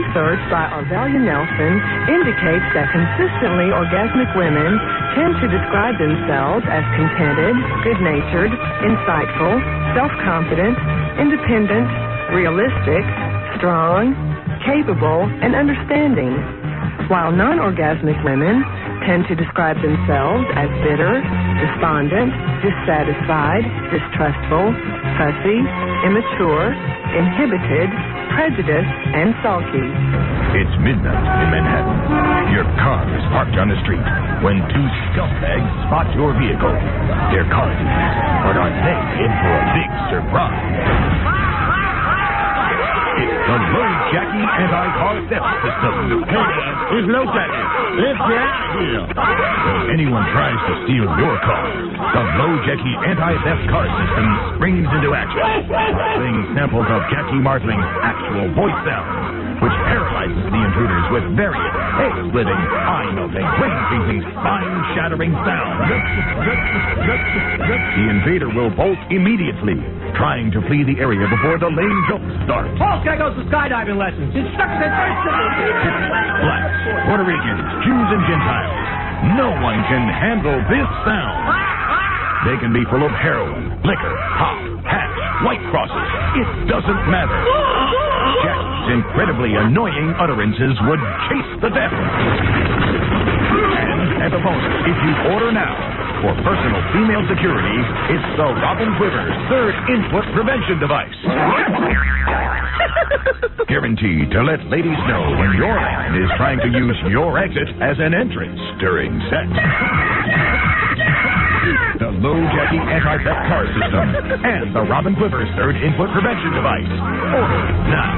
Research by Arvelia Nelson indicates that consistently orgasmic women tend to describe themselves as contented, good-natured, insightful, self-confident, independent, realistic, strong, capable, and understanding, while non-orgasmic women tend to describe themselves as bitter, despondent, dissatisfied, distrustful, fussy, immature, inhibited, prejudiced, and sulky. It's midnight in Manhattan. Your car is parked on the street when two scumbags spot your vehicle. They're car thieves, but are they in for a big surprise? It's the Low Jackie Anti-Car Theft System. It's Low Jackie. Let's get out of here. When anyone tries to steal your car, the Low Jackie Anti-Theft Car System springs into action, playing samples of Jackie Martling's actual voice sound, which paralyzes the intruders with various head-splitting, eye-melting, brain-freezing, spine-shattering sounds. The invader will bolt immediately, trying to flee the area before the lame jump starts. Paul's guy goes to skydiving lessons. Instructors at first. Blacks, Puerto Ricans, Jews, and Gentiles. No one can handle this sound. They can be full of heroin, liquor, pop, hash, white crosses. It doesn't matter. Jackie's incredibly annoying utterances would chase the death. And as a bonus, if you order now for personal female security, it's the Robin Quivers third input prevention device. Guaranteed to let ladies know when your man is trying to use your exit as an entrance during sex. The Low Jackie Anti-Theft Car System and the Robin Quivers third input prevention device. Order now.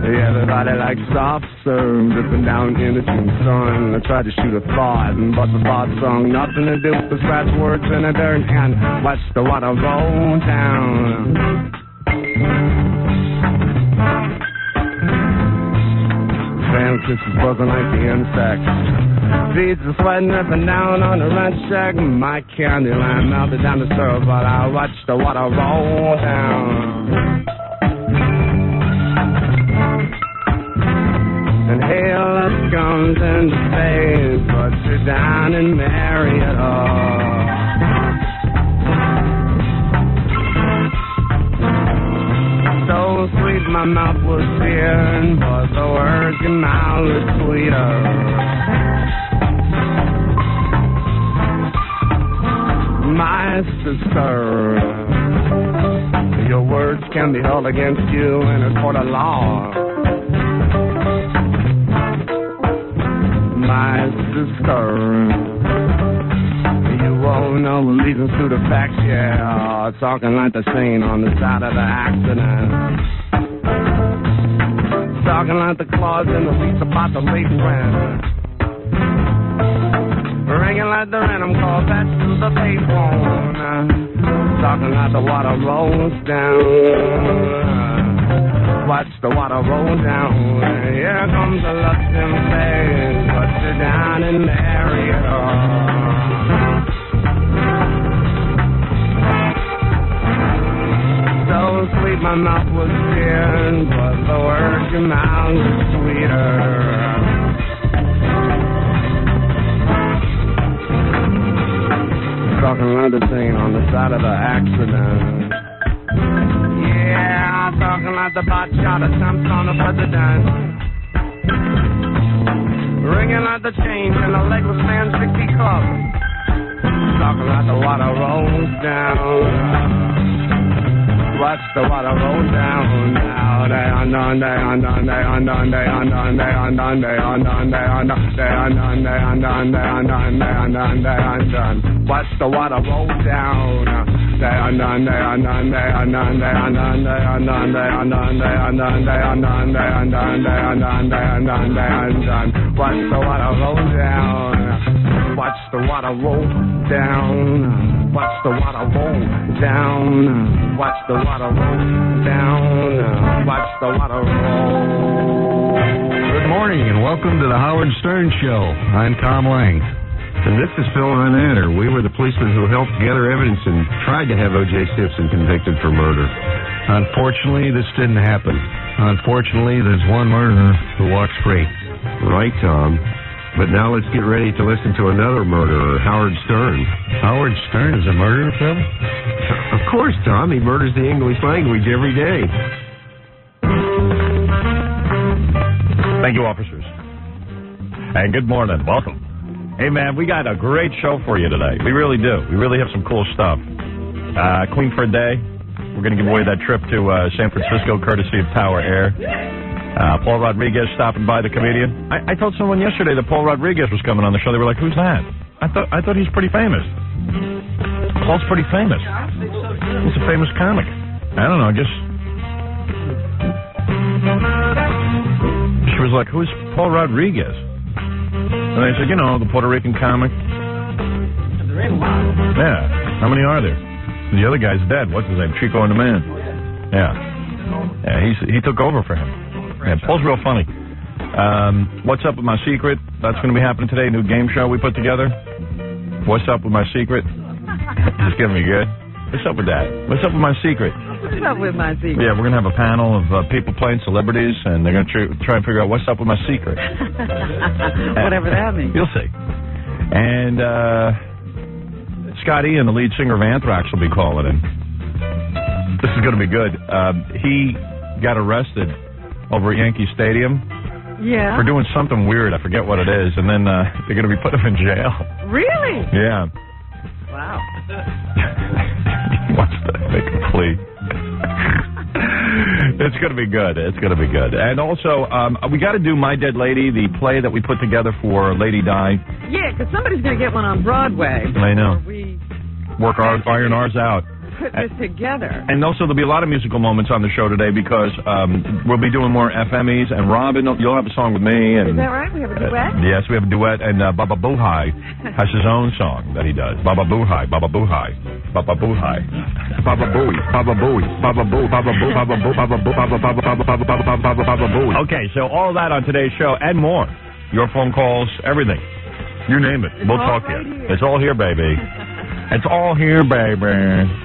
Everybody likes soft serve, dripping down in the June sun. I tried to shoot a thought, but the thought song nothing to do with scratch words in the dirt and watch the water roll down. Fan kisses buzzing like the insects. Beads are sweating up and down on the ranch shack. My candy line melted down the syrup, but I watched the water roll down. And hail up comes into space, but sit down and marry it all. So sweet my mouth was searing, but the words came out was sweeter. My sister, your words can be held against you in a court of law. My sister, you won't know the reasons to the facts, yeah. Talking like the scene on the side of the accident. Talking like the clause in the lease about the late rent. Ringing like the random call back to the payphone. Talking like the water rolls down. Watch the water roll down. Here comes the lust in face. But sit down and marry her. So sweet my mouth was seared, but the words your mouth was sweeter. Talking like the scene on the side of the accident. Yeah, talking like the bot shot attempt on the president. Ringing like the change in a legless man 60 club. Talking like the water rolls down. Watch the water roll down now. They undone, they undone, they undone, they undone, they undone, they undone, they undone, they undone, they undone, they undone, they undone, they undone. Watch the water roll down. They undone, they undone, they undone, they undone, they undone, they undone, they undone, they undone, they undone, they undone, they undone, they undone. Watch the water roll down. Watch the water roll down. Watch the water roll down. Watch the water roll down. Watch the water roll. Good morning and welcome to the Howard Stern Show. I'm Tom Lang. And this is Phil Renatter. We were the policemen who helped gather evidence and tried to have O.J. Simpson convicted for murder. Unfortunately, this didn't happen. Unfortunately, there's one murderer who walks free. Right, Tom. But now let's get ready to listen to another murderer, Howard Stern. Howard Stern is a murderer, Phil? Of course, Tom. He murders the English language every day. Thank you, officers. And good morning. Welcome. Hey, man, we got a great show for you today. We really do. We really have some cool stuff. Queen for a Day. We're going to give away that trip to San Francisco, courtesy of Tower Air. Paul Rodriguez stopping by, the comedian. I told someone yesterday that Paul Rodriguez was coming on the show. They were like, who's that? I thought he's pretty famous. Paul's pretty famous. He's a famous comic. I don't know, just... She was like, who's Paul Rodriguez? And I said, you know, the Puerto Rican comic. Yeah. How many are there? The other guy's dead. What's his name? Chico and the Man. Yeah, he took over for him. Yeah, Paul's real funny. What's Up With My Secret? That's going to be happening today. New game show we put together. What's Up With My Secret? Just giving me good. What's up with that? What's up with my secret? What's up with my secret? Yeah, we're going to have a panel of people playing celebrities, and they're going to try and figure out what's up with my secret. Whatever that means. You'll see. And Scott Ian, the lead singer of Anthrax, will be calling in. This is going to be good. He got arrested over at Yankee Stadium for doing something weird. I forget what it is. And then they're going to be putting him in jail. Really? Yeah. Wow. He wants to make a plea. It's going to be good. It's going to be good. And also, we got to do My Dead Lady, the play that we put together for Lady Di. Yeah, because somebody's going to get one on Broadway. I know. We work iron ours out. Put this together. And also, there'll be a lot of musical moments on the show today because we'll be doing more FMEs. And Robin, you'll have a song with me. And, is that right? We have a duet? Yes, we have a duet. And Baba Boohai has his own song that he does. Baba Boohai, Baba Boohai, Baba Boohai. Baba Booey, Baba Booey, Baba Boo, Baba Boo, Baba Boo, Baba Boo, Baba Baba Baba Baba Baba Baba Booey. Okay, so all that on today's show and more. Your phone calls, everything. You name it. We'll talk to you. It's all here, baby. It's all here, baby.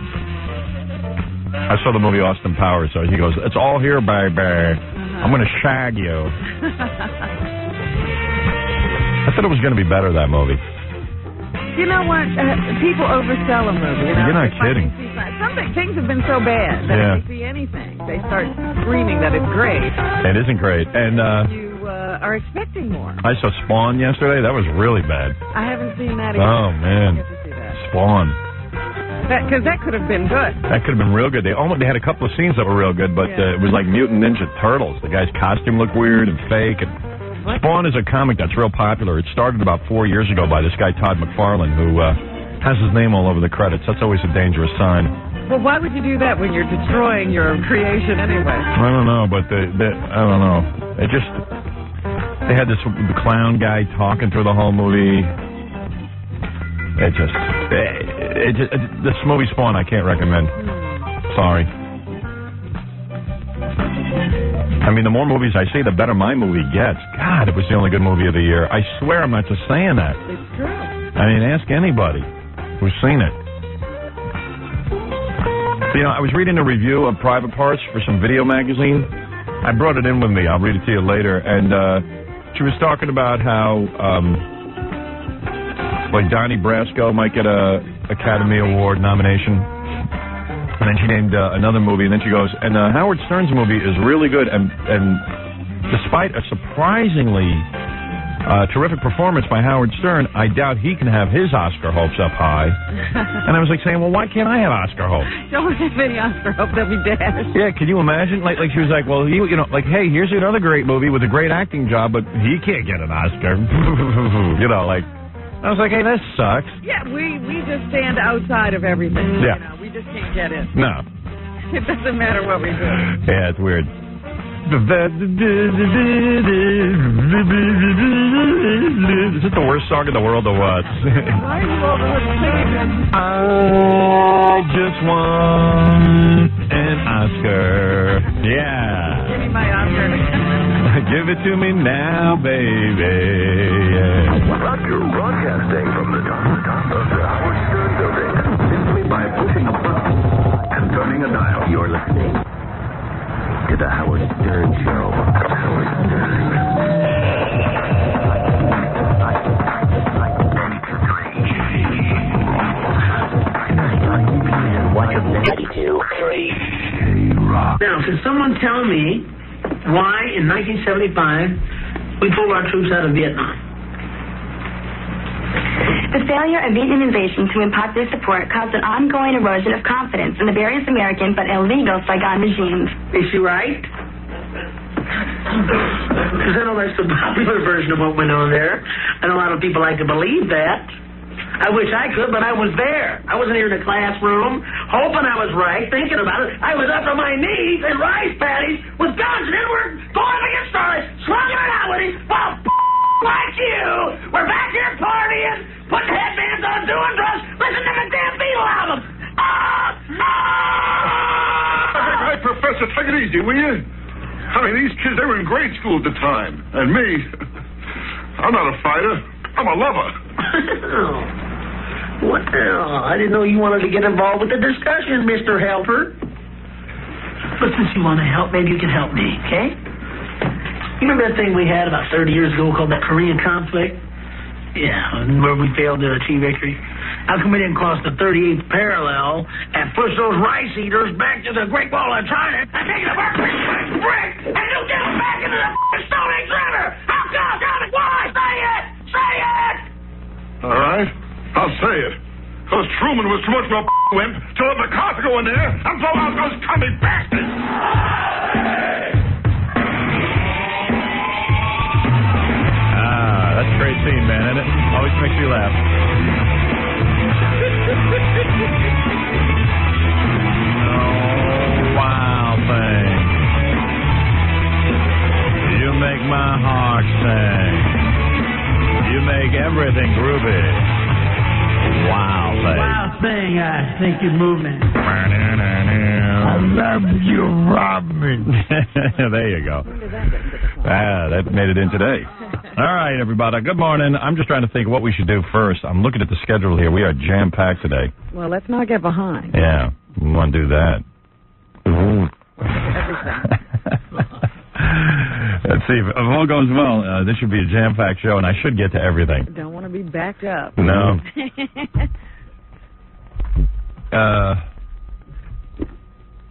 I saw the movie Austin Powers, so he goes, it's all here, baby. I'm going to shag you. I thought it was going to be better, that movie. You know what? People oversell a movie. You know? You're not kidding. Things have been so bad that if they see anything, they start screaming that it's great. It isn't great. And you are expecting more. I saw Spawn yesterday. That was really bad. I haven't seen that either. Oh, man. I get to see that. Spawn. Because that could have been good. That could have been real good. They had a couple of scenes that were real good, but it was like Mutant Ninja Turtles. The guy's costume looked weird and fake. And Spawn is a comic that's real popular. It started about 4 years ago by this guy, Todd McFarlane, who has his name all over the credits. That's always a dangerous sign. Well, why would you do that when you're destroying your creation anyway? I don't know, but I don't know. They had the clown guy talking through the whole movie. This movie Spawn I can't recommend. Sorry. I mean, the more movies I see, the better my movie gets. God, it was the only good movie of the year. I swear I'm not just saying that. It's true. I mean, ask anybody who's seen it. You know, I was reading a review of Private Parts for some video magazine. I brought it in with me. I'll read it to you later. And she was talking about how... like Donnie Brasco might get a Academy Award nomination. And then she named another movie, and then she goes, and Howard Stern's movie is really good, and despite a surprisingly terrific performance by Howard Stern, I doubt he can have his Oscar hopes up high. And I was like saying, well, why can't I have Oscar hopes? Don't have any Oscar hopes, they'll be dashed. Yeah, can you imagine? Like she was like, well, like, hey, here's another great movie with a great acting job, but he can't get an Oscar. like... I was like, hey, this sucks. Yeah, we just stand outside of everything. Yeah. You know, we just can't get in. No. It doesn't matter what we do. Yeah, it's weird. Is it the worst song in the world or what? Why are you over here singing? I just won an Oscar. Yeah. Give me my Oscar. Give it to me now, baby. Roger broadcasting from the top of the Howard Stern building. Simply by pushing a button and turning a dial. You're listening to the Howard Stern Show. Howard Stern. Now, can someone tell me why in 1975 we pulled our troops out of Vietnam? The failure of Vietnamization to impart their support caused an ongoing erosion of confidence in the various American but illegal Saigon regimes. Is she right? Because I know that's the popular version of what went on there, and a lot of people like to believe that. I wish I could, but I was there. I wasn't here in the classroom, hoping I was right, thinking about it. I was up to my knees in rice paddies with guns, and then we're going up against Charlie, slugging it out with him. Well, like you, we're back here partying, putting headbands on, doing drugs, listening to the damn Beatle album. Hey, Professor, take it easy, will you? I mean, these kids, they were in grade school at the time. And me, I'm not a fighter. I'm a lover. What the hell? I didn't know you wanted to get involved with the discussion, Mr. Helper. But since you want to help, maybe you can help me, okay? You remember that thing we had about 30 years ago called that Korean conflict? Yeah, where we failed to achieve victory. How come we didn't cross the 38th parallel and push those rice eaters back to the Great Wall of China and take the brick and do them back into the Stone Age River? How come? Why? Say it! Say it! All right, I'll say it. Because Truman was too much of a wimp to let MacArthur go in there and blow out those commie bastards. That's a great scene, man, isn't it? Always makes me laugh. Oh, wow, thing. You make my heart sing. You make everything groovy. Wow, thing. Wow, thing, I think you're moving. I love you, Robin. There you go. That made it in today. All right, everybody. Good morning. I'm just trying to think what we should do first. I'm looking at the schedule here. We are jam-packed today. Well, let's not get behind. Yeah, we want to do that. Everything. Let's see. If all goes well, this should be a jam-packed show, and I should get to everything. Don't want to be backed up. No.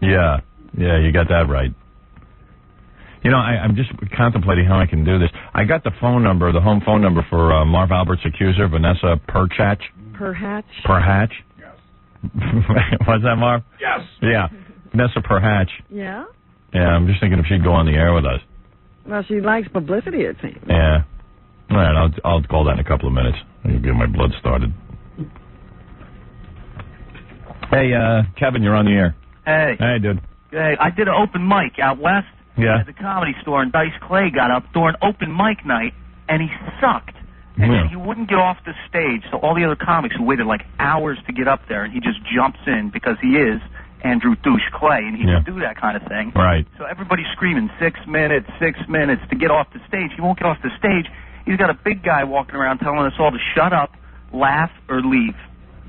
Yeah, you got that right. You know, I'm just contemplating how I can do this. I got the phone number, the home phone number for Marv Albert's accuser, Vanessa Perhatch. Perhatch? Yes. What's that, Marv? Yes. Yeah, Vanessa Perhatch. Yeah? Yeah, I'm just thinking if she'd go on the air with us. Well, she likes publicity, it seems. Yeah. All right, I'll call that in a couple of minutes. I'll get my blood started. Hey, Kevin, you're on the air. Hey. Hey, dude. Hey, I did an open mic out west Yeah. at the Comedy Store, and Dice Clay got up during open mic night, and he sucked. And Yeah. he wouldn't get off the stage, so all the other comics who waited like hours to get up there, and he just jumps in because he is Andrew Douche Clay, and he Yeah. can do that kind of thing. Right. So everybody's screaming 6 minutes to get off the stage. He won't get off the stage. He's got a big guy walking around telling us all to shut up, laugh, or leave.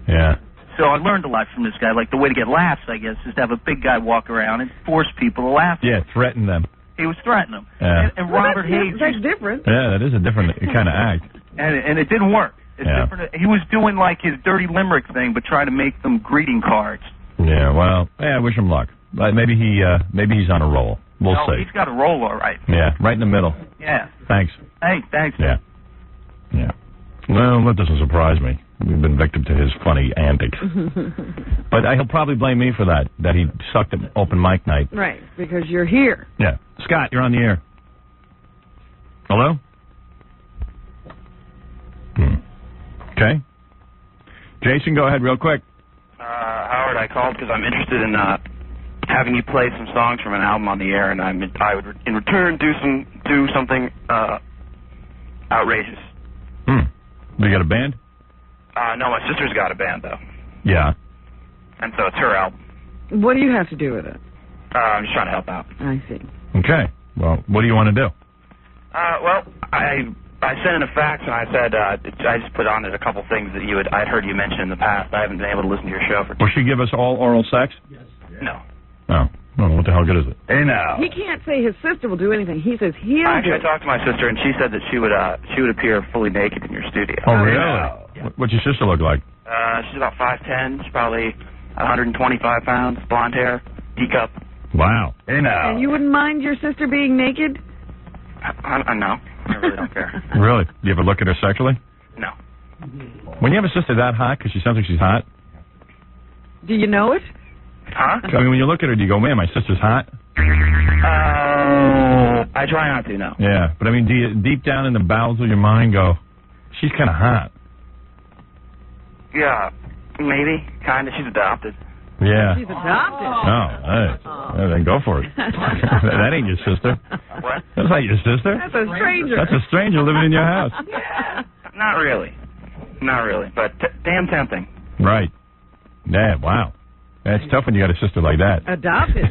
Yeah. So I learned a lot from this guy. Like, the way to get laughs, I guess, is to have a big guy walk around and force people to laugh. Yeah, threaten them. He was threatening them. Yeah. And Robert Hayes... That's different. Yeah, that is a different kind of act. And it didn't work. It's Yeah. different. He was doing, like, his dirty limerick thing, but trying to make them greeting cards. Yeah, well, I wish him luck. But maybe he's on a roll. We'll No, see. he's got a roll, all right. Yeah, right in the middle. Yeah. Thanks. Hey, thanks. Yeah. Yeah. Well, that doesn't surprise me. We've been victim to his funny antics. But he'll probably blame me for that he sucked at open mic night. Right, because you're here. Yeah. Scott, you're on the air. Hello? Okay. Jason, go ahead real quick. Howard, I called because I'm interested in having you play some songs from an album on the air, and I would in return do something outrageous. You got a band? No, my sister's got a band though. Yeah. And so it's her album. What do you have to do with it? I'm just trying to help out. I see. Okay. Well, what do you want to do? Well, I sent in a fax and I said I just put on it a couple things that I'd heard you mention in the past. I haven't been able to listen to your show for. Will she give us all oral sex? Yes. No. Oh. Well, what the hell good is it? Hey now. He can't say his sister will do anything. He says he'll do I it. talked to my sister and she said that she would appear fully naked in your studio. Oh, really? Yeah. What's your sister look like? She's about 5'10". She's probably 125 pounds, blonde hair, teacup. Wow. Hey now. And you wouldn't mind your sister being naked? No. I really don't care. Really? Do you ever look at her sexually? No. When you have a sister that hot, because she sounds like she's hot. Do you know it? Huh? I mean, when you look at her, do you go, man, my sister's hot? I try not to, no. Yeah, but I mean, do you deep down in the bowels of your mind go, she's kind of hot? Yeah, maybe, kind of. She's adopted. Yeah. She's adopted. Oh, hey. Then go for it. That ain't your sister. What? That's not your sister. That's a stranger. That's a stranger living in your house. Not really. Not really, but damn tempting. Right. Yeah, wow. That's tough when you got a sister like that. Adopted.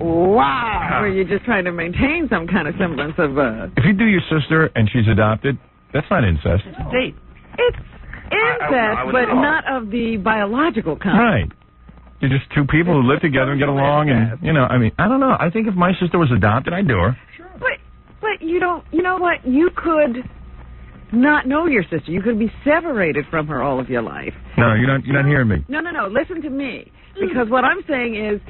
Wow. Or you're just trying to maintain some kind of semblance of... If you do your sister and she's adopted, that's not incest. Date. It's incest, but not of the biological kind. Right. You're just two people who live together and get along, and, you know, I mean, I don't know. I think if my sister was adopted, I'd do her. But you don't... You know what? You could not know your sister. You could be separated from her all of your life. No, you're not hearing me. No. Listen to me. Because what I'm saying is,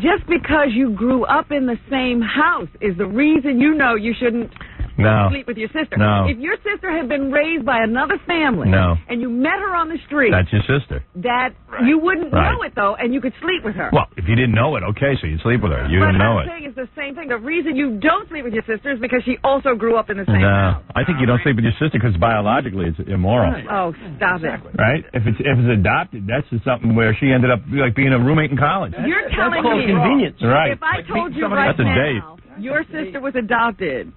just because you grew up in the same house is the reason you know you shouldn't sleep with your sister. No. If your sister had been raised by another family and you met her on the street, that's your sister. You wouldn't know it, though, and you could sleep with her. Well, if you didn't know it, okay, so you'd sleep with her. You didn't know it. But I'm saying it's the same thing. The reason you don't sleep with your sister is because she also grew up in the same house. I think you don't sleep with your sister because biologically it's immoral. Oh, stop it. Right? If it's adopted, that's just something where she ended up like being a roommate in college. You're telling me convenience. Right. If I told you right now your sister was adopted,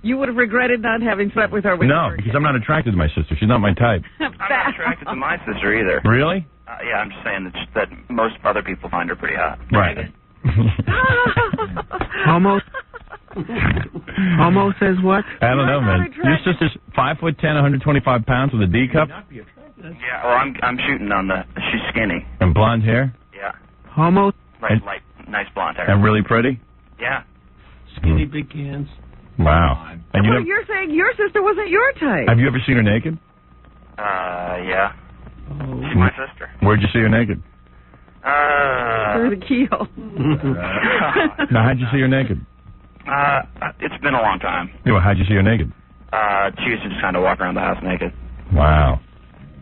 you would have regretted not having slept with her. No, because I'm not attracted to my sister. She's not my type. I'm not attracted to my sister either. Really? Yeah, I'm just saying that most other people find her pretty hot. Right. Homo says what? I don't know, man. Your sister's 5'10", 125 pounds with a D cup? Yeah, well, I'm shooting on she's skinny. And blonde hair? Yeah. Homo? Light, nice blonde hair. And really pretty? Yeah. Skinny, big cans. Wow. And you're saying your sister wasn't your type. Have you ever seen her naked? Yeah. She's my sister. Where'd you see her naked? Through the keyhole. Now, how'd you see her naked? It's been a long time. Yeah, well, how'd you see her naked? She used to just kind of walk around the house naked. Wow.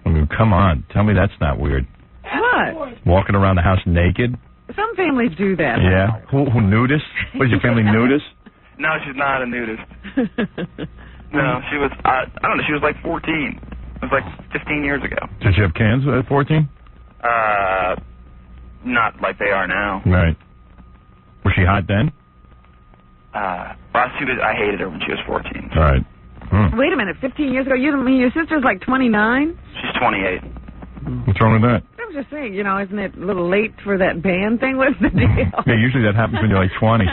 I mean, come on. Tell me that's not weird. What? Walking around the house naked? Some families do that. Yeah. Who nudist? Was your family nudist? No, she's not a nudist. No, she was, I don't know, she was like 14. It was like 15 years ago. Did she have cans at 14? Not like they are now. Right. Was she hot then? I hated her when she was 14. Right. Wait a minute, 15 years ago? You don't mean your sister's like 29? She's 28. What's wrong with that? I was just saying, isn't it a little late for that band thing? What's the deal? Yeah, usually that happens when you're like 20.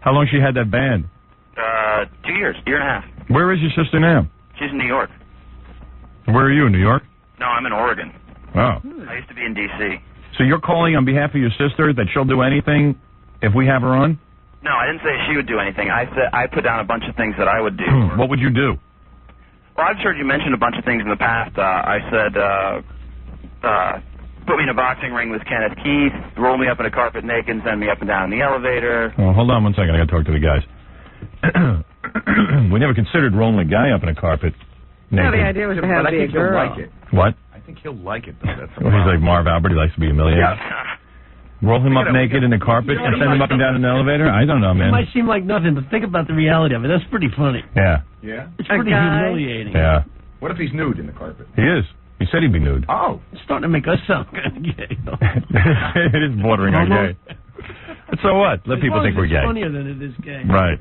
How long she had that band? 2 years, year and a half. Where is your sister now? She's in New York. Where are you, in New York? No, I'm in Oregon. Oh. I used to be in D.C. So you're calling on behalf of your sister that she'll do anything if we have her on? No, I didn't say she would do anything. I said I put down a bunch of things that I would do. What would you do? Well, I've heard you mention a bunch of things in the past. I said, put me in a boxing ring with Kenneth Keith, roll me up in a carpet naked and send me up and down in the elevator. Oh, hold on one second. I got to talk to the guys. We never considered rolling a guy up in a carpet naked. No, the idea was to have be a girl. Like it. What? I think he'll like it, though. That's Well, he's like Marv Albert. He likes to be humiliated. Yeah. Roll him up naked in the carpet and send him up and down in the elevator? I don't know, man. It might seem like nothing, but think about the reality of it. That's pretty funny. Yeah. Yeah? It's pretty humiliating. Yeah. What if he's nude in the carpet? He is. He said he'd be nude. Oh, it's starting to make us sound kind of gay. It is bordering on gay. But so what? Let people think we're gay. It's funnier than it is gay. Right.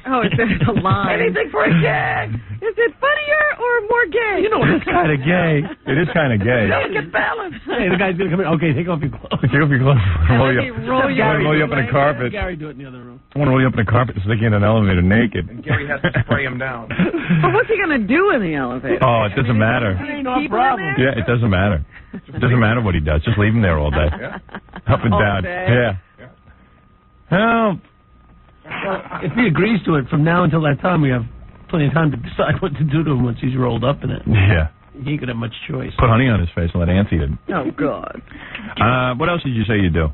Oh, it's a line. Anything for a gag. Is it funnier or more gay? You know, it's kind of gay. It is kind of gay. Delicate balance. Hey, the guy's going to come in. Okay, take off your clothes. Take off your clothes. Roll you up in a Have carpet. Gary do it in the other room. I want to roll you up in a carpet and stick you in an elevator naked. And Gary has to spray him down. But what's he going to do in the elevator? Oh, it doesn't matter. Ain't no problem. Yeah, it doesn't matter. It doesn't matter what he does. Just leave him there all day. Up and All down. day. Yeah. Well, if he agrees to it, from now until that time, we have plenty of time to decide what to do to him once he's rolled up in it. yeah. He ain't gonna have much choice. Put honey on his face and let Ants eat it. Oh, God. What else did you say you do?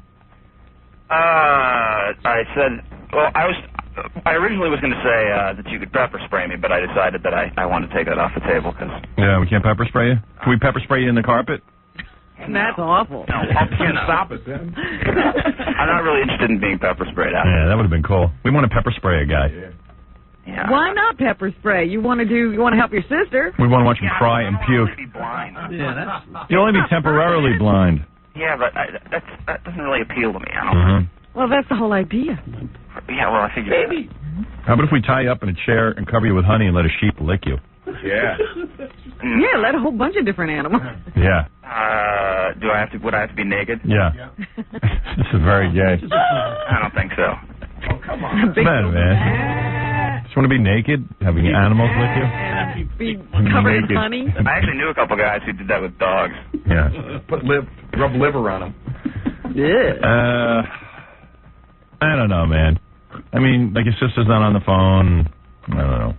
I said, well, I originally was going to say that you could pepper spray me, but I decided that I want to take that off the table because. Yeah, we can't pepper spray you? Can we pepper spray you in the carpet? That's awful. No, Can't stop it then. I'm not really interested in being pepper sprayed out. Yeah, that would have been cool. We want to pepper spray a guy. Yeah. Why not pepper spray? You want to help your sister? We want to watch him cry and puke. Be blind. Yeah, You'll only be temporarily blind. Yeah, but that doesn't really appeal to me. I don't. Well, that's the whole idea. Yeah, well, I figured. Maybe. How about if we tie you up in a chair and cover you with honey and let a sheep lick you? Yeah. Yeah, let a whole bunch of different animals. Yeah. Would I have to be naked? Yeah. This is very gay. I don't think so. Oh, come on. Man. Just want to be naked, having animals lick you? Be covered in honey. I actually knew a couple guys who did that with dogs. Yeah. Rub liver on him. Yeah. I don't know, man. I mean, like your sister's not on the phone. I don't know.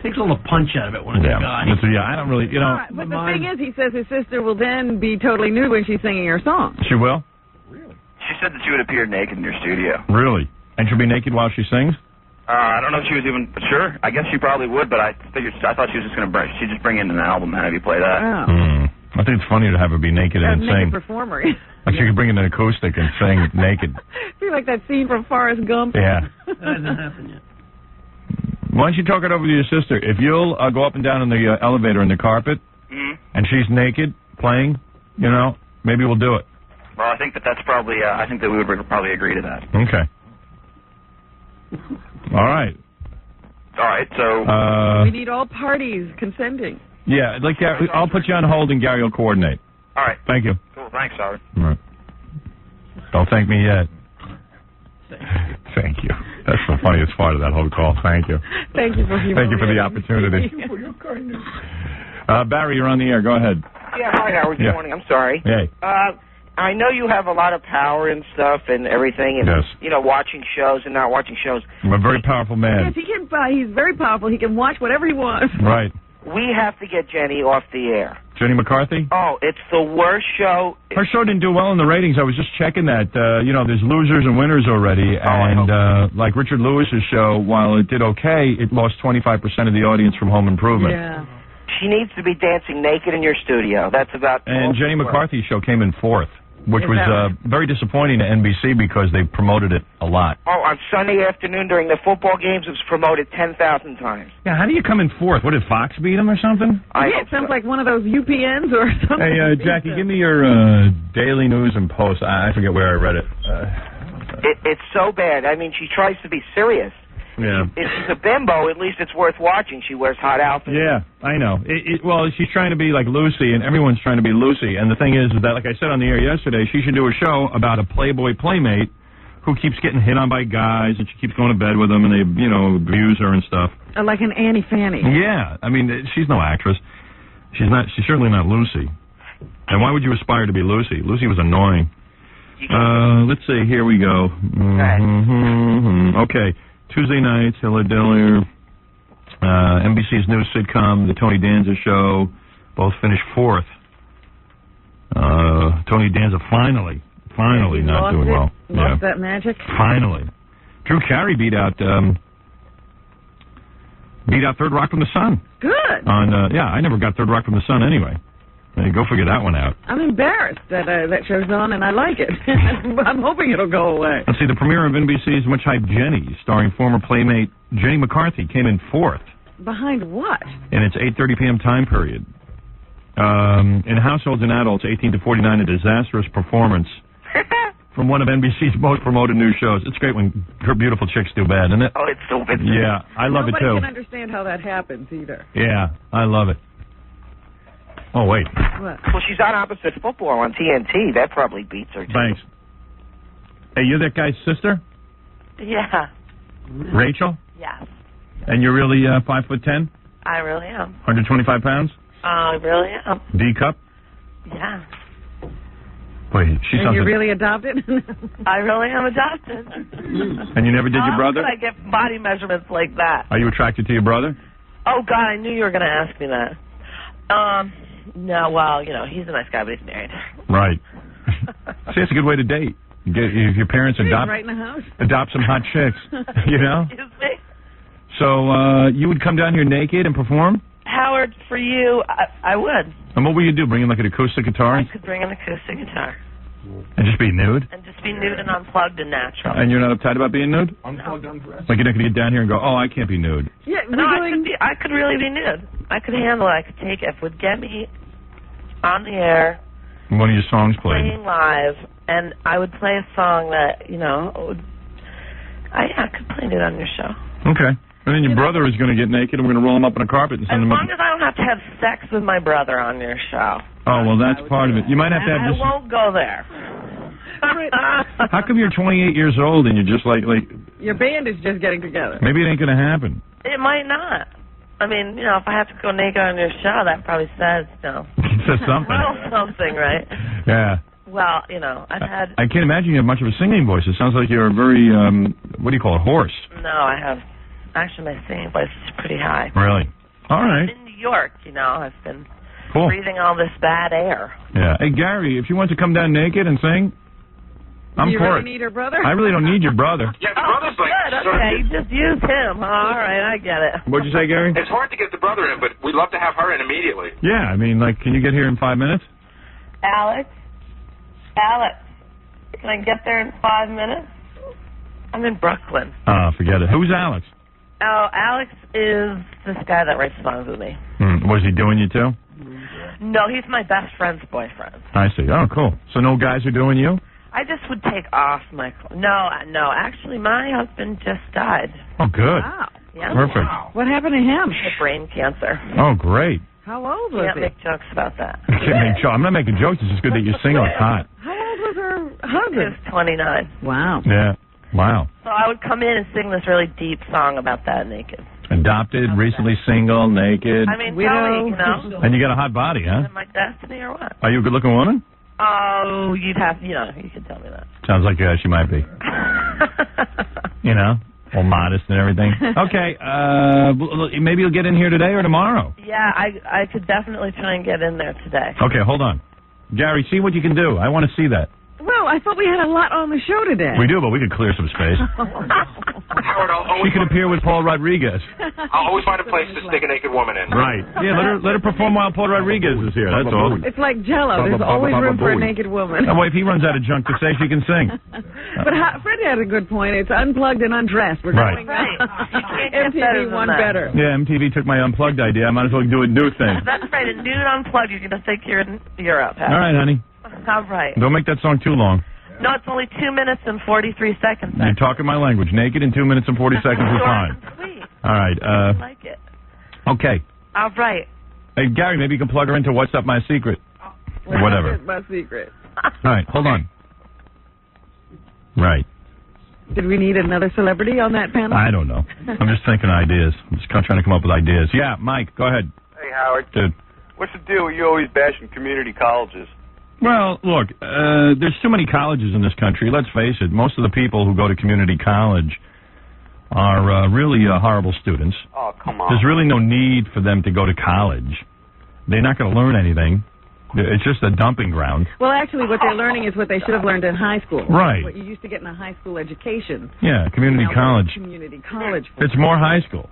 takes all the punch out of it when it's a guy. I don't really, Right, but the thing is, he says his sister will then be totally nude when she's singing her song. She will? She said that she would appear naked in your studio. Really? And she'll be naked while she sings? I don't know if she was even sure. I guess she probably would, but I thought she was just going to bring in an album and have you play that. Oh. I think it's funny to have her be naked and sing. Naked performer. Like she could bring in an acoustic and sing naked. Feel like that scene from Forrest Gump. Yeah. That hasn't happened yet. Why don't you talk it over to your sister? If you'll go up and down in the elevator in the carpet, and she's naked playing, maybe we'll do it. Well, I think that's probably. I think that we would probably agree to that. Okay. All right. All right. So we need all parties consenting. Yeah, like Gary, I'll put you on hold and Gary will coordinate. All right. Thank you. Cool. Thanks, Howard. All right. Don't thank me yet. Thank you. That's the funniest part of that whole call. Thank you. Thank you for Thank you for the opportunity. Barry, you're on the air. Go ahead. Yeah, hi, Howard. Good morning. I'm sorry. Hey. I know you have a lot of power and stuff and everything, and watching shows and not watching shows. I'm a very powerful man. Yes, he can. He's very powerful. He can watch whatever he wants. Right. We have to get Jenny off the air. Jenny McCarthy? Oh, it's the worst show. Her show didn't do well in the ratings. I was just checking that. There's losers and winners already. Like Richard Lewis's show, while it did okay, it lost 25% of the audience from Home Improvement. Yeah. She needs to be dancing naked in your studio. That's about. And Jenny McCarthy's show came in fourth, which was very disappointing to NBC because they promoted it a lot. Oh, on Sunday afternoon during the football games, it was promoted 10,000 times. Yeah, how do you come in fourth? What, did Fox beat him or something? It sounds like one of those UPNs or something. Hey, Jackie, give me your Daily News and Post. I forget where I read it. It's so bad. I mean, she tries to be serious. Yeah. If she's a bimbo, at least it's worth watching. She wears hot outfits. Yeah, I know. Well, she's trying to be like Lucy, and everyone's trying to be Lucy. And the thing is that, like I said on the air yesterday, she should do a show about a Playboy playmate who keeps getting hit on by guys, and she keeps going to bed with them, and they, abuse her and stuff. Like an Annie Fanny. Yeah, I mean, she's no actress. She's certainly not Lucy. And why would you aspire to be Lucy? Lucy was annoying. Let's see. Here we go. Okay. Tuesday nights, Hilla Diller, NBC's new sitcom, The Tony Danza Show, both finished fourth. Tony Danza finally not doing well. Lost that magic? Finally. Drew Carey beat out Third Rock from the Sun. Good. I never got Third Rock from the Sun anyway. Go figure that one out. I'm embarrassed that that show's on, and I like it. I'm hoping it'll go away. Let's see, the premiere of NBC's much hyped Jenny, starring former playmate Jenny McCarthy, came in fourth. Behind what? In its 8:30 p.m. time period. In households and adults 18 to 49, a disastrous performance from one of NBC's most promoted new shows. It's great when her beautiful chicks do bad, isn't it? Oh, it's so bad. Yeah, I love it too. Nobody can understand how that happens either. Yeah, I love it. Oh, wait. What? Well, she's on Opposite Football on TNT. That probably beats her, too. Thanks. Hey, you're that guy's sister? Yeah. Rachel? Yes. And you're really 5'10"? I really am. 125 pounds? I really am. D cup? Yeah. Wait, she And sounds. you're really adopted? I really am adopted. And you never did your brother? How could I get body measurements like that? Are you attracted to your brother? Oh, God, I knew you were going to ask me that. No, well, he's a nice guy, but he's married. Right. See, that's a good way to date. If your parents adopt right in the house. Adopt some hot chicks, you know? Excuse me? So, you would come down here naked and perform? Howard, for you, I would. And what would you do? Bring in like an acoustic guitar? I could bring an acoustic guitar. And just be nude? And just be nude and unplugged and natural. And you're not uptight about being nude? Unplugged, undressed? Like you're not going to get down here and go, oh, I can't be nude. Yeah, no, I could really be nude. I could handle it. I could take it. If it would get me on the air. One of your songs played. Playing live. And I would play a song that, I could play it on your show. Okay. And then your brother is going to get naked and we're going to roll him up on a carpet and send him up. As long as I don't have to have sex with my brother on your show. Oh, well, that's part of it. You might have to have I this. won't go there. How come you're 28 years old and you're just like your band is just getting together? Maybe it ain't going to happen. It might not. I mean, if I have to go naked on your show, that probably says, It says something. Well, something, right? Yeah. Well, I've had... I can't imagine you have much of a singing voice. It sounds like you're a very, what do you call it, hoarse. No, I have... Actually, my singing voice is pretty high. Really? All right. In New York, I've been cool. breathing all this bad air. Yeah. Hey, Gary, if you want to come down naked and sing, I'm you for really it. Need her brother? I really don't need your brother. Yeah, the brother's like... Good, okay, you just use him. All right, I get it. What'd you say, Gary? It's hard to get the brother in, but we'd love to have her in immediately. Yeah, I mean, can you get here in 5 minutes? Alex, can I get there in 5 minutes? I'm in Brooklyn. Forget it. Who's Alex? Oh, Alex is this guy that writes songs with me. Was he doing you too? No, he's my best friend's boyfriend. I see. Oh, cool. So no guys are doing you? I just would take off my clothes. No, actually, my husband just died. Oh, good. Wow. Yeah. Perfect. What happened to him? He had brain cancer. Oh, great. How old was Can't he? make jokes about that. I'm not making jokes. It's just good that you're single. It's hot. How old was her He husband? was 29. Wow. Yeah. Wow. So I would come in and sing this really deep song about that naked. Adopted, recently single, naked. I mean, tell me, And you got a hot body, huh? Is it my destiny or what? Are you a good-looking woman? Oh, you could tell me that. Sounds like she might be. All modest and everything. Okay, maybe you'll get in here today or tomorrow. Yeah, I could definitely try and get in there today. Okay, hold on. Gary, see what you can do. I want to see that. Well, I thought we had a lot on the show today. We do, but we could clear some space. Howard, She could appear with Paul Rodriguez. I'll always find a place to stick a naked woman in. Right. Yeah, let her perform while Paul Rodriguez is here. That's all. It's like Jell-O. There's always room for a naked woman. That way, if he runs out of junk to say, she can sing. But Freddie had a good point. It's unplugged and undressed. We're Right. going MTV won better. Yeah, MTV took my unplugged idea. I might as well do a new thing. That's right. A nude unplugged. You're going to think you're in Europe. All right, honey. All right. Don't make that song too long. No, it's only 2 minutes and 43 seconds. You're talking my language. Naked in 2 minutes and 40 seconds is fine. Sweet. All right. I like it. Okay. All right. Hey, Gary, maybe you can plug her into What's Up My Secret. Or whatever. My secret. All right, hold on. Right. Did we need another celebrity on that panel? I don't know. I'm just thinking ideas. I'm just trying to come up with ideas. Yeah, Mike, go ahead. Hey, Howard. Dude. What's the deal with you always bashing community colleges? Well, look, there's too many colleges in this country. Let's face it. Most of the people who go to community college are really horrible students. Oh, come on. There's really no need for them to go to college. They're not going to learn anything. It's just a dumping ground. Well, actually, what they're learning is what they should have learned in high school. Right. What you used to get in a high school education. Yeah, community Now, college. Community college. It's more high school.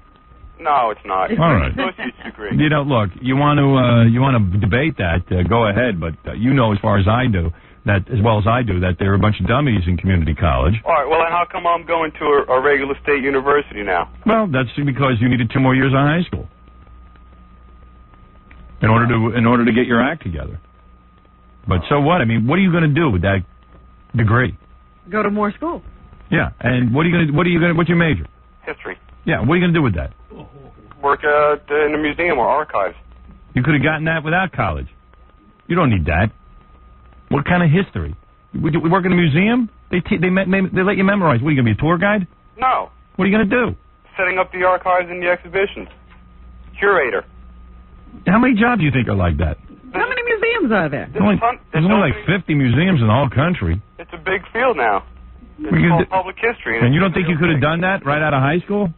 No, it's not. All right. Associate's degree. Look, you want to debate that, go ahead, but you know as far as I do, that as well as I do, that there are a bunch of dummies in community college. All right, well, then how come I'm going to a regular state university now? Well, that's because you needed 2 more years of high school. in order to get your act together. But so what? I mean, what are you going to do with that degree? Go to more school. Yeah, and what's your major? History. Yeah, what are you going to do with that? Work in a museum or archives. You could have gotten that without college. You don't need that. What kind of history? Would you work in a museum? They let you memorize. What, are you going to be a tour guide? No. What are you going to do? Setting up the archives and the exhibitions. Curator. How many jobs do you think are like that? How many museums are there? There's only like 50 museums in the whole country. It's a big field now. It's called public history. And you don't think you could have done that right out of high school?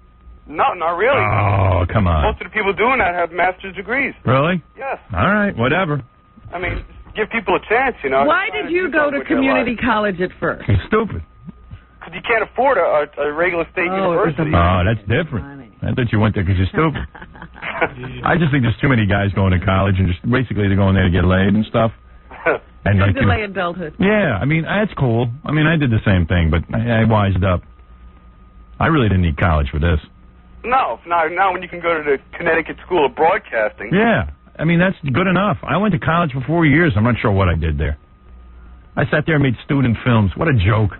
No, not really. Oh, come on. Most of the people doing that have master's degrees. Really? Yes. All right, whatever. I mean, give people a chance, you know. Why did you go to community college at first? It's stupid. Because you can't afford a regular state university. Oh, that's different. I thought you went there because you're stupid. I just think there's too many guys going to college and just basically they're going there to get laid and stuff. And like, delay adulthood. Yeah, I mean, that's cool. I mean, I did the same thing, but I wised up. I really didn't need college for this. No, now when you can go to the Connecticut School of Broadcasting. Yeah, I mean, that's good enough. I went to college for 4 years. I'm not sure what I did there. I sat there and made student films. What a joke.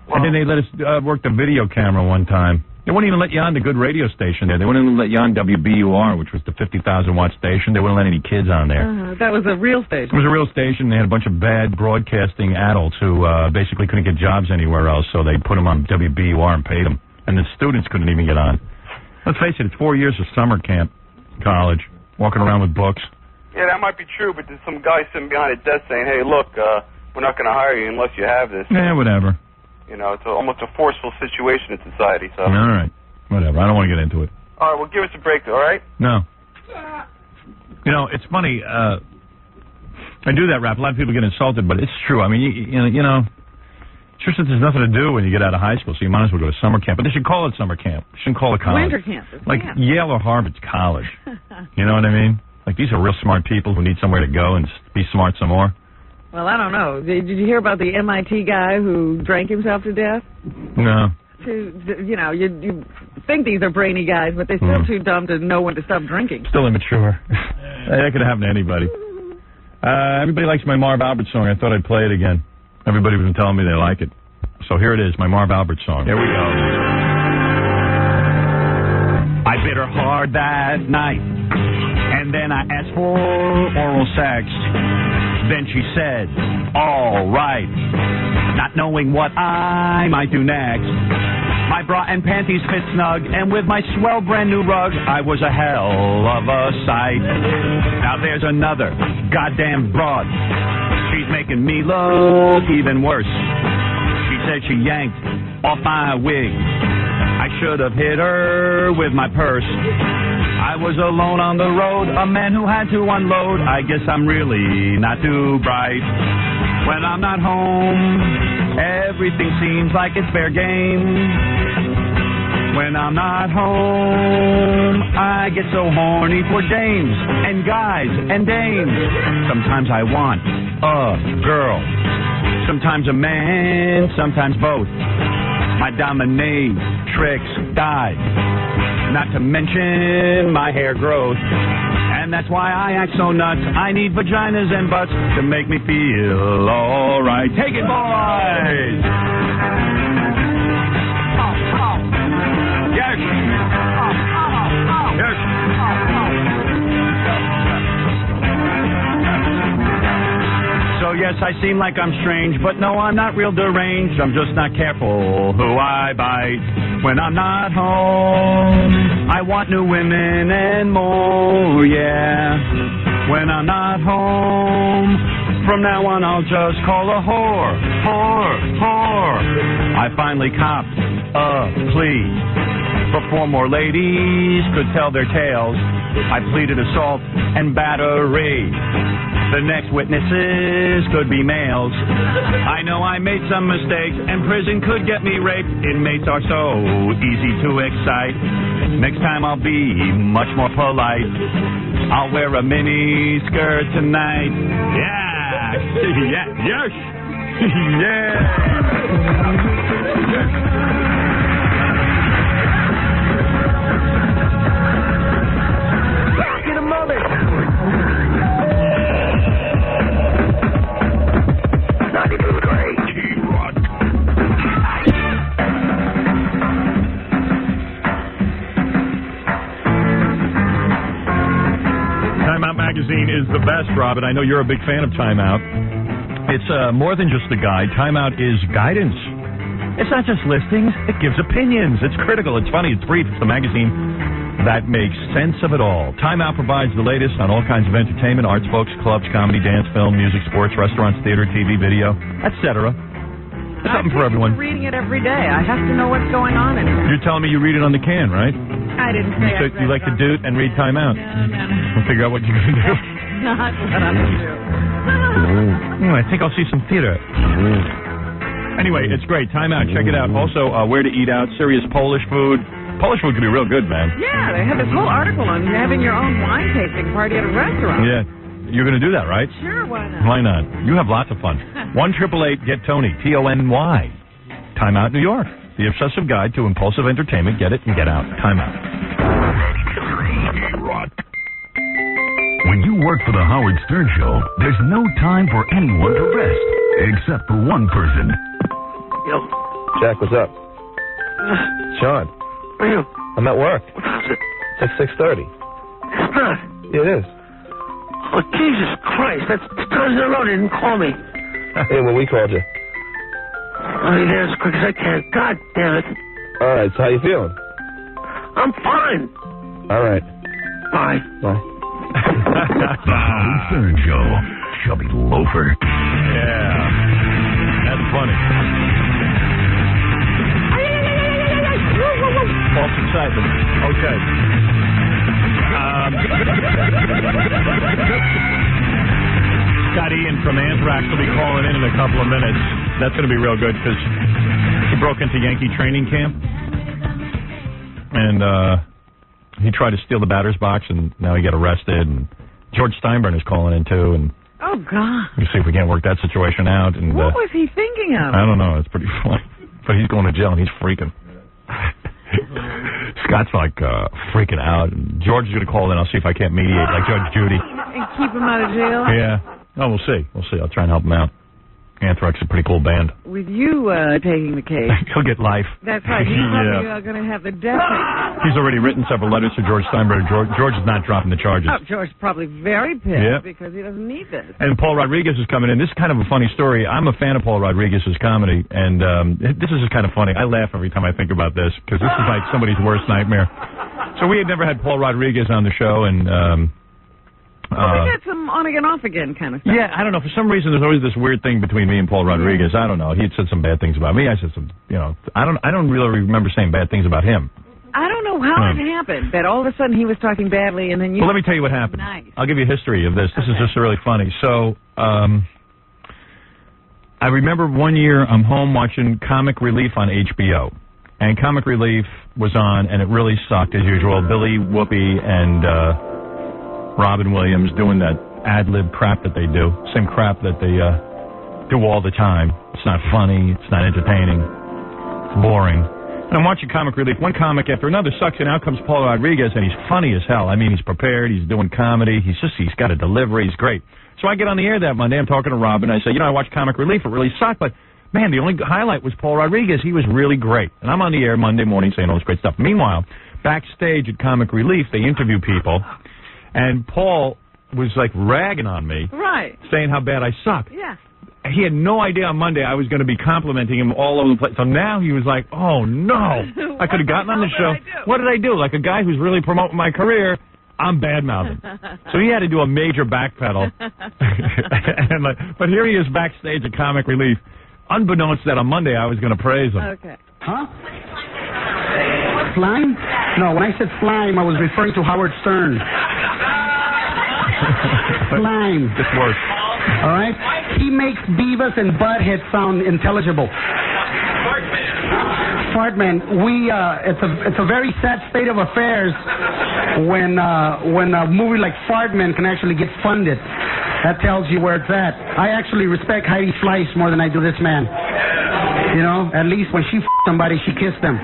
Well, and then they let us work the video camera one time. They wouldn't even let you on the good radio station there. They wouldn't even let you on WBUR, which was the 50,000-watt station. They wouldn't let any kids on there. That was a real station. It was a real station. They had a bunch of bad broadcasting adults who basically couldn't get jobs anywhere else, so they put them on WBUR and paid them. And the students couldn't even get on. Let's face it, it's 4 years of summer camp, college, walking around with books. Yeah, that might be true, but there's some guy sitting behind a desk saying, hey, look, we're not going to hire you unless you have this. Yeah, whatever. You know, it's almost a forceful situation in society. So. All right, whatever. I don't want to get into it. All right, well, give us a break, all right? No. You know, it's funny. I do that rap. A lot of people get insulted, but it's true. I mean, you know, it's just that there's nothing to do when you get out of high school, so you might as well go to summer camp. But they should call it summer camp. They shouldn't call it college. Winter camp. Like Yale or Harvard's college. You know what I mean? Like, these are real smart people who need somewhere to go and be smart some more. Well, I don't know. Did you hear about the MIT guy who drank himself to death? No. You know, you think these are brainy guys, but they're still too dumb to know when to stop drinking. Still immature. That could happen to anybody. Everybody likes my Marv Albert song. I thought I'd play it again. Everybody's been telling me they like it. So here it is, my Marv Albert song. Here we go. I bit her hard that night, and then I asked for oral sex. Then she said, all right, not knowing what I might do next. My bra and panties fit snug, and with my swell brand new rug, I was a hell of a sight. Now there's another goddamn broad. She's making me look even worse. She said she yanked off my wig. I should have hit her with my purse. I was alone on the road, a man who had to unload. I guess I'm really not too bright. When I'm not home, everything seems like it's fair game. When I'm not home, I get so horny for dames and guys and dames. Sometimes I want a girl, sometimes a man, sometimes both. My dominatrix died, not to mention my hair growth. And that's why I act so nuts. I need vaginas and butts to make me feel alright. Take it, boys! Yes! Yes! So yes, I seem like I'm strange, but no, I'm not real deranged. I'm just not careful who I bite. When I'm not home, I want new women and more, yeah. When I'm not home, from now on I'll just call a whore, whore, whore. I finally copped a plea. Before more ladies could tell their tales, I pleaded assault and battery. The next witnesses could be males. I know I made some mistakes, and prison could get me raped. Inmates are so easy to excite. Next time I'll be much more polite. I'll wear a mini skirt tonight. Yeah! Yeah! Yes! Yeah! Get a mullet! Robin. I know you're a big fan of Time Out. It's more than just a guide. Time Out is guidance. It's not just listings. It gives opinions. It's critical. It's funny. It's brief. It's the magazine that makes sense of it all. Time Out provides the latest on all kinds of entertainment, arts, folks, clubs, comedy, dance, film, music, sports, restaurants, theater, TV, video, etc. Something for everyone. I'm reading it every day. I have to know what's going on in it. You're telling me you read it on the can, right? I didn't say you like to do it and read Time Out. No. We'll figure out what you're going to do. Not what I'm going to do. I think I'll see some theater. Anyway, it's great. Time Out. Check it out. Also, where to eat out. Serious Polish food. Polish food can be real good, man. Yeah, they have this whole article on having your own wine tasting party at a restaurant. Yeah. You're going to do that, right? Sure, why not? Why not? You have lots of fun. 1-888-GET-TONY. TONY. Time Out New York. The obsessive guide to impulsive entertainment. Get it and get out. Time Out. When you work for the Howard Stern Show, there's no time for anyone to rest, except for one person. Yo. Jack, what's up? Sean. Where are you? I'm at work. What time is it? It's like 6:30. It's not. Yeah, it is. Oh, Jesus Christ. That's 2 times in a row they didn't call me. Hey, well, we called you. I'll be there as quick as I can. God damn it. All right, so how you feeling? I'm fine. All right. Bye. Bye. The Howard Stern Show. Chubby loafer. Yeah. That's funny. False excitement. Okay. Scott Ian from Anthrax will be calling in a couple of minutes. That's going to be real good because he broke into Yankee training camp and he tried to steal the batter's box and now he got arrested. And George Steinbrenner is calling in too. And oh God! We'll see if we can't work that situation out. And what was he thinking of? I don't know. It's pretty funny, but he's going to jail and he's freaking. Scott's like freaking out. And George is going to call in. I'll see if I can't mediate like Judge Judy. And keep him out of jail? Yeah. Oh, we'll see. We'll see. I'll try and help him out. Anthrax is a pretty cool band. With you taking the case. He'll get life. That's right. He's probably going to have the death penalty. He's already written several letters to George Steinbrenner. George is not dropping the charges. Oh, George is probably very pissed because he doesn't need this. And Paul Rodriguez is coming in. This is kind of a funny story. I'm a fan of Paul Rodriguez's comedy, and this is just kind of funny. I laugh every time I think about this because this is like somebody's worst nightmare. So we had never had Paul Rodriguez on the show, and we had some on again, off again kind of stuff. Yeah, I don't know. For some reason, there's always this weird thing between me and Paul Rodriguez. I don't know. He had said some bad things about me. I said some, I don't really remember saying bad things about him. I don't know how it happened that all of a sudden he was talking badly and then you... Well, let me tell you what happened. Nice. I'll give you a history of this. This is just really funny. So, I remember one year I'm home watching Comic Relief on HBO. And Comic Relief was on, and it really sucked as usual. Billy, Whoopi, and Robin Williams doing that ad-lib crap that they do. Same crap that they do all the time. It's not funny. It's not entertaining. It's boring. And I'm watching Comic Relief. One comic after another sucks, and out comes Paul Rodriguez, and he's funny as hell. I mean, he's prepared. He's doing comedy. He's got a delivery. He's great. So I get on the air that Monday. I'm talking to Robin. I say, I watched Comic Relief. It really sucked, but... Man, the only highlight was Paul Rodriguez. He was really great. And I'm on the air Monday morning saying all this great stuff. Meanwhile, backstage at Comic Relief, they interview people, and Paul was like ragging on me. Right. Saying how bad I suck. Yeah. He had no idea on Monday I was going to be complimenting him all over the place. So now he was like, oh, no. I could have gotten on the show. What did I do? Like a guy who's really promoting my career, I'm bad-mouthing. So he had to do a major backpedal. But here he is backstage at Comic Relief. Unbeknownst that on Monday I was going to praise him. Okay. Huh? Slime? No, when I said slime, I was referring to Howard Stern. Slime. This works. All right? He makes Beavis and Butthead sound intelligible. Fartman, it's a very sad state of affairs when a movie like Fartman can actually get funded. That tells you where it's at. I actually respect Heidi Fleiss more than I do this man. At least when she somebody, she kissed them.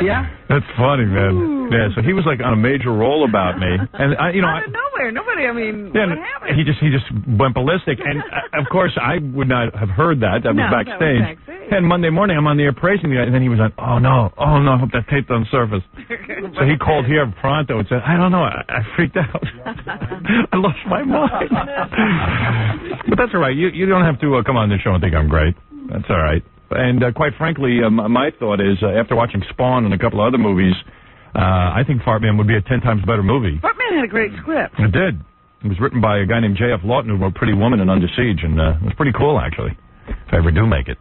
Yeah? That's funny, man. Ooh. Yeah, so he was like on a major roll about me. And out of nowhere. Nobody, what happened? He just went ballistic. And of course, I would not have heard that. That was backstage. And Monday morning, I'm on the air praising the guy, and then he was like, oh, no, I hope that tape doesn't surface. So he called here pronto and said, I don't know, I freaked out. I lost my mind. But that's all right. You don't have to come on this show and think I'm great. That's all right. And quite frankly, my thought is, after watching Spawn and a couple of other movies, I think Fartman would be a 10 times better movie. Fartman had a great script. It did. It was written by a guy named J.F. Lawton, who wrote Pretty Woman and Under Siege, and it was pretty cool, actually, if I ever do make it.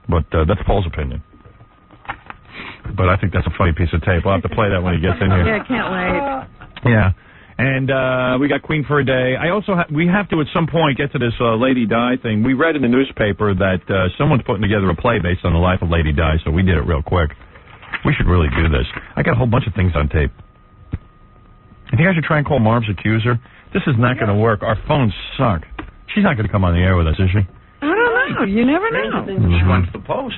But that's Paul's opinion. But I think that's a funny piece of tape. We'll have to play that when he gets in here. Yeah, can't wait. Yeah. And we got Queen for a Day. I also we have to at some point get to this Lady Di thing. We read in the newspaper that someone's putting together a play based on the life of Lady Di, so we did it real quick. We should really do this. I got a whole bunch of things on tape. I think I should try and call Marv's accuser. This is not going to work. Our phones suck. She's not going to come on the air with us, is she? I don't know. You never know. She went to the Post.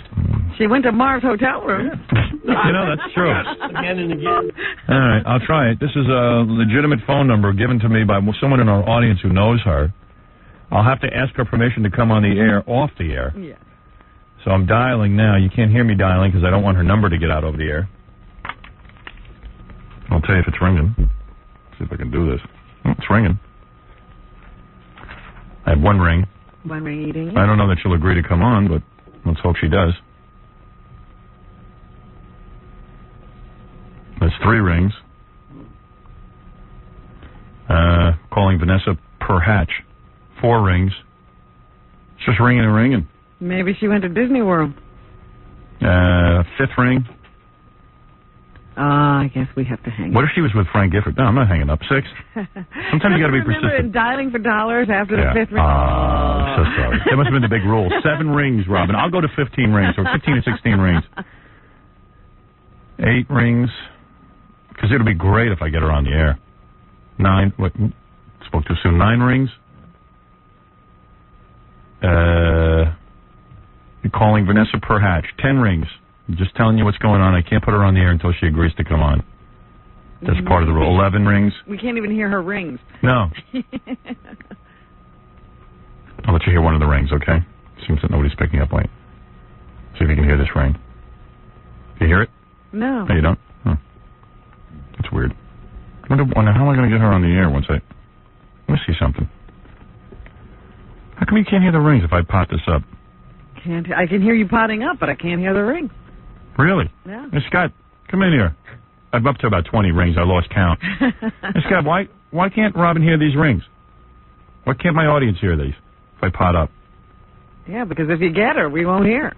She went to Marv's hotel room. You know, that's true. Again and again. All right, I'll try it. This is a legitimate phone number given to me by someone in our audience who knows her. I'll have to ask her permission to come on the air, off the air. Yeah. So I'm dialing now. You can't hear me dialing because I don't want her number to get out over the air. I'll tell you if it's ringing. See if I can do this. Oh, it's ringing. I have one ring. One ring eating. I don't know that she'll agree to come on, but let's hope she does. There's 3 rings. Calling Vanessa Perhatch. 4 rings. It's just ringing and ringing. Maybe she went to Disney World. 5th ring. I guess we have to hang What if she was with Frank Gifford? No, I'm not hanging up. 6. Sometimes you got to be persistent. Remember dialing for dollars after the 5th ring? I'm so sorry. That must have been the big rule. 7 rings, Robin. I'll go to 15 rings, or 15 to 16 rings. 8 rings. Because it'll be great if I get her on the air. 9. What? Spoke too soon. 9 rings. You're calling Vanessa Perhatch. 10 rings. I'm just telling you what's going on. I can't put her on the air until she agrees to come on. That's part of the rule. 11 rings. We can't even hear her rings. No. I'll let you hear one of the rings, okay? Seems that nobody's picking up. Wait. See if you can hear this ring. You hear it? No. No, you don't? Huh. That's weird. I wonder how am I going to get her on the air once I... Let me see something. How come you can't hear the rings if I pot this up? I can hear you potting up, but I can't hear the rings. Really? Yeah. Hey, Scott, come in here. I'm up to about 20 rings. I lost count. Hey, Scott, why can't Robin hear these rings? Why can't my audience hear these if I pot up? Yeah, because if you get her, we won't hear.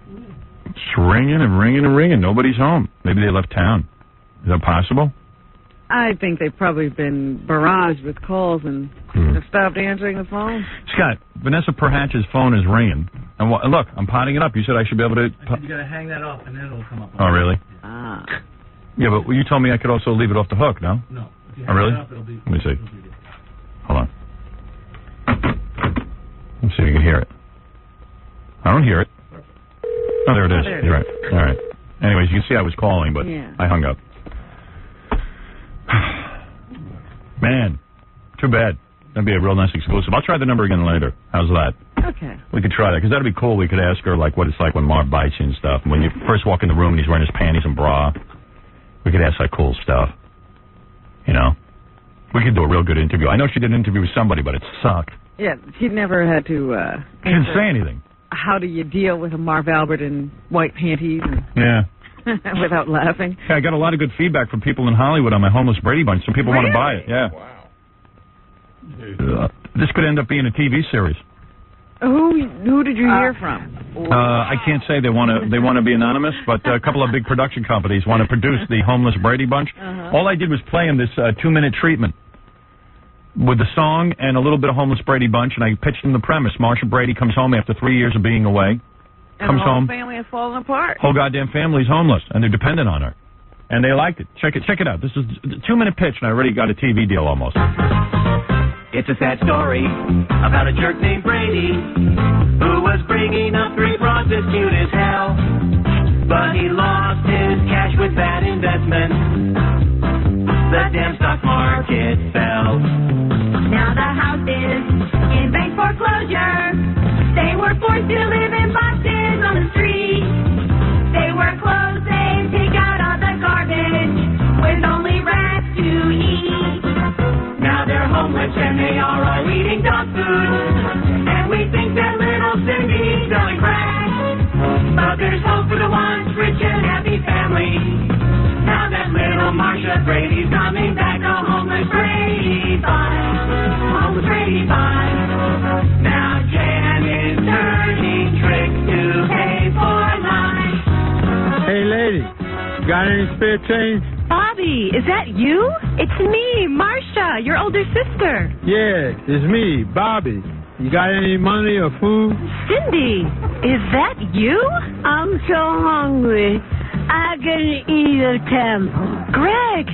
It's ringing and ringing and ringing. Nobody's home. Maybe they left town. Is that possible? I think they've probably been barraged with calls and have stopped answering the phone. Scott, Vanessa Perhatch's phone is ringing. And look, I'm potting it up. You said I should be able to... I said you got to hang that up, and then it'll come up. Oh, really? Ah. Yeah, but you told me I could also leave it off the hook, no? No. If you Oh, really? hang it up, it'll be... Let me see. Hold on. Let's see if you can hear it. I don't hear it. Oh, there it is. You're right. All right. Anyways, you can see I was calling, but I hung up. Man, too bad. That'd be a real nice exclusive. I'll try the number again later. How's that? Okay. We could try that, because that'd be cool. We could ask her, like, what it's like when Marv bites you and stuff. And when you first walk in the room and he's wearing his panties and bra, we could ask that cool stuff. You know? We could do a real good interview. I know she did an interview with somebody, but it sucked. Yeah, she never had to... She didn't say anything. How do you deal with a Marv Albert in white panties? Yeah. Without laughing. Yeah, I got a lot of good feedback from people in Hollywood on my Homeless Brady Bunch. Some people want to buy it. Yeah. Wow. This could end up being a TV series. Who did you hear from? I can't say they want to be anonymous, but a couple of big production companies want to produce the Homeless Brady Bunch. All I did was play him this 2-minute treatment with the song and a little bit of Homeless Brady Bunch, and I pitched him the premise. Marsha Brady comes home after 3 years of being away. Comes home. The whole family has fallen apart. Whole goddamn family's homeless, and they're dependent on her. And they liked it. Check it out. This is a 2-minute pitch, and I already got a TV deal almost. It's a sad story about a jerk named Brady who was bringing up 3 frauds as cute as hell. But he lost his cash with bad investments. The damn stock market fell. Now the house is in bank foreclosure. They were forced to live in boxes on the street. Now that little Marsha Brady's coming back, a homeless Brady Bunch. Homeless Brady Bunch. Now Jan is turning tricks to pay for lunch. Hey, lady, got any spare change? Bobby, is that you? It's me, Marsha, your older sister. Yeah, it's me, Bobby. You got any money or food? Cindy, is that you? I'm so hungry. I can eat a temple. Greg,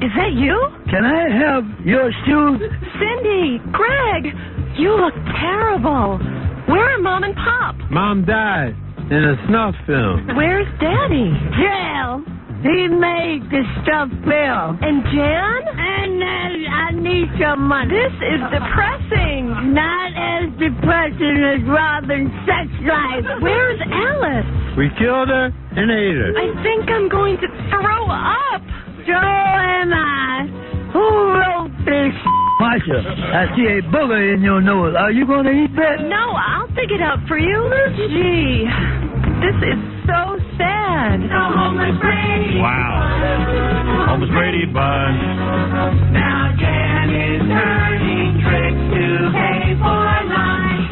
is that you? Can I have your shoes? Cindy, Greg, you look terrible. Where are Mom and Pop? Mom died in a snuff film. Where's Daddy? Jail. He made the stuff bill. And Jan? And I need some money. This is depressing. Not as depressing as Robin's sex life. Where's Alice? We killed her and ate her. I think I'm going to throw up. So am I. Who wrote this? Marsha, I see a booger in your nose. Are you going to eat that? No, I'll dig it out for you. Gee, this is so sad. The homeless Brady. Wow. Homeless Brady Bunch. Now Jan is turning tricks to pay for lunch.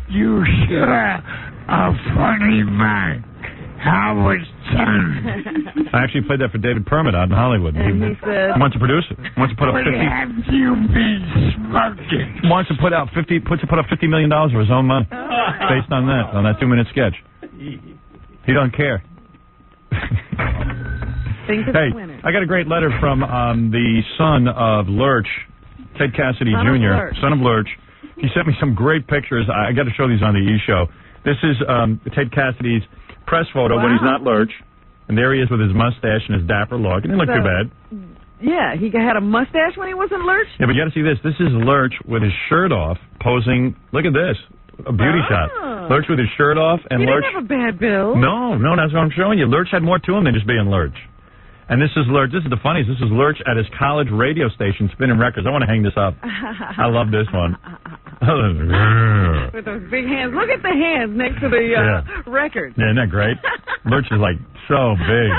You sure a funny man. Howard Stern. I actually played that for David Permit out in Hollywood. And he said, wants to produce it. Wants to put up What 50. have you been smoking? Wants to put up $50 million of his own money based on that 2-minute sketch. He don't care. Hey, I got a great letter from the son of Lurch, Ted Cassidy Jr., son of Lurch. He sent me some great pictures. I got to show these on the E! Show. This is Ted Cassidy's press photo when he's not Lurch. And there he is with his mustache and his dapper look. He didn't look too bad. Yeah, he had a mustache when he wasn't Lurch? Yeah, but you got to see this. This is Lurch with his shirt off, posing. Look at this. A beauty shot. Lurch with his shirt off. And He Lurch. didn't have a bad build. No, that's what I'm showing you. Lurch had more to him than just being Lurch. And this is Lurch. This is the funniest. This is Lurch at his college radio station spinning records. I want to hang this up. I love this one. With those big hands. Look at the hands next to the record. Yeah, isn't that great? Lurch is like so big.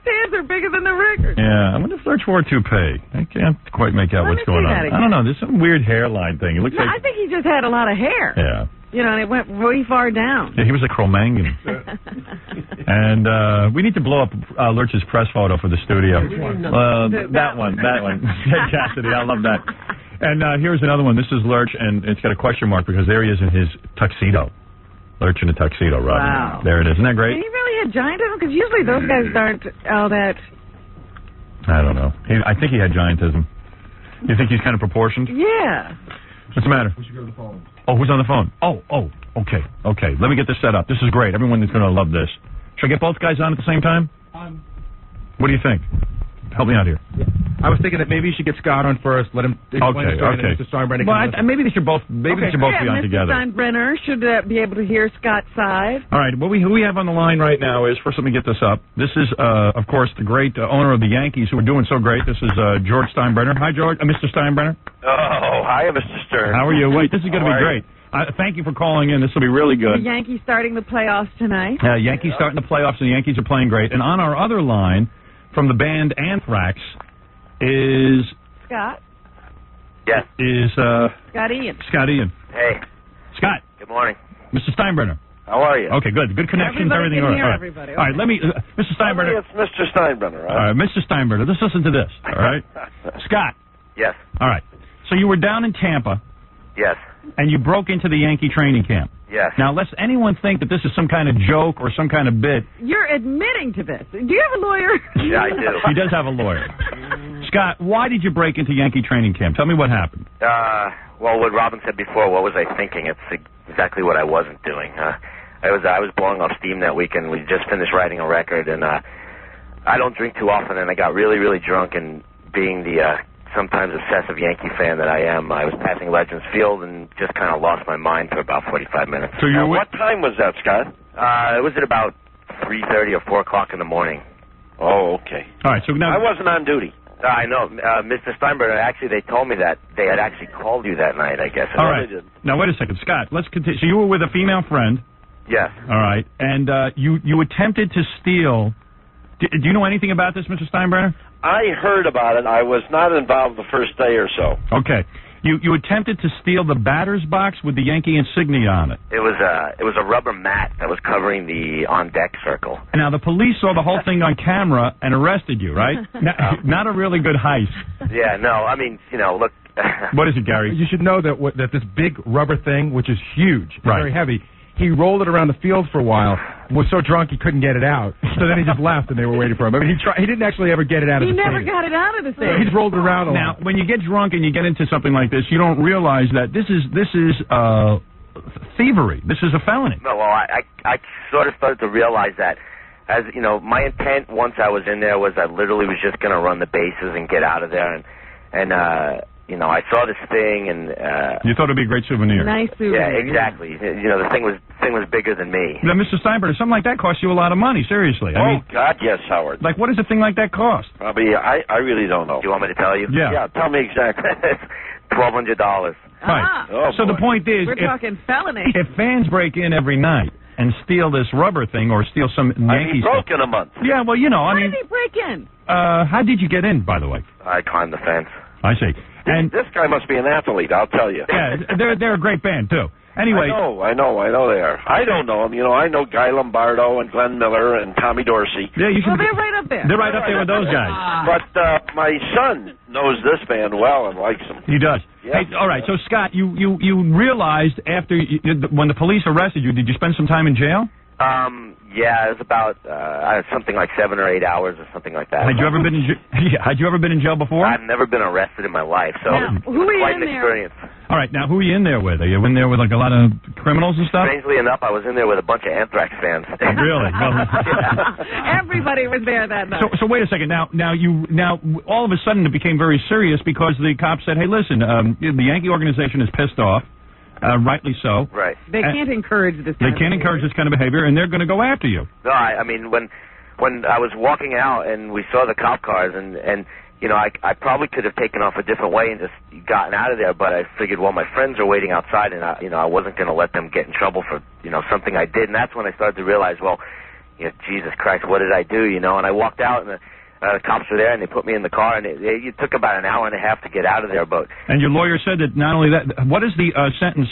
His hands are bigger than the record. Yeah, I wonder if Lurch wore a toupee. I can't quite make out what's going on. I don't know. There's some weird hairline thing. It looks like. I think he just had a lot of hair. Yeah. You know, and it went way far down. Yeah, he was a Cro-Magnon. And we need to blow up Lurch's press photo for the studio. That one. Ted Cassidy, I love that. And here's another one. This is Lurch, and it's got a question mark because there he is in his tuxedo. Lurch in a tuxedo, Rob. Wow. There it is. Isn't that great? Did he really had giantism? Because usually those guys aren't all that... I don't know. I think he had giantism. You think he's kind of proportioned? Yeah. What's the matter? We should go to the phone. Oh, who's on the phone? Oh, okay. Let me get this set up. This is great. Everyone is going to love this. Should I get both guys on at the same time? What do you think? Help me out here. I was thinking that maybe you should get Scott on first. Let him explain the story. Okay. Mr. Steinbrenner. Well, maybe they should both. They should both be on Mr. together. Steinbrenner should be able to hear Scott's side. All right. Who we have on the line right now is, first let me get this up. This is, of course, the great owner of the Yankees who are doing so great. This is George Steinbrenner. Hi, George. Mr. Steinbrenner. Oh, hi, Mr. Stern. How are you? Wait, this is going to be great. Thank you for calling in. This will be really good. The Yankees starting the playoffs tonight. Yankees starting the playoffs, and the Yankees are playing great. And on our other line, from the band Anthrax, is... Scott. Yes. Is... Scott Ian. Scott Ian. Hey. Scott. Good morning. Mr. Steinbrenner. How are you? Okay, good. Good connections, everything all right. All right, let me... Mr. Steinbrenner. It's Mr. Steinbrenner, right? All right, Mr. Steinbrenner, let's listen to this, all right? Scott. Yes. All right. So you were down in Tampa. Yes. And you broke into the Yankee training camp. Yes. Now, lest anyone think that this is some kind of joke or some kind of bit. You're admitting to this. Do you have a lawyer? Yeah, I do. He does have a lawyer. Scott, why did you break into Yankee training camp? Tell me what happened. Well, what Robin said before, what was I thinking? It's exactly what I wasn't doing. I was blowing off steam that weekend. We just finished writing a record, and I don't drink too often, and I got really, really drunk, and being the sometimes obsessive Yankee fan that I am, I was passing Legends Field and just kind of lost my mind for about 45 minutes. So what time was that, Scott? It was at about 3:30 or 4 o'clock in the morning. Oh, okay. All right, so now... I wasn't on duty. I know. Mr. Steinbrenner, actually, they told me that they had actually called you that night, I guess. All right. Now, wait a second. Scott, let's continue. So you were with a female friend. Yes. All right. And you attempted to steal. Do you know anything about this, Mr. Steinbrenner? I heard about it. I was not involved the first day or so. Okay. You attempted to steal the batter's box with the Yankee insignia on it. It was a rubber mat that was covering the on-deck circle. Now, the police saw the whole thing on camera and arrested you, right? Not a really good heist. Yeah, no, I mean, look. What is it, Gary? You should know that that this big rubber thing, which is huge, and very heavy, he rolled it around the field for a while, was so drunk he couldn't get it out. So then he just left and they were waiting for him. I mean, he didn't actually ever get it out of the stadium. He never got it out of the stadium. He just rolled it around a lot. Now, when you get drunk and you get into something like this, you don't realize that this is thievery. This is a felony. No, well, I sort of started to realize that. As you know, my intent once I was in there was I literally was just going to run the bases and get out of there, and I saw this thing and you thought it'd be a great souvenir. Nice souvenir. Yeah, exactly. The thing was bigger than me. Now, Mr. Steinbrenner, something like that costs you a lot of money. Seriously. I mean, God, yes, Howard. Like, what does a thing like that cost? Probably, I really don't know. Do you want me to tell you? Yeah. Yeah, tell me exactly. $1,200. Right. Oh, so boy. the point is, We're talking felony. if fans break in every night and steal this rubber thing or steal some Yankee broke stuff. in a month. Yeah, well, How I mean, did he break in? how did you get in, by the way? I climbed the fence. I see. And this guy must be an athlete, I'll tell you. yeah, they're a great band too. Anyway, I know they are. I don't know them. I know Guy Lombardo and Glenn Miller and Tommy Dorsey. Yeah, you should. They're right up there. They're right up there with those guys. But my son knows this band well and likes them. He does. Yeah. Hey, all right. So Scott, you realized after when the police arrested you, did you spend some time in jail? Yeah, it was about something like 7 or 8 hours or something like that. Had you ever been in jail before? I've never been arrested in my life, so Now, who are you quite in an there? experience. All right. Now, who are you in there with? Are you in there with like a lot of criminals and stuff? Strangely enough, I was in there with a bunch of Anthrax fans. Really? Well, Everybody was there that night. So wait a second. Now all of a sudden it became very serious because the cops said, "Hey, listen, the Yankee organization is pissed off." Rightly so. Right. They can't encourage this kind of encourage this kind of behavior, and they're going to go after you. No, I mean, when I was walking out and we saw the cop cars, and I probably could have taken off a different way and just gotten out of there, but I figured, well, my friends are waiting outside, and I wasn't going to let them get in trouble for something I did, and that's when I started to realize, well, Jesus Christ, what did I do? And I walked out, and the cops were there, and they put me in the car, and it took about an hour and a half to get out of there. But and your lawyer said that not only that, what is the sentence?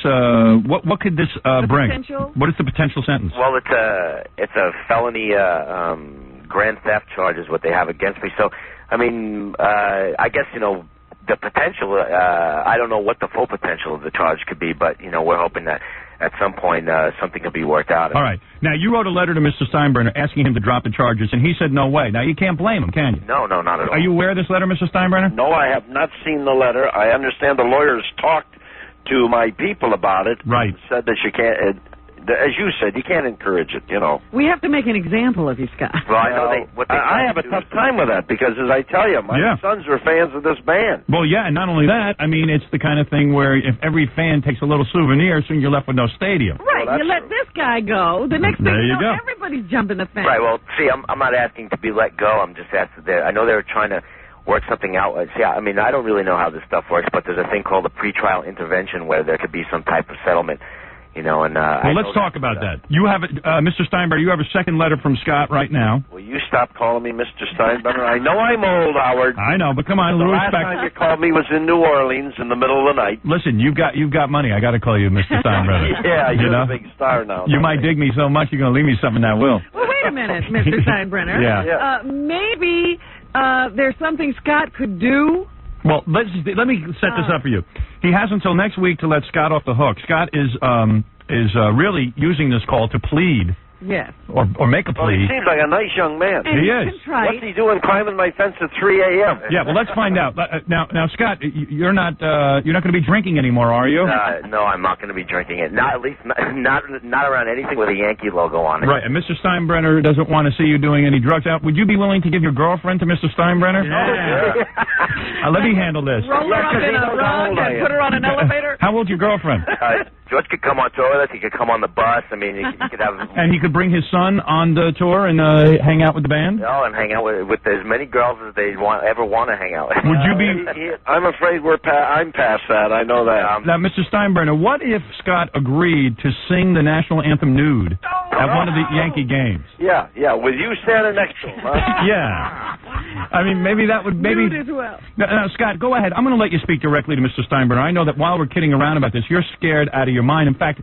What could this bring? Potential? What is the potential sentence? well, it's a felony grand theft charge is what they have against me. So, I mean, I guess the potential. I don't know what the full potential of the charge could be, but we're hoping that at some point something could be worked out. All right. Now, you wrote a letter to Mr. Steinbrenner asking him to drop the charges, and he said no way. Now, you can't blame him, can you? No, not at all. Are you aware of this letter, Mr. Steinbrenner? No, I have not seen the letter. I understand the lawyers talked to my people about it. Right. Said that you can't, as you said, you can't encourage it, We have to make an example of you, Scott. Well, I know I have a tough time with that because, as I tell you, my sons are fans of this band. Well, yeah, and not only that, I mean, it's the kind of thing where if every fan takes a little souvenir, soon you're left with no stadium. Right, you let this guy go. The next thing There you you know, go. everybody's jumping the fence. Right. Well, see, I'm not asking to be let go. I'm just asking. I know they're trying to work something out. See, I mean, I don't really know how this stuff works, but there's a thing called a pretrial intervention where there could be some type of settlement. And well, let's talk about that. You have, Mr. Steinbrenner, you have a second letter from Scott right now. Will you stop calling me Mr. Steinbrenner? I know I'm old, Howard. I know, but come on, a The little last respect. time you called me was in New Orleans in the middle of the night. Listen, you've got money. I got to call you Mr. Steinbrenner. Yeah, you you're know? a big star now. You might dig me so much you're going to leave me something that will. Well, wait a minute, Mr. Steinbrenner. Yeah. Maybe there's something Scott could do. Well, let me set this up for you. He has until next week to let Scott off the hook. Scott is really using this call to plead. Yes. Or make a Well, he plea. seems like a nice young man. And He he's is. contrite. What's he doing climbing my fence at 3 a.m.? Yeah, well, let's find out. Now, Scott, you're not going to be drinking anymore, are you? No, I'm not going to be drinking it. Not at least not around anything with a Yankee logo on it. Right, and Mr. Steinbrenner doesn't want to see you doing any drugs. Out. Would you be willing to give your girlfriend to Mr. Steinbrenner? Yeah. Let me handle this. Roll her up in a rug and put her on an elevator. How old's your girlfriend? George could come on tour with us. He could come on the bus. I mean, he could have... And he could bring his son on the tour and hang out with the band? No, and hang out with as many girls as they ever want to hang out with. Would you be... I'm afraid I'm past that. I know that. Now, Mr. Steinbrenner, what if Scott agreed to sing the national anthem nude at one of the Yankee games? Yeah, with you standing next to him, huh? Yeah. I mean, maybe that would... Maybe. Nude as well. Now, Scott, go ahead. I'm going to let you speak directly to Mr. Steinbrenner. I know that while we're kidding around about this, you're scared out of your mind. In fact,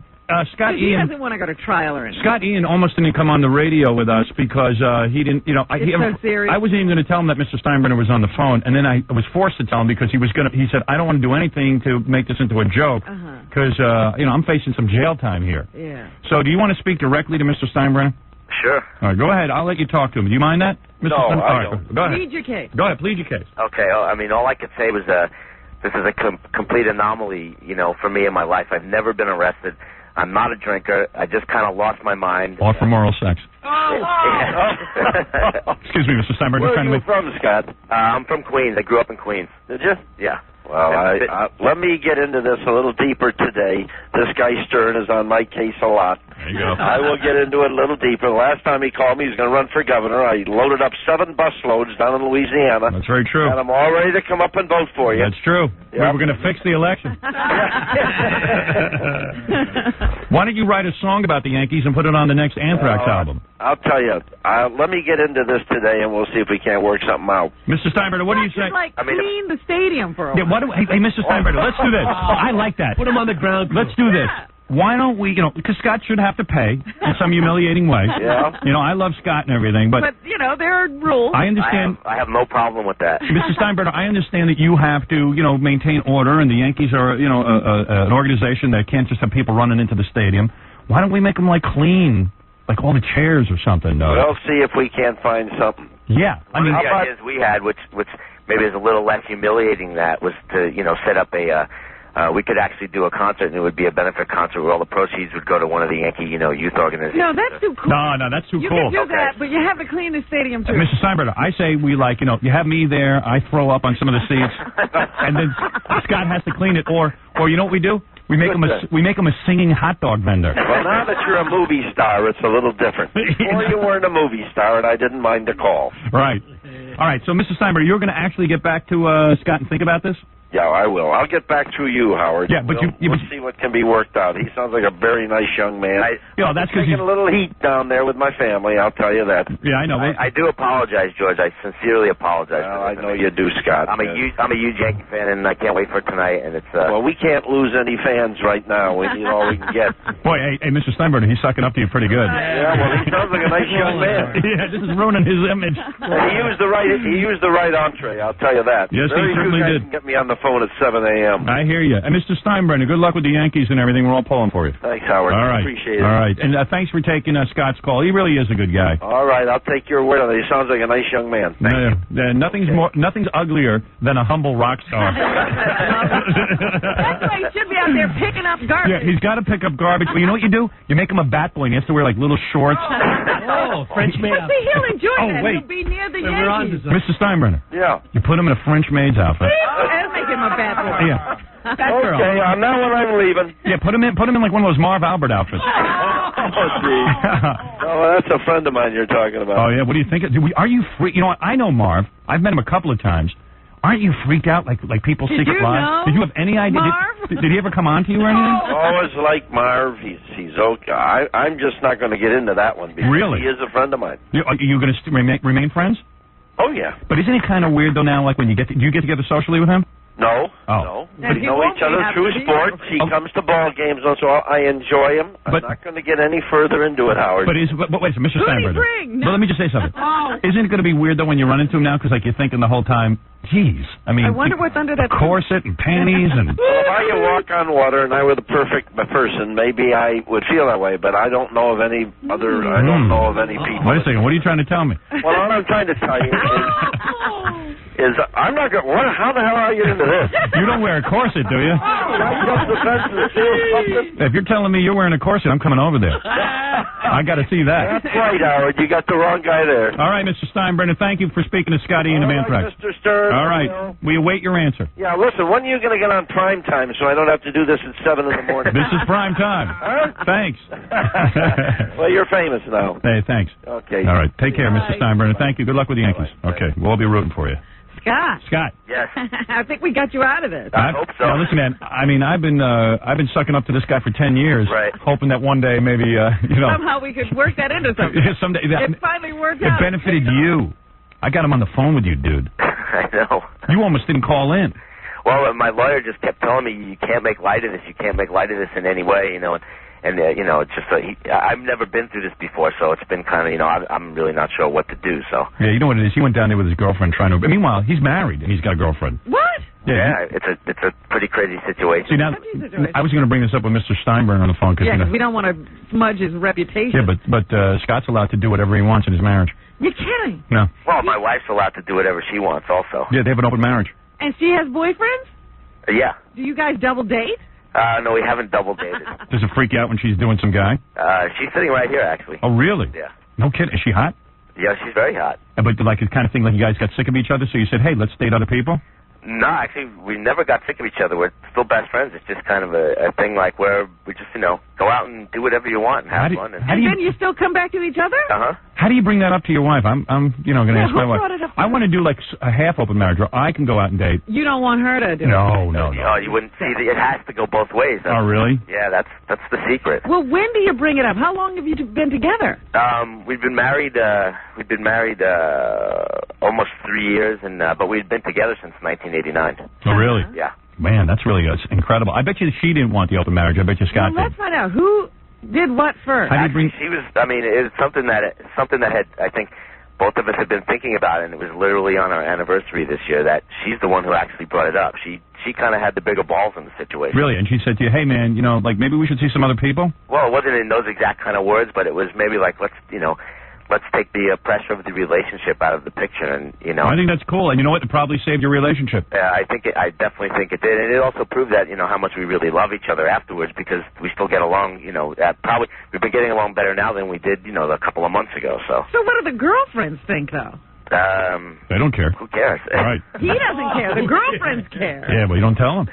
Scott he Ian... doesn't want to go to trial or anything. Scott Ian almost didn't come on the radio with us because he didn't, you know... It's so serious. I wasn't even going to tell him that Mr. Steinbrenner was on the phone, and then I was forced to tell him because he said, I don't want to do anything to make this into a joke because, I'm facing some jail time here. Yeah. So do you want to speak directly to Mr. Steinbrenner? Sure. All right, go ahead. I'll let you talk to him. Do you mind that, Mr. No, Steinbrenner? I don't. Go ahead. Plead your case. Go ahead, plead your case. Okay, I mean, all I could say was this is a complete anomaly, for me in my life. I've never been arrested. I'm not a drinker. I just kind of lost my mind. All for moral sex. Excuse me, Mr. Steinbrenner. Where are you from, Scott? I'm from Queens. I grew up in Queens. Did you? Yeah. Well, let me get into this a little deeper today. This guy Stern is on my case a lot. There you go. I will get into it a little deeper. The last time he called me, he was going to run for governor. I loaded up 7 bus loads down in Louisiana. That's very true. And I'm all ready to come up and vote for you. That's true. Yep. We were going to fix the election. Why don't you write a song about the Yankees and put it on the next Anthrax album? I'll tell you. Let me get into this today, and we'll see if we can't work something out. Mr. Steinbrenner, what do you say? Clean the stadium for a while. Hey, Mr. Steinbrenner, let's do this. I like that. Put him on the ground. Let's do this. Why don't we, because Scott should have to pay in some humiliating way. Yeah. I love Scott and everything, but there are rules. I understand. I have no problem with that. Mr. Steinbrenner, I understand that you have to, maintain order, and the Yankees are, an organization that can't just have people running into the stadium. Why don't we make them, clean, like all the chairs or something? We'll see if we can't find something. Yeah. One of the ideas we had, which maybe is a little less humiliating, that was to, set up we could actually do a concert, and it would be a benefit concert where all the proceeds would go to one of the Yankee, youth organizations. No, that's too cool. No, that's too cool. You can do that, but you have to clean the stadium, too. Mr. Steinbrenner, I say we you have me there, I throw up on some of the seats, and then Scott has to clean it, or you know what we do? We make him a singing hot dog vendor. Well, now that you're a movie star, it's a little different. Before you weren't a movie star, and I didn't mind the call. Right. All right, so Mr. Steinbrenner, you're going to actually get back to Scott and think about this? Yeah, I will. I'll get back to you, Howard. Yeah, but we'll see what can be worked out. He sounds like a very nice young man. That's because he's taking a little heat down there with my family. I'll tell you that. Yeah, I know. I do apologize, George. I sincerely apologize. Well, I know you do, Scott. I'm a huge Yankee fan, and I can't wait for tonight. And it's well, we can't lose any fans right now. We need all we can get. Boy, hey, Mr. Steinbrenner, he's sucking up to you pretty good. Yeah, well, he sounds like a nice young man. Yeah, this is ruining his image. He used the right entree. I'll tell you that. Yes, he certainly did. Can get me on the phone at 7 a.m. I hear you. And Mr. Steinbrenner, good luck with the Yankees and everything. We're all pulling for you. Thanks, Howard. All right. Appreciate it. All right. And thanks for taking Scott's call. He really is a good guy. All right. I'll take your word on it. He sounds like a nice young man. Nothing's uglier than a humble rock star. That's why he should be out there picking up garbage. Yeah, he's got to pick up garbage. Well, you know what you do? You make him a bat boy, and he has to wear, little shorts. French maid outfit. See, he'll enjoy that. Wait. He'll be near the Yankees. Mr. Steinbrenner. Yeah. You put him in a French maid's outfit. That'll make him a bad boy. Yeah. Okay, now when I'm leaving. Yeah, put him in like one of those Marv Albert outfits. Oh, gee. Oh, that's a friend of mine you're talking about. Oh, yeah. What do you think? Are you freaked? You know what? I know Marv. I've met him a couple of times. Aren't you freaked out like people Did secret you lives? know Did you have any idea? Marv? Did he ever come on to you or anything? Always like Marv. He's okay. I'm just not going to get into that one because Really? he is a friend of mine. Are you going to remain friends? Oh, yeah. But isn't it kind of weird, though, now, like when do you get together socially with him? No. Oh. No. We know each other through sports. He comes to ball games, so I enjoy him. I'm not going to get any further into it, Howard. But wait a minute, Mr. Steinbrenner. Well, let me just say something. Isn't it going to be weird, though, when you run into him now? Because, you're thinking the whole time, geez. I mean, I wonder what's under that corset and panties and... Well, if I could walk on water and I were the perfect person, maybe I would feel that way, but I don't know of any other... I don't know of any people. Wait a second. What are you trying to tell me? Well, all I'm trying to tell you is I'm not going... How the hell are you into this? You don't wear a corset, do you? If you're telling me you're wearing a corset, I'm coming over there. I got to see that. That's right, Howard. You got the wrong guy there. All right, Mr. Steinbrenner, thank you for speaking to Scotty and the Anthrax. Mr. Stern. All right. We await your answer. Yeah, listen, when are you going to get on prime time so I don't have to do this at 7 in the morning? This is prime time. Huh? Thanks. Well, you're famous now. Hey, thanks. Okay. All right. Take care, Mr. Steinbrenner. Thank you. Good luck with the Yankees. Okay. We'll all be rooting for you. Scott. Yes. I think we got you out of this. I hope so. Now, listen, man. I mean, I've been sucking up to this guy for 10 years, right, hoping that one day maybe, somehow we could work that into something. Someday it finally worked out. It benefited you. I got him on the phone with you, dude. I know. You almost didn't call in. Well, my lawyer just kept telling me you can't make light of this. You can't make light of this in any way, And it's just I've never been through this before, so it's been kind of, I'm really not sure what to do. So yeah, you know what it is. He went down there with his girlfriend trying to. Meanwhile, he's married and he's got a girlfriend. What? Yeah, it's a pretty crazy situation. See, now, I was going to bring this up with Mr. Steinbrenner on the phone because we don't want to smudge his reputation. Yeah, but Scott's allowed to do whatever he wants in his marriage. You're kidding? No. Well, my wife's allowed to do whatever she wants, also. Yeah, they have an open marriage. And she has boyfriends? Yeah. Do you guys double date? No, we haven't double dated. Does it freak you out when she's doing some guy? She's sitting right here, actually. Oh, really? Yeah. No kidding. Is she hot? Yeah, she's very hot. But like the kind of thing like you guys got sick of each other, so you said, hey, let's date other people? No, actually, we never got sick of each other. We're still best friends. It's just kind of a thing like where we just, go out and do whatever you want and have fun. And then you still come back to each other? Uh-huh. How do you bring that up to your wife? I'm going to ask my wife. Brought it up? I want to do like a half open marriage where I can go out and date. You don't want her to do it? No. Oh, you wouldn't see it has to go both ways. Oh, really? Yeah, that's the secret. Well, when do you bring it up? How long have you been together? We've been married almost 3 years, but we've been together since 1989. Oh, really? Yeah. Man, that's really incredible. I bet you she didn't want the open marriage. I bet you Scott let's find out who did what first. Actually, she was. I mean, it's something that had, I think, both of us had been thinking about, and it was literally on our anniversary this year that she's the one who actually brought it up. She kind of had the bigger balls in the situation. Really? And she said to you, hey, man, maybe we should see some other people? Well, it wasn't in those exact kind of words, but it was maybe like, let's take the pressure of the relationship out of the picture, and I think that's cool, and you know what? It probably saved your relationship. I definitely think it did, and it also proved that how much we really love each other afterwards, because we still get along. Probably we've been getting along better now than we did a couple of months ago. So what do the girlfriends think, though? They don't care. Who cares? Right. He doesn't care. The girlfriends care. Yeah, but you don't tell them.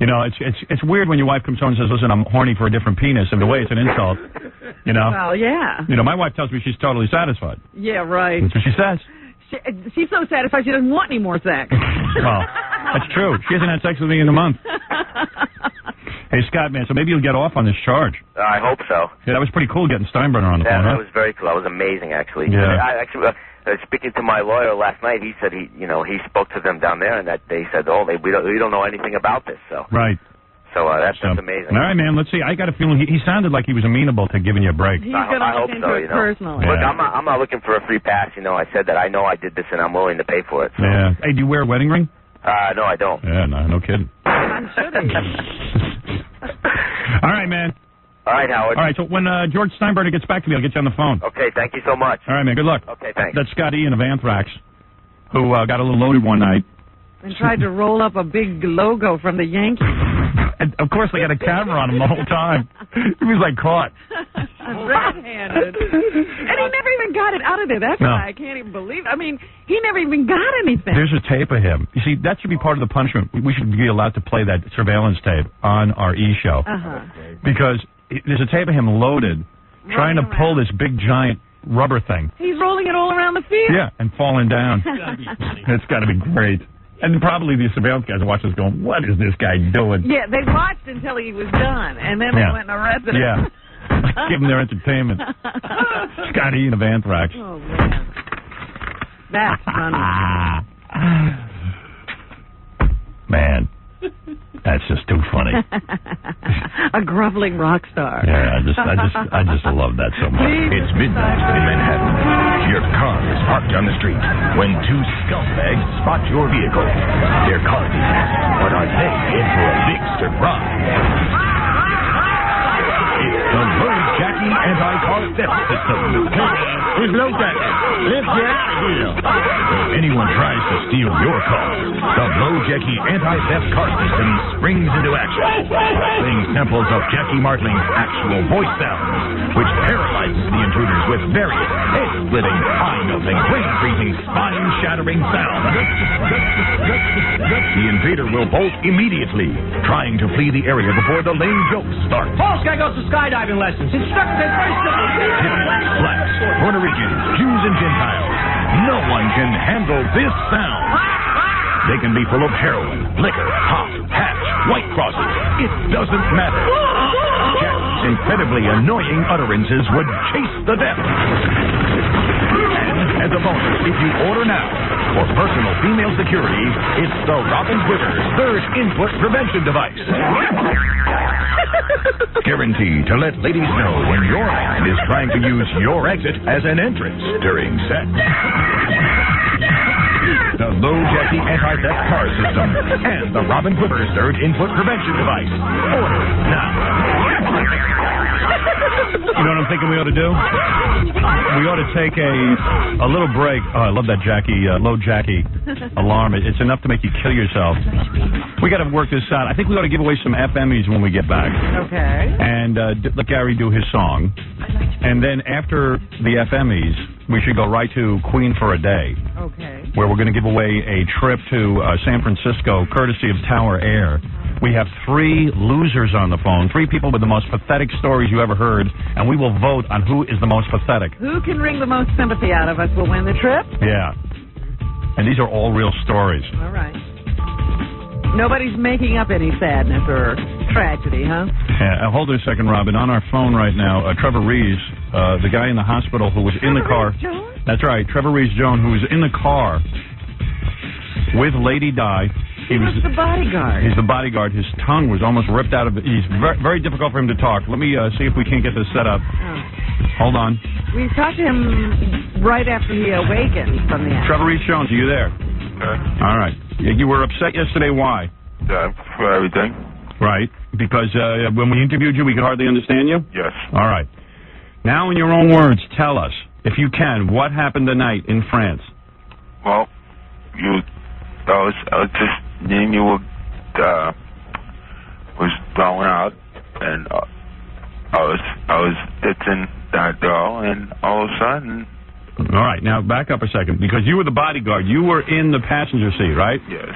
It's weird when your wife comes home and says, listen, I'm horny for a different penis, and the way it's an insult, Well, yeah. My wife tells me she's totally satisfied. Yeah, right. That's what she says. She's so satisfied she doesn't want any more sex. Well, that's true. She hasn't had sex with me in a month. Hey, Scott, man, so maybe you'll get off on this charge. I hope so. Yeah, that was pretty cool getting Steinbrenner on the phone, that was very cool. That was amazing, actually. Yeah. Speaking to my lawyer last night, he said he spoke to them down there, and that they said, we don't know anything about this. So right. So that's amazing. All right, man. Let's see. I got a feeling he sounded like he was amenable to giving you a break. He's going to look into it personally. Look, I'm not looking for a free pass. I said that I know I did this, and I'm willing to pay for it. So. Yeah. Hey, do you wear a wedding ring? No, I don't. Yeah, no kidding. I'm sure they do. All right, man. All right, Howard. All right, so when George Steinbrenner gets back to me, I'll get you on the phone. Okay, thank you so much. All right, man, good luck. Okay, thanks. That's Scott Ian of Anthrax, who got a little loaded one night. And tried to roll up a big logo from the Yankees. And, of course, they had a camera on him the whole time. He was, caught. Red-handed. And he never even got it out of there. That's why I can't even believe it. I mean, he never even got anything. There's a tape of him. You see, that should be part of the punishment. We should be allowed to play that surveillance tape on our E-show. Because there's a tape of him loaded, trying to pull this big, giant rubber thing. He's rolling it all around the field. Yeah, and falling down. It's got to be great. And probably the surveillance guys are watching this going, what is this guy doing? Yeah, they watched until he was done, and then they went and arrested him. Yeah. Give them their entertainment. Scott Ian of Anthrax. Oh, man. That's funny. Man. That's just too funny. A groveling rock star. Yeah, I just love that so much. It's midnight in Manhattan. Your car is parked on the street when two scumbags spot your vehicle. They're car thieves, but are they in for a big surprise? It's the Low Jackie Anti-Car Theft System. is Low Jackie. Let's get out of here. If anyone tries to steal your car, the Low Jackie anti-theft car system springs into action, playing samples of Jackie Martling's actual voice sounds, which paralyzes the intruders with various head-splitting, eye-melting, brain-freezing, spine-shattering sounds. The invader will bolt immediately, trying to flee the area before the lame jokes start. Paul's guy goes to skydiving lessons. Instructor says very simple. Hippies, blacks, Puerto Ricans, Jews, and Gentiles. No one can handle this sound. They can be full of heroin, liquor, hop, hash, white crosses. It doesn't matter. Jack's incredibly annoying utterances would chase the death. And as a bonus, if you order now, for personal female security, it's the Robin Quivers third input prevention device. Guaranteed to let ladies know when your man is trying to use your exit as an entrance during sex. The Low Jackie anti-theft car system and the Robin Quivers third input prevention device. Order now. You know what I'm thinking we ought to do? We ought to take a little break. Oh, I love that Low Jackie alarm. It's enough to make you kill yourself. We got to work this out. I think we ought to give away some FMEs when we get back. Okay. And let Gary do his song. And then after the FMEs, we should go right to Queen for a Day. Okay. Where we're going to give away a trip to San Francisco, courtesy of Tower Air. We have 3 losers on the phone, 3 people with the most pathetic stories you ever heard, and we will vote on who is the most pathetic. Who can wring the most sympathy out of us will win the trip? Yeah. And these are all real stories. All right. Nobody's making up any sadness or tragedy, huh? Yeah, hold on a second, Robin. On our phone right now, Trevor Rees, the guy in the hospital who was in the car. Jones? That's right, Trevor Rees-Jones, who was in the car with Lady Di. He was the bodyguard. He's the bodyguard. His tongue was almost ripped out of it. He's very difficult for him to talk. Let me see if we can get this set up. Oh. Hold on. We talked to him right after he awakened from the accident. Trevor Rees-Jones, are you there? All right. You were upset yesterday. Why? For everything. Right. Because when we interviewed you, we could hardly understand you? Yes. All right. Now, in your own words, tell us, if you can, what happened tonight in France? Well, I was just, you was going out, and I was ditching that girl, and all of a sudden. All right, now back up a second, because you were the bodyguard. You were in the passenger seat, right? Yes.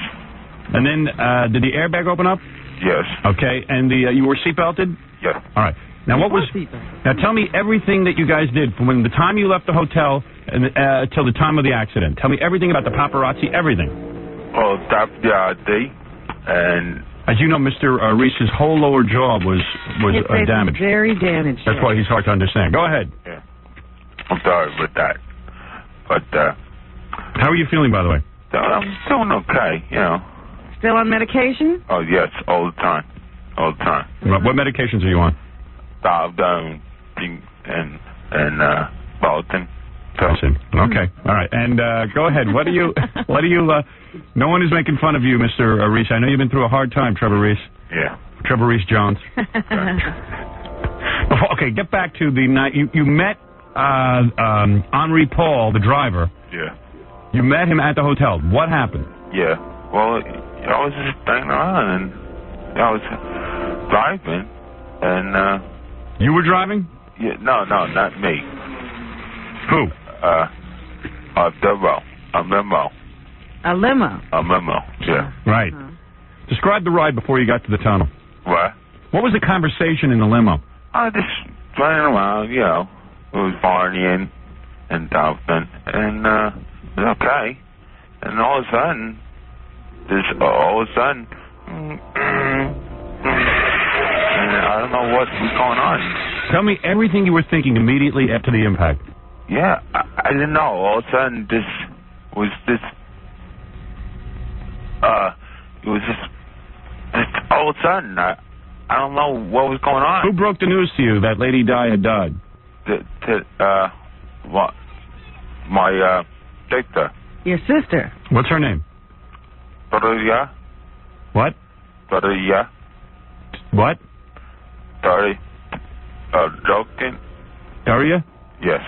And then, did the airbag open up? Yes. Okay, and you were seatbelted? Yes. All right. Now, now tell me everything that you guys did from when the time you left the hotel till the time of the accident. Tell me everything about the paparazzi, everything. Oh, day, and as you know, Mr. Reese's whole lower jaw was damaged. Very damaged. That's why he's hard to understand. Go ahead. Yeah. I'm sorry with that, but how are you feeling, by the way? I'm doing okay. You know. Still on medication? Oh yes, all the time, all the time. What medications are you on? Dialdone and Balatin. Okay, all right, and go ahead. What do you? No one is making fun of you, Mr. Reese. I know you've been through a hard time, Trevor Reese. Yeah. Trevor Rees-Jones. Okay, get back to the night you met Henri Paul, the driver. Yeah. You met him at the hotel. What happened? Yeah. Well, I was just hanging around, and I was driving, and you were driving? Yeah. No, not me. Who? A limo. A limo? A limo, yeah. Right. Describe the ride before you got to the tunnel. What? What was the conversation in the limo? I just running around, you know. It was partying and dumping, and it was okay. And all of a sudden, and I don't know what was going on. Tell me everything you were thinking immediately after the impact. Yeah, I didn't know. All of a sudden, it was just all of a sudden, I don't know what was going on. Who broke the news to you that Lady Di had died? My sister. Your sister? What's her name? Daria. What? Daria. What? Joking. Daria? Yes.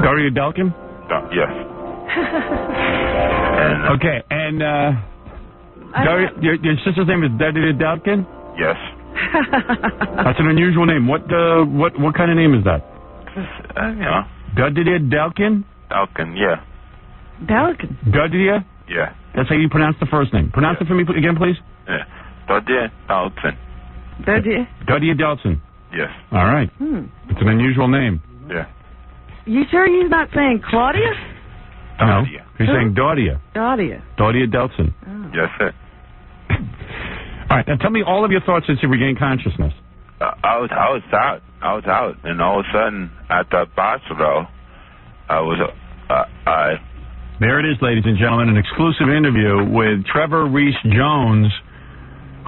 Doria Delkin? Yes. Okay, and your sister's name is Doria Delkin? Yes. That's an unusual name. What kind of name is that? Doria Delkin? Delkin, yeah. Delkin. Doria? Yeah. That's how you pronounce the first name. Pronounce it for me again, please. Yeah. Doria Delkin. Doria Delkin. Yes. All right. It's an unusual name. Yeah. You sure he's not saying Claudia? No. He's saying Doria. Claudia. Doria Delkin. Yes, sir. All right. Now tell me all of your thoughts since you regained consciousness. I was out, and all of a sudden at the hospital, There it is, ladies and gentlemen, an exclusive interview with Trevor Reese-Jones,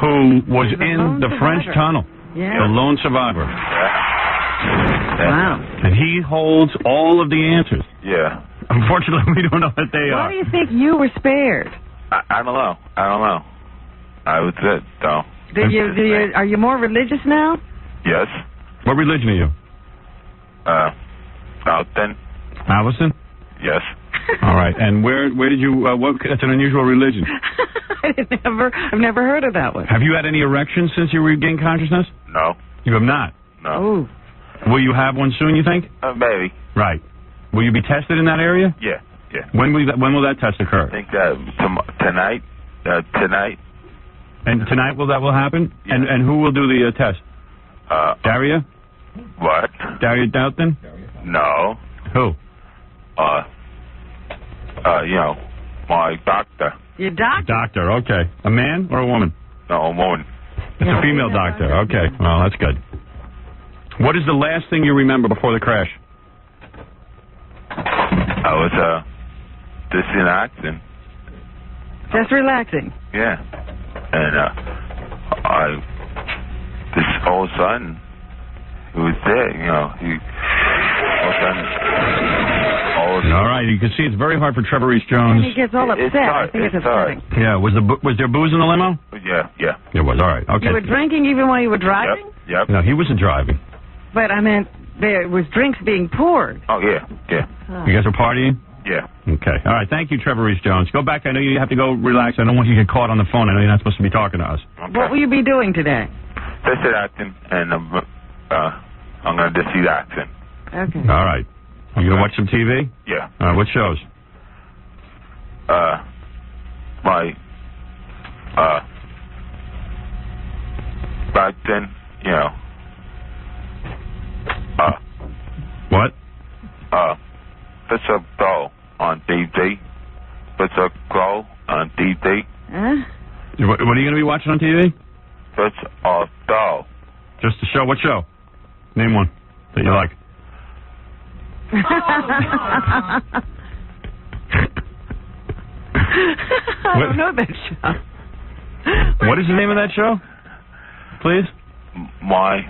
who was in the French Tunnel, the lone survivor. Wow. And he holds all of the answers. Yeah. Unfortunately, we don't know what they are. Why do you think you were spared? I don't know. I was it, though. Are you more religious now? Yes. What religion are you? Alton. Allison? Yes. All right. And where did you, that's an unusual religion. I've never heard of that one. Have you had any erections since you regained consciousness? No. You have not? No. Ooh. Will you have one soon, you think? Maybe. Right. Will you be tested in that area? Yeah. When will that test occur? I think tonight. Tonight. And tonight will happen? Yeah. And who will do the test? Daria? What? Daria Dalton? No. Who? My doctor. Your doctor? Doctor, okay. A man or a woman? No, a woman. It's a female doctor. Okay. Well, that's good. What is the last thing you remember before the crash? I was just relaxing. Just relaxing? Yeah. And this old son who was there, all right, you can see it's very hard for Trevor Reese-Jones. He gets all upset. I think it's upsetting. Yeah, was there booze in the limo? Yeah. It was, all right. Okay. You were drinking even while you were driving? Yep. No, he wasn't driving. But I meant there was drinks being poured. Oh, yeah. You guys were partying? Yeah. Okay. All right, thank you, Trevor Reese-Jones. Go back. I know you have to go relax. I don't want you to get caught on the phone. I know you're not supposed to be talking to us. Okay. What will you be doing today? Just relaxing, and I'm going to just see the accent. Okay. All right. You going to watch some TV? Yeah. All right, what shows? Back then, What? It's a Go on DVD. It's a Go on DVD. Huh? What are you going to be watching on TV? It's a Go. Just a show. What show? Name one that you like. I don't know that show. What is the name of that show? Please? My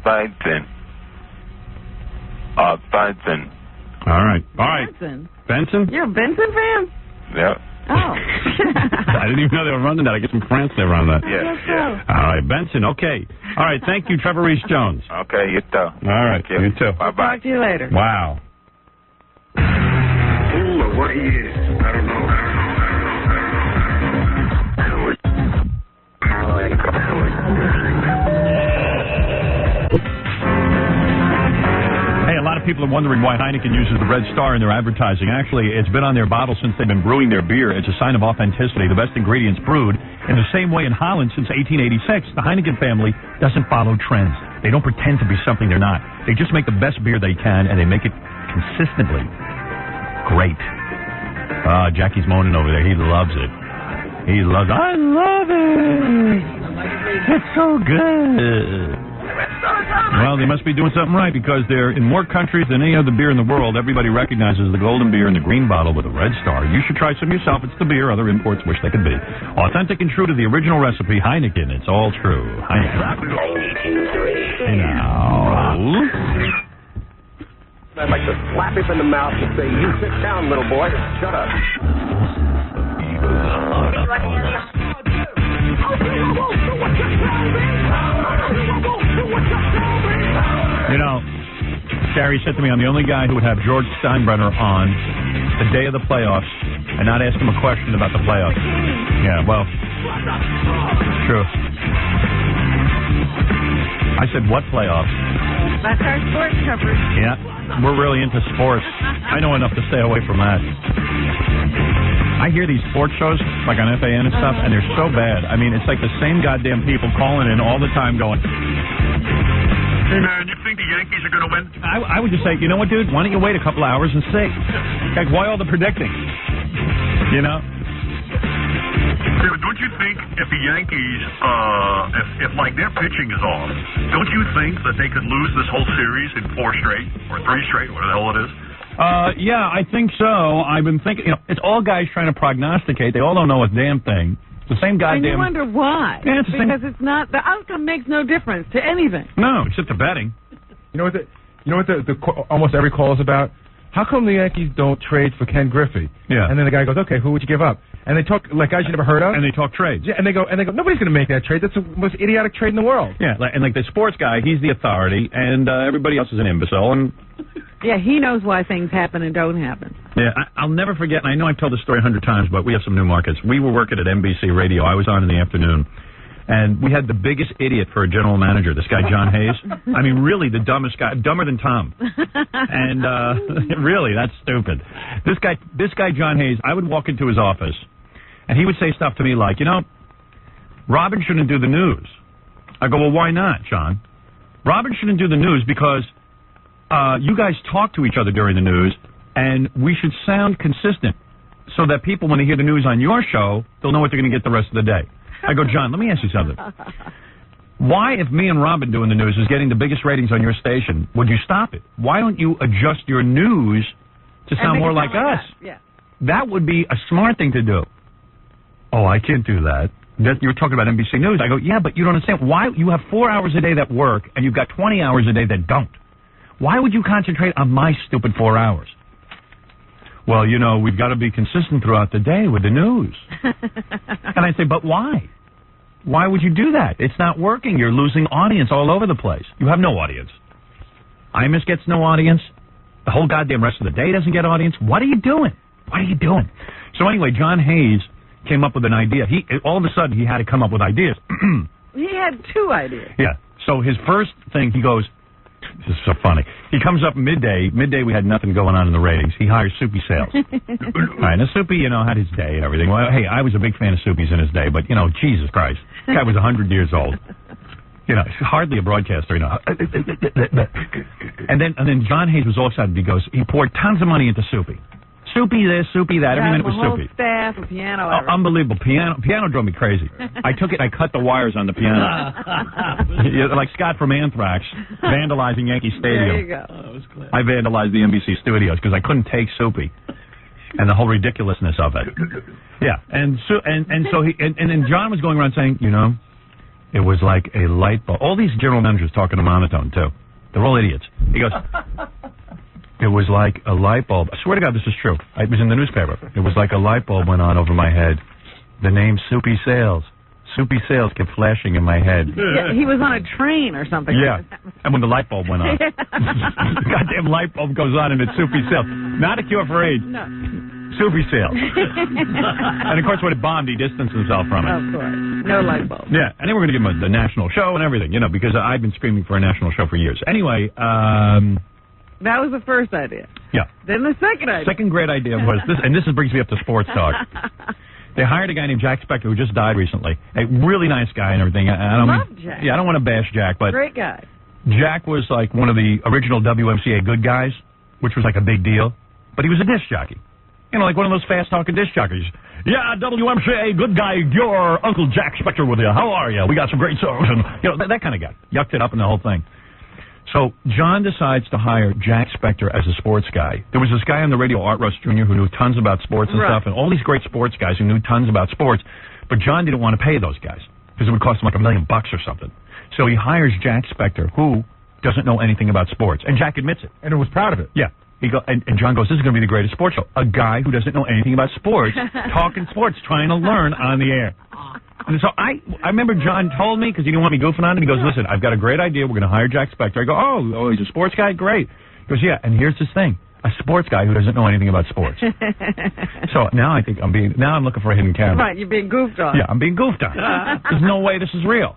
Benson. Benson. All right. Benson? You're a Benson fan? Yeah. Oh. I didn't even know they were running that. I guess in France they run that. Yeah. All right, Benson. Okay. All right. Thank you, Trevor Reese-Jones. Okay, you too. All right. You too. Bye-bye. Talk to you later. Wow. Who or what he is, I don't know. Hey, a lot of people are wondering why Heineken uses the Red Star in their advertising. Actually, it's been on their bottle since they've been brewing their beer. It's a sign of authenticity. The best ingredients brewed in the same way in Holland since 1886. The Heineken family doesn't follow trends. They don't pretend to be something they're not. They just make the best beer they can, and they make it consistently great. Jackie's moaning over there. He loves it. He loves it. I love it. It's so good. Well, they must be doing something right because they're in more countries than any other beer in the world. Everybody recognizes the golden beer in the green bottle with a red star. You should try some yourself. It's the beer other imports wish they could be. Authentic and true to the original recipe, Heineken. It's all true. Heineken. Hey now. I'd like to slap him in the mouth and say, "You sit down, little boy. Shut up." You know, Harry said to me, I'm the only guy who would have George Steinbrenner on the day of the playoffs and not ask him a question about the playoffs. Yeah, well, true. I said, what playoffs? That's our sports coverage. Yeah, we're really into sports. I know enough to stay away from that. I hear these sports shows, like on FAN and stuff, and they're so bad. I mean, it's like the same goddamn people calling in all the time going, hey, man, you think the Yankees are going to win? I would just say, you know what, dude? Why don't you wait a couple of hours and see? Like, why all the predicting? You know? Yeah, but don't you think if the Yankees, if like their pitching is off, don't you think that they could lose this whole series in 4 straight or 3 straight, whatever the hell it is? Yeah, I think so. I've been thinking, you know, it's all guys trying to prognosticate. They all don't know a damn thing. It's the same goddamn... And you wonder why. Yeah, it's because it's not... The outcome makes no difference to anything. No, except the betting. You know what almost every call is about? How come the Yankees don't trade for Ken Griffey? Yeah. And then the guy goes, okay, who would you give up? And they talk like guys you never heard of. And they talk trades. Yeah, and they go, nobody's going to make that trade. That's the most idiotic trade in the world. Yeah, and like the sports guy, he's the authority, and everybody else is an imbecile. And yeah, he knows why things happen and don't happen. Yeah, I'll never forget, and I know I've told this story 100 times, but we have some new markets. We were working at NBC Radio. I was on in the afternoon. And we had the biggest idiot for a general manager, this guy, John Hayes. I mean, really the dumbest guy, dumber than Tom. And really, that's stupid. This guy, John Hayes, I would walk into his office, and he would say stuff to me like, you know, Robin shouldn't do the news. I go, well, why not, John? Robin shouldn't do the news because you guys talk to each other during the news, and we should sound consistent so that people, when they hear the news on your show, they'll know what they're going to get the rest of the day. I go, John, let me ask you something. Why, if me and Robin doing the news is getting the biggest ratings on your station, would you stop it? Why don't you adjust your news to sound more like us? Yeah. That would be a smart thing to do. Oh, I can't do that. You're talking about NBC News. I go, yeah, but you don't understand. Why? You have 4 hours a day that work, and you've got 20 hours a day that don't. Why would you concentrate on my stupid 4 hours? Well, you know, we've got to be consistent throughout the day with the news. And I say, but why? Why would you do that? It's not working. You're losing audience all over the place. You have no audience. Imus gets no audience. The whole goddamn rest of the day doesn't get audience. What are you doing? What are you doing? So anyway, John Hayes came up with an idea. All of a sudden, he had to come up with ideas. He had 2 ideas. Yeah. So his first thing, he goes... This is so funny. He comes up midday. Midday, we had nothing going on in the ratings. He hires Soupy Sales. All right, now Soupy, you know, had his day and everything. Well, hey, I was a big fan of Soupy's in his day, but, you know, Jesus Christ. The guy was 100 years old. You know, hardly a broadcaster, you know. And then John Hayes was all excited. He poured tons of money into Soupy. Soupy this, Soupy that. Every minute was Soupy. Staff, a piano. Unbelievable. Piano drove me crazy. I took it, I cut the wires on the piano. Like Scott from Anthrax, vandalizing Yankee Stadium. There you go. That was clear. I vandalized the NBC studios because I couldn't take Soupy and the whole ridiculousness of it. Yeah, and then John was going around saying, you know, it was like a light bulb. All these general managers talking to monotone too. They're all idiots. He goes, it was like a light bulb. I swear to God, this is true. It was in the newspaper. It was like a light bulb went on over my head. The name Soupy Sales. Soupy Sales kept flashing in my head. Yeah, he was on a train or something. Yeah, and when the light bulb went on. The goddamn light bulb goes on and it's Soupy Sales. Not a cure for AIDS. No. Soupy Sales. And of course, when it bombed, he distanced himself from it. Of course. No light bulb. Yeah, and then we're going to give him the national show and everything, you know, because I've been screaming for a national show for years. Anyway, that was the first idea. Yeah. Then the second idea. Second great idea was this, and this brings me up to sports talk. They hired a guy named Jack Spector who just died recently. A really nice guy and everything. Love Jack. Yeah, I don't want to bash Jack, but great guy. Jack was like one of the original WMCA good guys, which was like a big deal. But he was a disc jockey. You know, like one of those fast-talking disc jockeys. Yeah, WMCA, good guy, your Uncle Jack Spector with you. How are you? We got some great songs. And, you know, that kind of guy. Yucked it up in the whole thing. So John decides to hire Jack Spector as a sports guy. There was this guy on the radio, Art Russ Jr., who knew tons about sports and stuff, and all these great sports guys who knew tons about sports. But John didn't want to pay those guys because it would cost him like $1 million or something. So he hires Jack Spector, who doesn't know anything about sports. And Jack admits it. And was proud of it. Yeah. And John goes, this is going to be the greatest sports show. A guy who doesn't know anything about sports, talking sports, trying to learn on the air. And so I remember John told me, because he didn't want me goofing on it, he goes, listen, I've got a great idea. We're going to hire Jack Spector. I go, oh, he's a sports guy? Great. He goes, yeah, and here's this thing. A sports guy who doesn't know anything about sports. So now I think now I'm looking for a hidden camera. Right, you're being goofed on. Yeah, I'm being goofed on. There's no way this is real.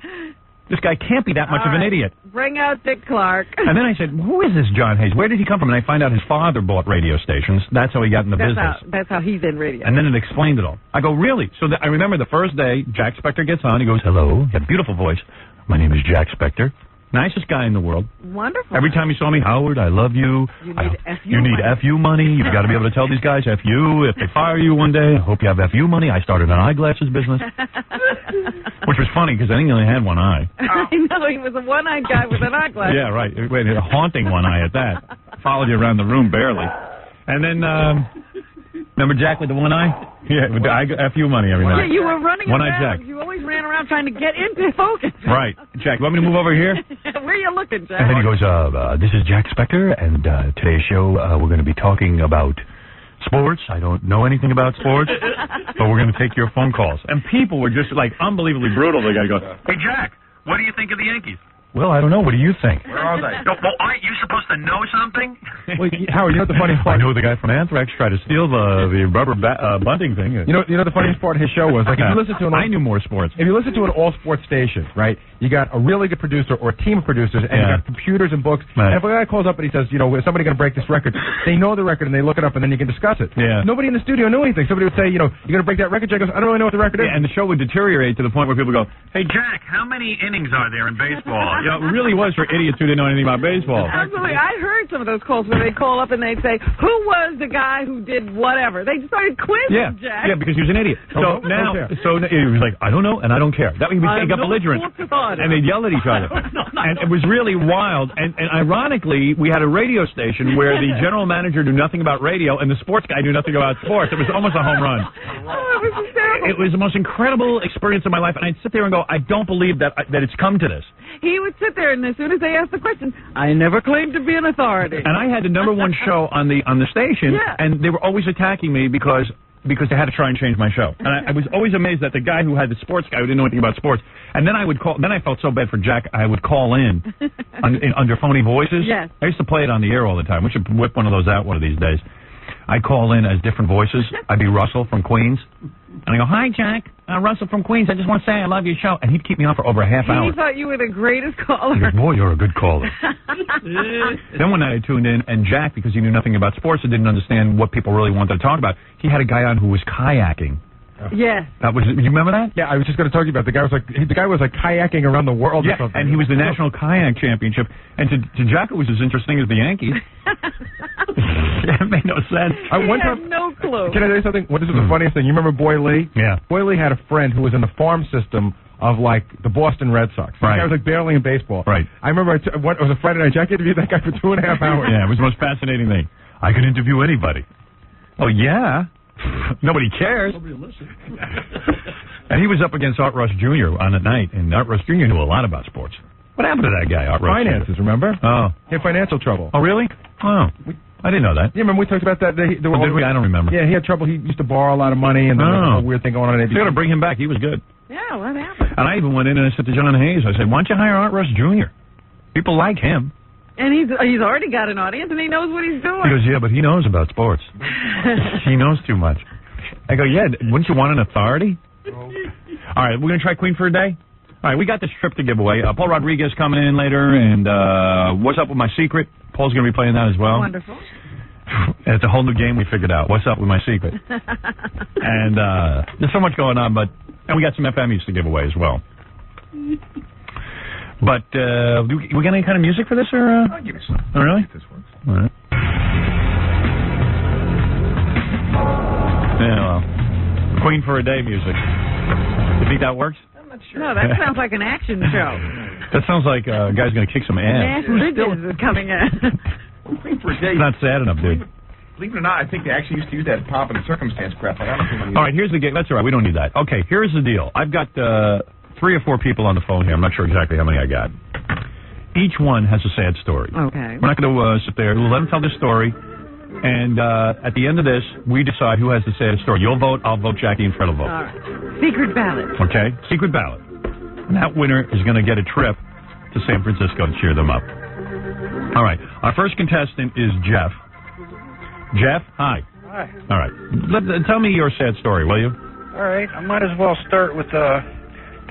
This guy can't be that much of an idiot. Bring out Dick Clark. And then I said, who is this John Hayes? Where did he come from? And I find out his father bought radio stations. That's how he got in the business. That's how he's in radio. And then it explained it all. I go, really? So I remember the first day, Jack Spector gets on. He goes, hello. He had a beautiful voice. My name is Jack Spector. Nicest guy in the world. Wonderful. Every time he saw me, Howard, I love you. You need FU money. You've got to be able to tell these guys FU. If they fire you one day, I hope you have FU money. I started an eyeglasses business. Which was funny because I think he only had one eye. I know, he was a one-eyed guy with an eyeglass. Yeah, right. Wait, a haunting one eye at that. Followed you around the room barely. And then, remember Jack with the one eye? Yeah, with the FU money every night. Yeah, you were running One-eyed around. Jack. You always ran around trying to get into focus. Right. Jack, you want me to move over here? Where are you looking, Jack? And then he goes, this is Jack Spector, and today's show, we're going to be talking about sports. I don't know anything about sports, but we're going to take your phone calls. And people were just, like, unbelievably brutal. The guy goes, hey, Jack, what do you think of the Yankees? Well, I don't know. What do you think? Where are they? No, well, aren't you supposed to know something? Well, Howard, you know what the funniest part? I know the guy from Anthrax tried to steal the rubber bunting thing. You know the funniest part of his show was, like, if you listen to I knew more sports. If you listen to an all-sports station, right, you got a really good producer or a team of producers, and you got computers and books. Right. And if a guy calls up and he says, is somebody going to break this record? They know the record, and they look it up, and then you can discuss it. Yeah. Nobody in the studio knew anything. Somebody would say, you're going to break that record? Jack goes, I don't really know what the record is. Yeah, and the show would deteriorate to the point where people go, hey, Jack, how many innings are there in baseball? It really was for idiots who didn't know anything about baseball. Absolutely. I heard some of those calls where they call up and they'd say, who was the guy who did whatever? They started quizzing Jack. Yeah, because he was an idiot. So now, he was like, I don't know, and I don't care. That way he got belligerent. And they'd yell at each other. And it was really wild. And ironically, we had a radio station where the general manager knew nothing about radio and the sports guy knew nothing about sports. It was almost a home run. Oh, it was hysterical. It was the most incredible experience of my life. And I'd sit there and go, I don't believe that it's come to this. He would sit there, and as soon as they asked the question, I never claimed to be an authority. And I had the #1 show on the station, and they were always attacking me because they had to try and change my show. And I was always amazed that the guy who had the sports guy who didn't know anything about sports. And then I would call. Then I felt so bad for Jack. I would call in under phony voices. Yes. I used to play it on the air all the time. We should whip one of those out one of these days. I'd call in as different voices. I'd be Russell from Queens. And I go, hi, Jack. Russell from Queens. I just want to say I love your show. And he'd keep me on for over a half hour. He thought you were the greatest caller. He goes, boy, you're a good caller. Then one night I tuned in, and Jack, because he knew nothing about sports and didn't understand what people really wanted to talk about, he had a guy on who was kayaking. Yes. You remember that? Yeah, I was just going to talk to you about it. The guy was like kayaking around the world or something. And he was the national kayak championship. And to Jack, it was as interesting as the Yankees. It made no sense. He had no clue. Can I tell you something? This is the funniest thing. You remember Boy Lee? Yeah. Boy Lee had a friend who was in the farm system of, like, the Boston Red Sox. Right. The guy was, like, barely in baseball. Right. I remember it was a Friday night. Jack interviewed that guy for 2.5 hours. Yeah, it was the most fascinating thing. I could interview anybody. Oh, yeah? Nobody cares. Nobody listens. And he was up against Art Rush Jr. on at night, and Art Rush Jr. knew a lot about sports. What happened to that guy, Art Rush? Finances, remember? Oh. He had financial trouble. Oh, really? Oh. I didn't know that. Yeah, remember we talked about that? Did we? I don't remember. Yeah, he had trouble. He used to borrow a lot of money, and there was a whole weird thing going on. You got to bring him back. He was good. Yeah, what happened? And I even went in and I said to John Hayes, I said, why don't you hire Art Rush Jr.? People like him. And he's already got an audience, and he knows what he's doing. He goes, yeah, but he knows about sports. He knows too much. I go, yeah, wouldn't you want an authority? All right, we're going to try Queen for a day? All right, we got this trip to give away. Paul Rodriguez coming in later, and What's Up With My Secret? Paul's going to be playing that as well. Wonderful. It's a whole new game we figured out. What's Up With My Secret? And there's so much going on, and we got some FMEs to give away as well. But, we got any kind of music for this, or? I'll give you some. Oh, really? This works. All right. Yeah, well, Queen for a Day music. You think that works? I'm not sure. No, that sounds like an action show. That sounds like a guy's going to kick some ass. Mass Bridges is coming in. Queen for a Day. It's not sad enough, dude. Believe it or not, I think they actually used to use that pomp and circumstance crap. I don't think all right, here's the game. That's all right. We don't need that. Okay, here's the deal. I've got 3 or 4 people on the phone here. I'm not sure exactly how many I got. Each one has a sad story. Okay. We're not going to sit there. We'll let them tell their story. And at the end of this, we decide who has the saddest story. You'll vote, I'll vote, Jackie, and Fred will vote. All right. Secret ballot. Okay? Secret ballot. And that winner is going to get a trip to San Francisco to cheer them up. All right. Our first contestant is Jeff. Jeff, hi. Hi. All right. Tell me your sad story, will you? All right. I might as well start with the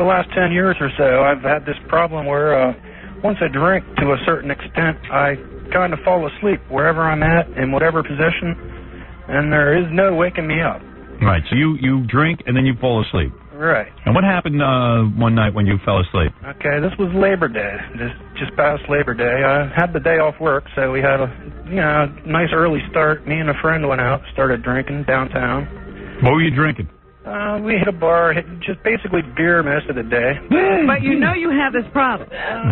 last 10 years or so. I've had this problem where once I drink to a certain extent, I kind of fall asleep wherever I'm at, in whatever position, and there is no waking me up. Right. So you drink and then you fall asleep. Right. And what happened one night when you fell asleep? Okay, this was Labor Day, just past Labor Day. I had the day off work, so we had a nice early start. Me and a friend went out, started drinking downtown. What were you drinking? We hit a bar, just basically beer most of the day. But you know you have this problem.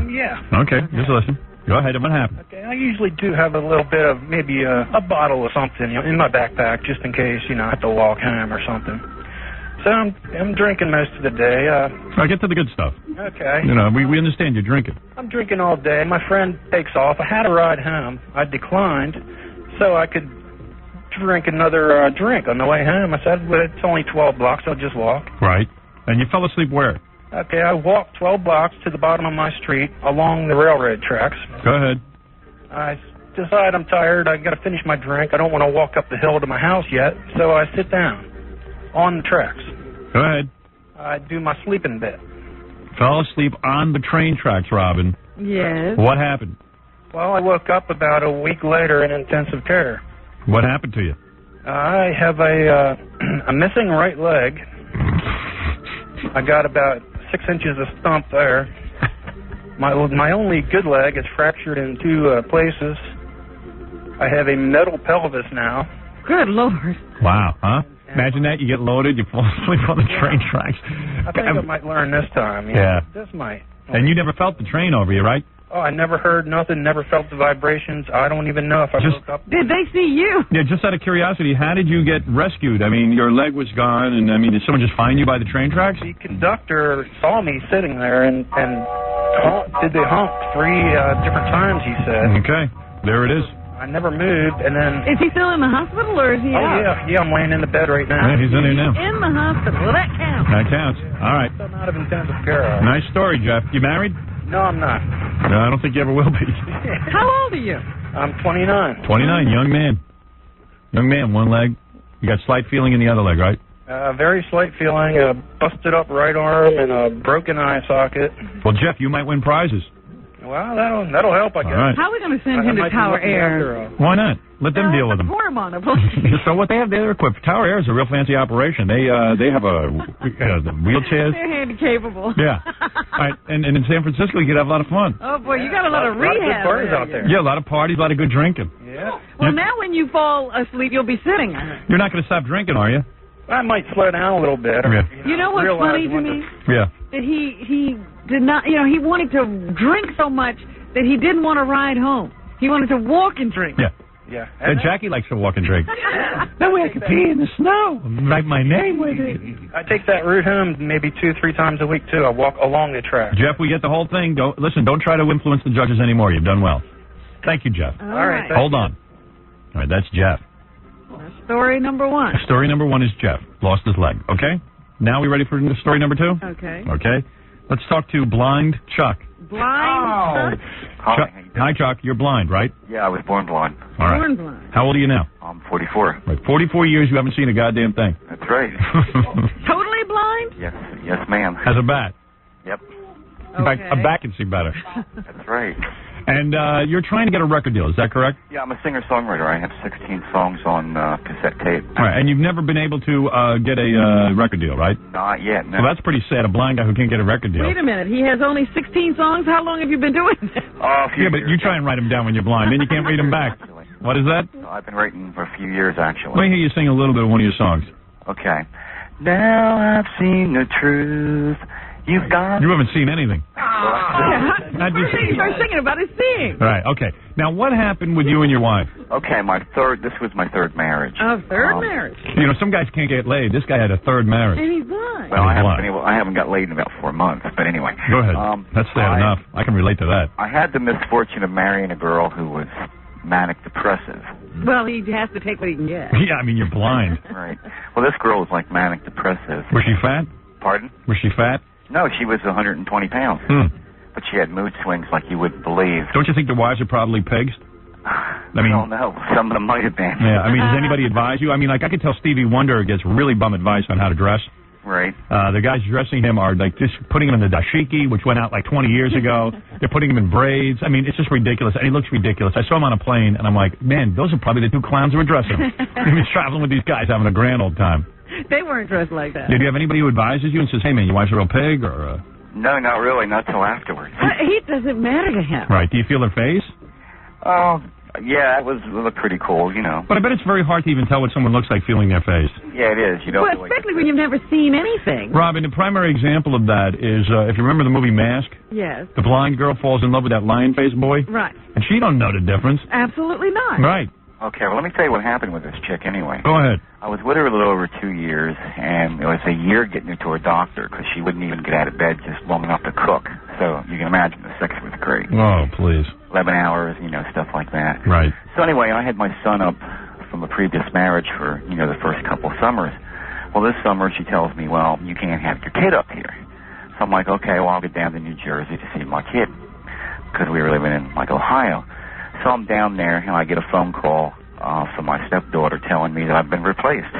Yeah. Okay, just listen. Go ahead. What happened? Okay, I usually do have a little bit of maybe a bottle of something in my backpack, just in case I have to walk home or something. So I'm drinking most of the day. I'll get to the good stuff. Okay. We understand you're drinking. I'm drinking all day. My friend takes off. I had a ride home. I declined so I could drink another drink on the way home. I said, well, it's only 12 blocks. I'll just walk. Right. And you fell asleep where? Okay, I walked 12 blocks to the bottom of my street along the railroad tracks. Go ahead. I decide I'm tired. I got to finish my drink. I don't want to walk up the hill to my house yet, so I sit down on the tracks. Go ahead. I do my sleeping bit. Fell asleep on the train tracks, Robin. Yes. What happened? Well, I woke up about a week later in intensive care. What happened to you? I have a missing right leg. I got about 6 inches of stump there. My only good leg is fractured in two places. I have a metal pelvis now. Good Lord. Wow, huh? Imagine that. You get loaded, you fall asleep on the train tracks. I think I might learn this time. Yeah. This might. And you never felt the train over you, right? Oh, I never heard nothing, never felt the vibrations. I don't even know if I woke up. Did they see you? Yeah, just out of curiosity, how did you get rescued? I mean, your leg was gone, and did someone just find you by the train tracks? The conductor saw me sitting there and did the honk 3 different times, he said. Okay, there it is. I never moved, and then... Is he still in the hospital, or is he out? Yeah, I'm laying in the bed right now. Yeah, he's in there now. In the hospital. Well, that counts. That counts. All right. I'm out of intensive care. Nice story, Jeff. You married? No, I'm not. No, I don't think you ever will be. How old are you? I'm 29. 29, young man. Young man, one leg. You got slight feeling in the other leg, right? Very slight feeling, a busted up right arm and a broken eye socket. Well, Jeff, you might win prizes. Well, that'll help, I guess. All right. How are we going to send him to Tower Air? Why not? Let them deal with them. Pour him on a plane. So what they have, they're equipped. Tower Air is a real fancy operation. They have wheelchairs. They're handy-capable. Yeah. All right. And in San Francisco, you could have a lot of fun. Oh, boy, you got a lot of rehab. Good parties out there. Yeah, a lot of parties, a lot of good drinking. Yeah. Well, now when you fall asleep, you'll be sitting. You're not going to stop drinking, are you? I might slow down a little bit. Yeah. You know what's funny to me? Yeah. That he did not, he wanted to drink so much that he didn't want to ride home. He wanted to walk and drink. Yeah. Yeah. And Jackie likes to walk and drink. That way I can pee in the snow. Write my name with it. I take that route home maybe 2-3 times a week, too. I walk along the track. Jeff, we get the whole thing. Don't try to influence the judges anymore. You've done well. Thank you, Jeff. All right. Hold on. All right, that's Jeff. Story number 1. Story number 1 is Jeff. Lost his leg. Okay? Now we ready for story number 2? Okay. Okay. Let's talk to blind Chuck. Blind Chuck? Hi, Chuck. You're blind, right? Yeah, I was born blind. All right. Born blind. How old are you now? I'm 44. Right. 44 years you haven't seen a goddamn thing. That's right. Totally blind? Yes, ma'am. As a bat. Yep. In fact, a bat can see better. That's right. And you're trying to get a record deal, is that correct? Yeah, I'm a singer-songwriter. I have 16 songs on cassette tape. All right, and you've never been able to get a record deal, right? Not yet, no. Well, that's pretty sad, a blind guy who can't get a record deal. Wait a minute. He has only 16 songs? How long have you been doing this? Yeah, but you try and write them down when you're blind, then you can't read them back. What is that? I've been writing for a few years, actually. Let me hear you sing a little bit of one of your songs. Okay. Now I've seen the truth. You've got... You haven't seen anything. First thing you start singing about is seeing. Right, okay. Now, what happened with you and your wife? Okay, this was my third marriage. Oh, third marriage. You know, some guys can't get laid. This guy had a third marriage. And he's blind. Well, I haven't got laid in about 4 months, but anyway. Go ahead. That's sad enough. I can relate to that. I had the misfortune of marrying a girl who was manic-depressive. Well, he has to take what he can get. Yeah, I mean, you're blind. Right. Well, this girl was like manic-depressive. Was she fat? Pardon? Was she fat? No, she was 120 pounds. Hmm. but she had mood swings like you wouldn't believe. Don't you think the wives are probably pigs? I don't know. Some of them might have been. Yeah, I mean, does anybody advise you? I mean, like, I could tell Stevie Wonder gets really bum advice on how to dress. Right. The guys dressing him are, like, just putting him in the dashiki, which went out, like, 20 years ago. They're putting him in braids. I mean, it's just ridiculous. And he looks ridiculous. I saw him on a plane, and I'm like, man, those are probably the two clowns who were dressing him. He was traveling with these guys, having a grand old time. They weren't dressed like that. Did you have anybody who advises you and says, hey, man, your wife's a real pig, or... No, not really. Not till afterwards. It doesn't matter to him. Right. Do you feel her face? Oh, yeah, it looked pretty cool, you know. But I bet it's very hard to even tell what someone looks like feeling their face. Yeah, it is. You don't Well, especially when you've never seen anything. Robin, the primary example of that is, if you remember the movie Mask, Yes. the blind girl falls in love with that lion-faced boy. Right. And she don't know the difference. Absolutely not. Right. Okay, well, let me tell you what happened with this chick anyway. Go ahead. I was with her a little over 2 years, and it was a year getting her to a doctor because she wouldn't even get out of bed just long enough to cook. So you can imagine the sex was great. Oh, please. 11 hours, you know, stuff like that. Right. So anyway, I had my son up from a previous marriage for, you know, the first couple summers. Well, this summer she tells me, well, you can't have your kid up here. So I'm like, okay, well, I'll get down to New Jersey to see my kid because we were living in, like, Ohio. So I'm down there, and I get a phone call from my stepdaughter telling me that I've been replaced.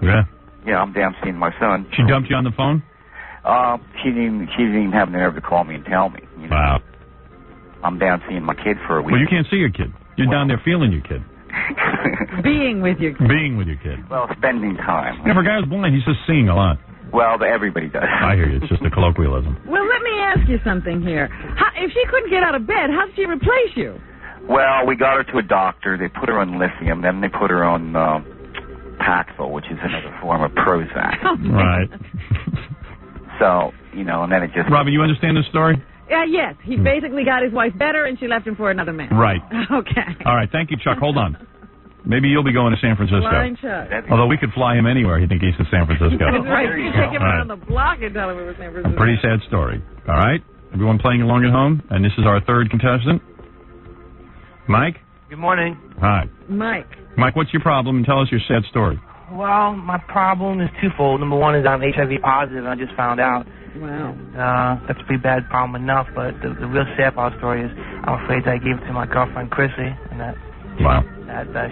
Yeah? Yeah, I'm down seeing my son. She dumped you on the phone? She didn't even have the nerve to call me and tell me. You know? Wow. I'm down seeing my kid for a week. Well, you can't see your kid. You're down there feeling your kid. Being with your kid. Being with your kid. Well, spending time. Yeah, for a guy who's blind, he's just seeing a lot. Well, everybody does. I hear you. It's just a colloquialism. Well, let me ask you something here. If she couldn't get out of bed, how did she replace you? Well, we got her to a doctor. They put her on lithium. Then they put her on Paxil, which is another form of Prozac. Right. So, you know, and then it just... Robin, you understand this story? Yes. He basically got his wife better, and she left him for another man. Right. Okay. All right. Thank you, Chuck. Hold on. Maybe you'll be going to San Francisco. Flying Chuck. Although we could fly him anywhere. He'd think he's in San Francisco. That's right. You take him All right. around the block and tell him it was San A Francisco. pretty sad story. All right? Everyone playing along at home? And this is our third contestant. Mike? Good morning. Hi. Mike. Mike, what's your problem? And tell us your sad story. Well, my problem is twofold. Number one is I'm HIV positive, and I just found out. Wow. That's a pretty bad problem enough, but the real sad part of the story is I'm afraid that I gave it to my girlfriend Chrissy, and that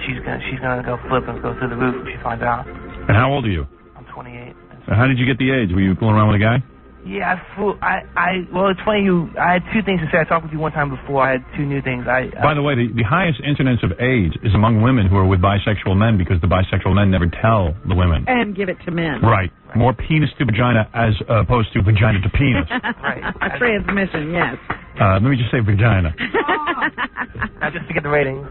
she's gonna go flip and go through the roof if she finds out. And how old are you? I'm 28. And how did you get the AIDS? Were you fooling around with a guy? Yeah, well, it's funny. I had two things to say. I talked with you one time before. I had two new things. By the way, the highest incidence of AIDS is among women who are with bisexual men because the bisexual men never tell the women. And give it to men. Right. More penis to vagina as opposed to vagina to penis. Right. A transmission, yes. Let me just say vagina. Just to get the rating.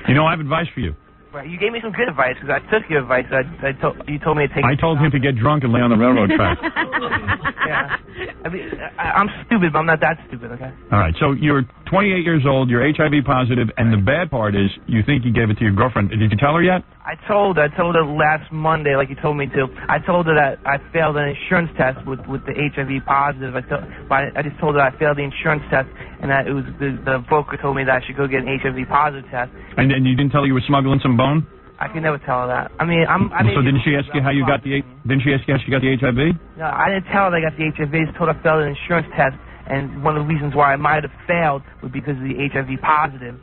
You know, I have advice for you. Right. You gave me some good advice because I took your advice. You told me to take. I told him to get drunk and lay on the railroad track. Yeah. I mean, I'm stupid, but I'm not that stupid, okay? All right. So you're 28 years old. You're HIV positive, and the bad part is you think you gave it to your girlfriend. Did you tell her yet? I told her last Monday, like you told me to. I told her that I failed an insurance test with the HIV positive. I just told her I failed the insurance test, and that it was the broker told me that I should go get an HIV positive test. And you didn't tell her you were smuggling some bone? I can never tell her that. I mean, so didn't she ask you how you got the? Didn't she ask you how she got the HIV? No, I didn't tell her that I got the HIV. I just told her I failed an insurance test, and one of the reasons why I might have failed was because of the HIV positive.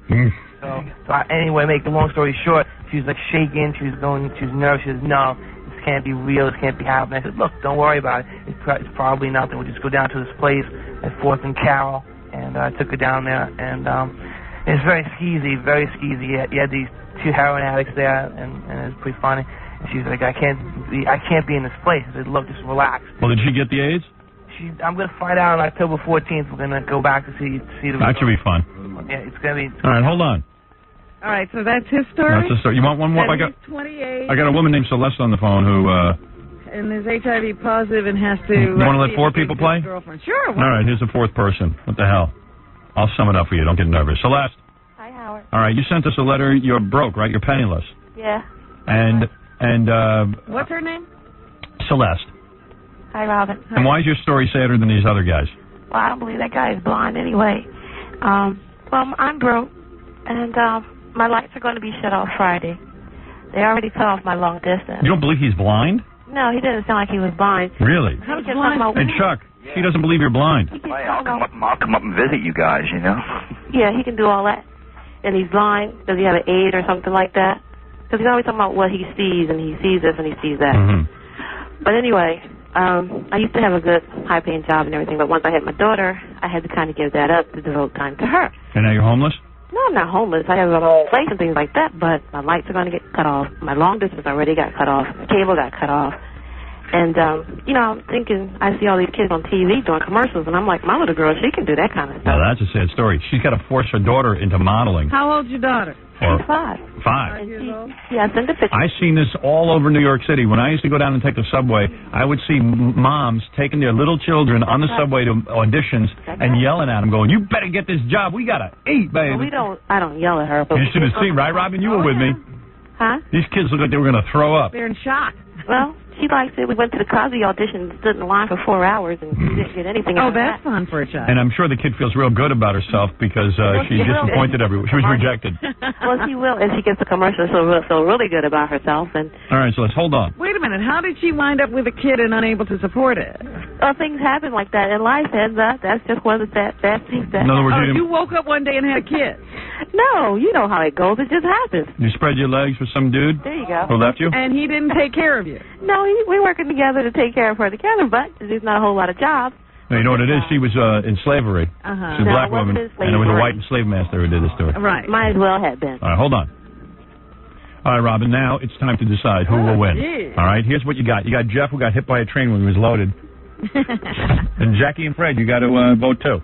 Anyway, make the long story short, she was like shaking, she was nervous, she said, no, this can't be real, this can't be happening. I said, look, don't worry about it, it's probably nothing, we'll just go down to this place at 4th and Carroll, and I took her down there, and it's very skeezy, very skeezy. You had these two heroin addicts there, and it was pretty funny. And she was like, I can't be in this place. I said, look, just relax. Well, did she get the AIDS? I'm going to find out on October 14th. We're going to go back to see the That should be fun. Yeah, it's going to be... All right, hold on. All right, so that's his story? That's the story. You want one more? He's 28. I got a woman named Celeste on the phone who... and is HIV positive and has to... You want to let 4 people play? Girlfriend. Sure. All right, here's the 4th person. What the hell? I'll sum it up for you. Don't get nervous. Celeste. Hi, Howard. All right, you sent us a letter. You're broke, right? You're penniless. Yeah. And what's her name? Celeste. Hi, Robin. And why is your story sadder than these other guys? Well, I don't believe that guy is blind anyway. Well, I'm broke, and my lights are going to be shut off Friday. They already cut off my long distance. You don't believe he's blind? No, he doesn't sound like he was blind. Really? How's blind? Hey, Chuck, She doesn't believe you're blind. I'll come up and visit you guys, you know. Yeah, he can do all that. And he's blind. Does he have an aid or something like that? Because he's always talking about what he sees, and he sees this and he sees that. But anyway, I used to have a good, high-paying job and everything, but once I had my daughter, I had to kind of give that up to devote time to her. And now you're homeless? No, I'm not homeless. I have a whole place and things like that, but my lights are going to get cut off. My long distance already got cut off. The cable got cut off. And, you know, I'm thinking, I see all these kids on TV doing commercials, and I'm like, my little girl, she can do that kind of stuff. Well, that's a sad story. She's got to force her daughter into modeling. How old's your daughter? She's 5. 5. Yeah, send the picture. I've seen this all over New York City. When I used to go down and take the subway, I would see moms taking their little children on the subway to auditions and yelling at them, going, "You better get this job. We got to eat, baby." Well, I don't yell at her. But you should have seen, right, Robin? You were with me. Huh? These kids look like they were going to throw up. They're in shock. Well, she likes it. We went to the Cosby audition and stood in the line for 4 hours and didn't get anything out of that. That's fun for a child. And I'm sure the kid feels real good about herself because she disappointed everyone. She was rejected. Well, she will. If she gets the commercial, she'll feel really good about herself. And all right, so let's hold on. Wait a minute. How did she wind up with a kid and unable to support it? Well, things happen like that in life, and that's just one of the bad things that In other words, you woke up one day and had a kid. No, you know how it goes. It just happens. You spread your legs with some dude There you go. who left you? And he didn't take care of you. No, we're working together to take care of her together, but there's not a whole lot of jobs. No, you know what it is? She was in slavery. She's a black woman, and it was a white slave master who did this to her. Right. Might as well have been. All right, hold on. All right, Robin, now it's time to decide who will win. geez. All right, here's what you got. You got Jeff, who got hit by a train when he was loaded. And Jackie and Fred, you got to vote too.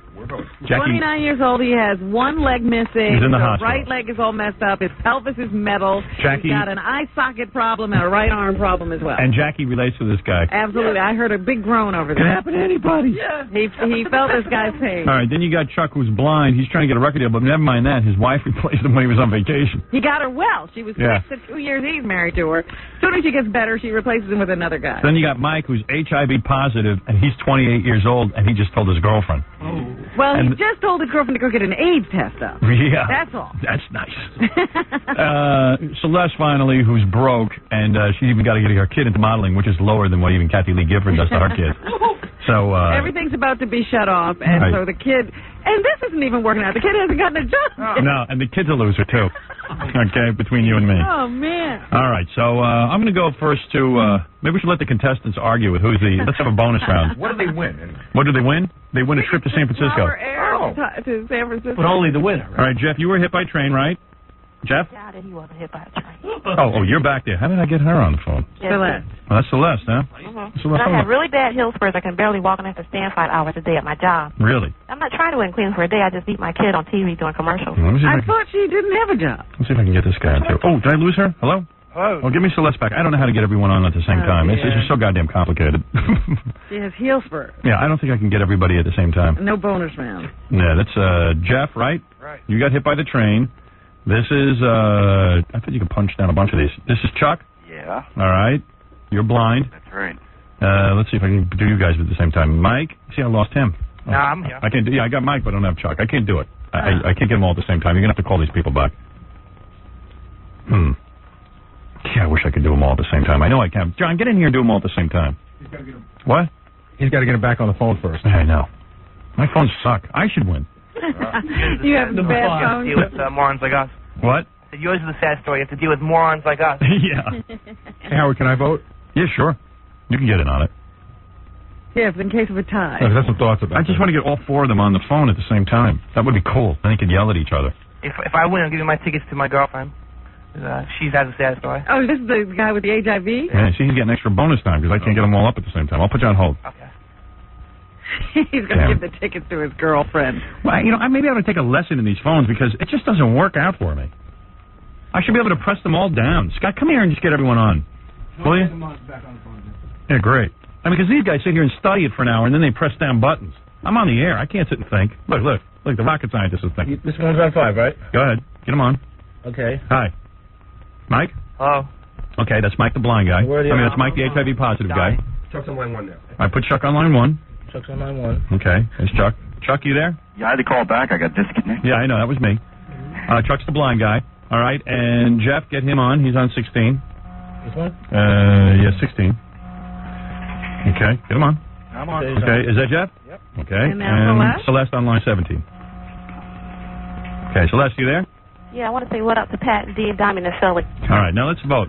Jackie, 29 years old. He has one leg missing. He's in the His hospital. right leg is all messed up. His pelvis is metal. Jackie- He's got an eye socket problem and a right arm problem as well. and Jackie relates to this guy. Absolutely. I heard a big groan over Can there. happen to anybody. Yeah. He felt this guy's pain. All right, then you got Chuck, who's blind. He's trying to get a record deal, but never mind that. His wife replaced him when he was on vacation. He got her well. She was Yeah. 6 to 2 years he's married to her. As soon as she gets better, she replaces him with another guy. Then you got Mike, who's HIV positive, and he's 28 years old, and he just told his girlfriend. Well, he And- just told his girlfriend to go get an AIDS test up. Yeah. That's all. That's nice. Celeste, finally, who's broke, and she even got to get her kid into modeling, which is lower than what even Kathy Lee Gifford does to her kid. So Everything's about to be shut off, and Right. so the kid, and this isn't even working out. The kid hasn't gotten a job. no, and the kid's a loser too. Okay, between you and me. Oh, man. All right, so I'm going to go first to maybe we should let the contestants argue with who's the. Let's have a bonus round. What do they win? What do they win? They win a trip to San Francisco. Our air to San Francisco. But only the winner. All right, Jeff, you were hit by a train, right? Jeff? Yeah, that he wasn't hit by a train. Oh, you're back there. How did I get her on the phone? Celeste. Well, that's Celeste, huh? And Celeste, I have really bad heel spurs. I can barely walk and I have to stand 5 hours a day at my job. Really? I'm not trying to win clean for a day. I just beat my kid on TV doing commercials. Let me see if I I can, thought she didn't have a job. let's see if I can get this guy on too. Oh, did I lose her? Hello? Hello. Oh, give me Celeste back. I don't know how to get everyone on at the same Oh, time. It's dear. just so goddamn complicated. She has heel spurs. Yeah, I don't think I can get everybody at the same time. No bonus round. Yeah, that's Jeff, right? Right. You got hit by the train. This is, I thought you could punch down a bunch of these. This is Chuck. Yeah, All right. You're blind. that's right. Let's see if I can do you guys at the same time. Mike, see, I lost him. Oh, No, I'm here. I can't do, yeah, I got Mike, but I don't have Chuck. I can't do it. I can't get them all at the same time. You're going to have to call these people back. Yeah, I wish I could do them all at the same time. I know I can. John, get in here and do them all at the same time. What? He's got to get him back on the phone first. I know. My phones suck. I should win. You have the bad phones. Deal with morons like us. What? So yours is a sad story. You have to deal with morons like us. Yeah. Hey, Howard, can I vote? Yeah, sure. You can get in on it. Yes, in case of a tie. I've got some thoughts about I just want to get all four of them on the phone at the same time. That would be cool. Then they could yell at each other. If I win, I'll give you my tickets to my girlfriend. She has a sad story. Oh, this is the guy with the HIV? Yeah, see, he's getting extra bonus time because I can't get them all up at the same time. I'll put you on hold. Okay. He's going to give the tickets to his girlfriend. Well, you know, maybe I ought to take a lesson in these phones because it just doesn't work out for me. I should be able to press them all down. Scott, come here and just get everyone on. Will you? Yeah, great. I mean, because these guys sit here and study it for an hour and then they press down buttons. I'm on the air. I can't sit and think. Look, the rocket scientist is thinking. This one's on 5, right? Go ahead. Get him on. Okay. Hi. Mike? Hello. Okay, that's Mike the blind guy. Where are the That's Mike the HIV positive guy. Chuck's on line 1 now. I put Chuck on line 1. Chuck's on line 1. Okay, there's Chuck. Chuck, you there? Yeah, I had to call back. I got disconnected. Yeah, I know. That was me. Chuck's the blind guy. All right, and Jeff, get him on. He's on 16. This one? Yeah, 16. Okay, get him on. I'm on. Okay, is that Jeff? Yep. Okay. And now Celeste on line 17. Okay, Celeste, you there? Yeah, I want to say what up to Pat and D and Diamond and Sully. All right, now let's vote.